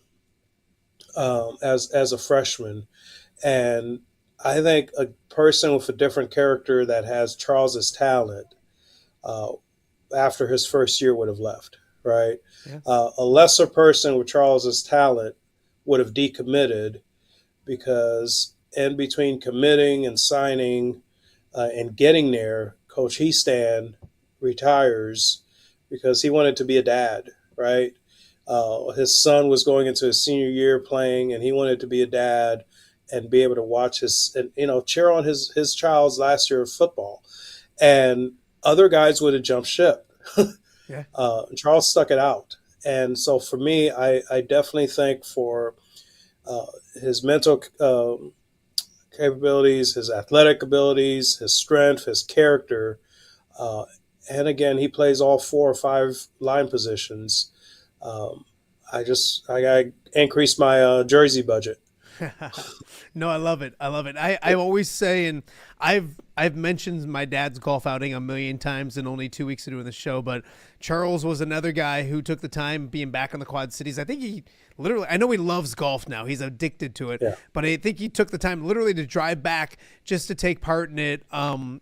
as a freshman. And I think a person with a different character that has Charles's talent after his first year would have left, right? Yeah. A lesser person with Charles's talent would have decommitted because in between committing and signing and getting there, Coach Heastan retires because he wanted to be a dad, right? His son was going into his senior year playing, and he wanted to be a dad and be able to watch cheer on his child's last year of football. And other guys would have jumped ship. Yeah. Charles stuck it out. And so for me, I definitely think for his mental capabilities, his athletic abilities, his strength, his character, and again, he plays all 4 or 5 line positions. I got to increase my jersey budget. No, I love it. I always say, and I've mentioned my dad's golf outing a million times in only 2 weeks of doing the show, but Charles was another guy who took the time being back in the Quad Cities. I think he literally, I know he loves golf now. He's addicted to it, yeah. But I think he took the time literally to drive back just to take part in it.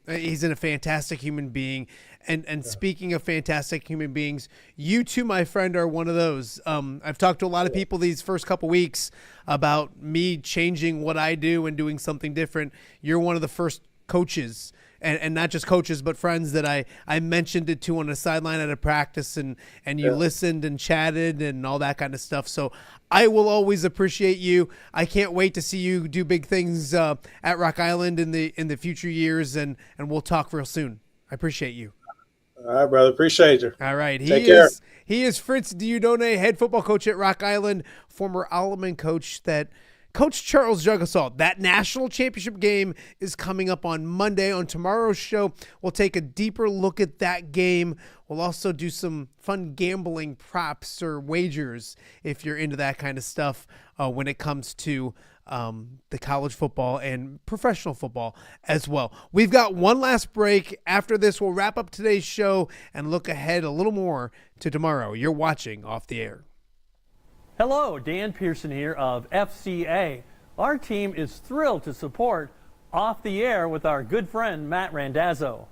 He's a fantastic human being. And speaking of fantastic human beings, you too, my friend, are one of those. I've talked to a lot of people these first couple weeks about me changing what I do and doing something different. You're one of the first coaches, and not just coaches, but friends that I mentioned it to on the sideline at a practice, and you listened and chatted and all that kind of stuff. So I will always appreciate you. I can't wait to see you do big things at Rock Island in the future years, and we'll talk real soon. I appreciate you. All right, brother. Appreciate you. All right. Take care. He is Fritz Dieudonne, head football coach at Rock Island, former Wildman coach that coached Charles Jagusah. That national championship game is coming up on Monday. On tomorrow's show, we'll take a deeper look at that game. We'll also do some fun gambling props or wagers if you're into that kind of stuff when it comes to the college football and professional football as well. We've got one last break. After this, we'll wrap up today's show and look ahead a little more to tomorrow. You're watching Off the Air. Hello, Dan Pearson here of FCA. Our team is thrilled to support Off the Air with our good friend Matt Randazzo.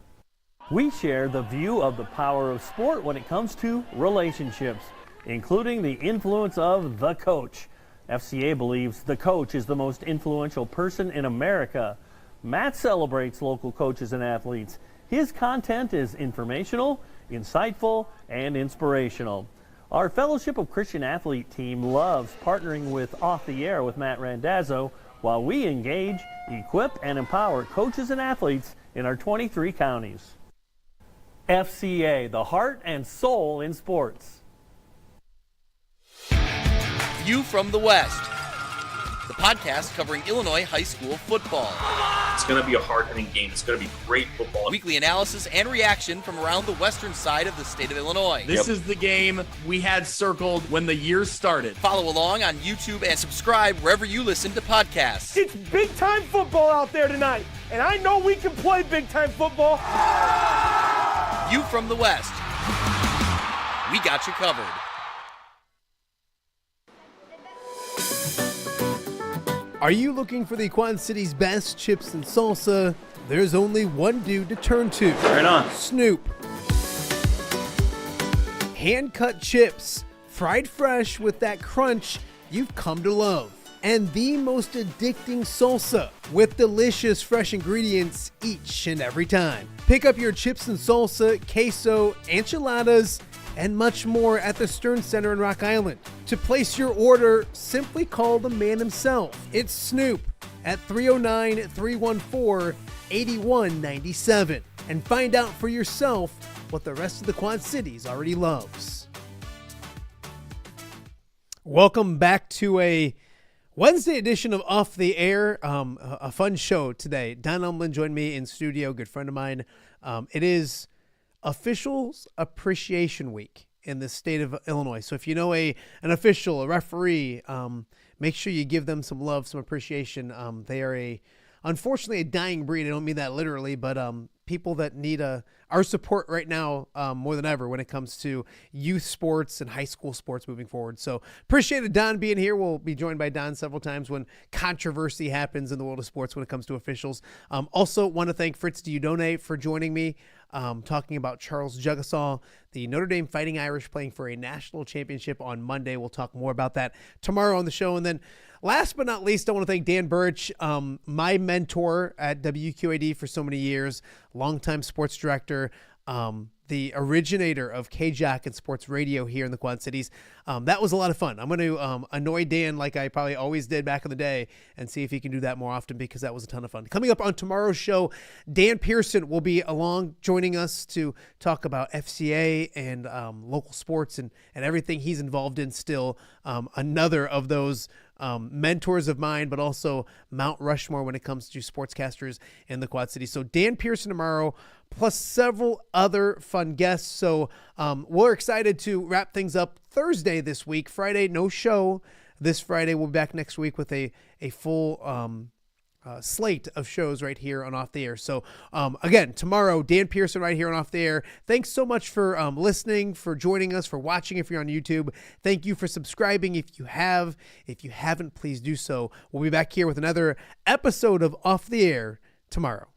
We share the view of the power of sport when it comes to relationships, including the influence of the coach. FCA believes the coach is the most influential person in America. Matt celebrates local coaches and athletes. His content is informational, insightful, and inspirational. Our Fellowship of Christian Athlete team loves partnering with Off the Air with Matt Randazzo while we engage, equip, and empower coaches and athletes in our 23 counties. FCA, the heart and soul in sports. View from the West, the podcast covering Illinois high school football. It's going to be a hard-hitting game. It's going to be great football. Weekly analysis and reaction from around the western side of the state of Illinois. This is the game we had circled when the year started. Follow along on YouTube and subscribe wherever you listen to podcasts. It's big-time football out there tonight, and I know we can play big-time football. View from the West. We got you covered. Are you looking for the Quad City's best chips and salsa? There's only one dude to turn to. Right on. Snoop. Hand-cut chips, fried fresh with that crunch you've come to love. And the most addicting salsa with delicious fresh ingredients each and every time. Pick up your chips and salsa, queso, enchiladas, and much more at the Stern Center in Rock Island. To place your order, simply call the man himself. It's Snoop at 309-314-8197 and find out for yourself what the rest of the Quad Cities already loves. Welcome back to a Wednesday edition of Off the Air. A fun show today. Don Umland joined me in studio, good friend of mine. It is Officials Appreciation Week in the state of Illinois. So if you know an official, a referee, make sure you give them some love, some appreciation. They are unfortunately a dying breed. I don't mean that literally, but people that need our support right now more than ever when it comes to youth sports and high school sports moving forward. So appreciated Don being here. We'll be joined by Don several times when controversy happens in the world of sports when it comes to officials. Also want to thank Fritz Dieudonne for joining me, talking about Charles Jagusah, the Notre Dame Fighting Irish playing for a national championship on Monday. We'll talk more about that tomorrow on the show. And then last but not least, I want to thank Dan Burich, my mentor at WQAD for so many years, longtime sports director, the originator of KJAC and sports radio here in the Quad Cities. That was a lot of fun. I'm going to annoy Dan like I probably always did back in the day and see if he can do that more often because that was a ton of fun. Coming up on tomorrow's show, Dan Pearson will be along joining us to talk about FCA and local sports and everything he's involved in still. Another of those mentors of mine, but also Mount Rushmore when it comes to sportscasters in the Quad Cities. So Dan Pearson tomorrow, plus several other fun guests. So we're excited to wrap things up Thursday this week. Friday, no show this Friday. We'll be back next week with a full slate of shows right here on Off the Air. So again, tomorrow, Dan Pearson right here on Off the Air. Thanks so much for listening, for joining us, for watching if you're on YouTube. Thank you for subscribing if you have. If you haven't, please do so. We'll be back here with another episode of Off the Air tomorrow.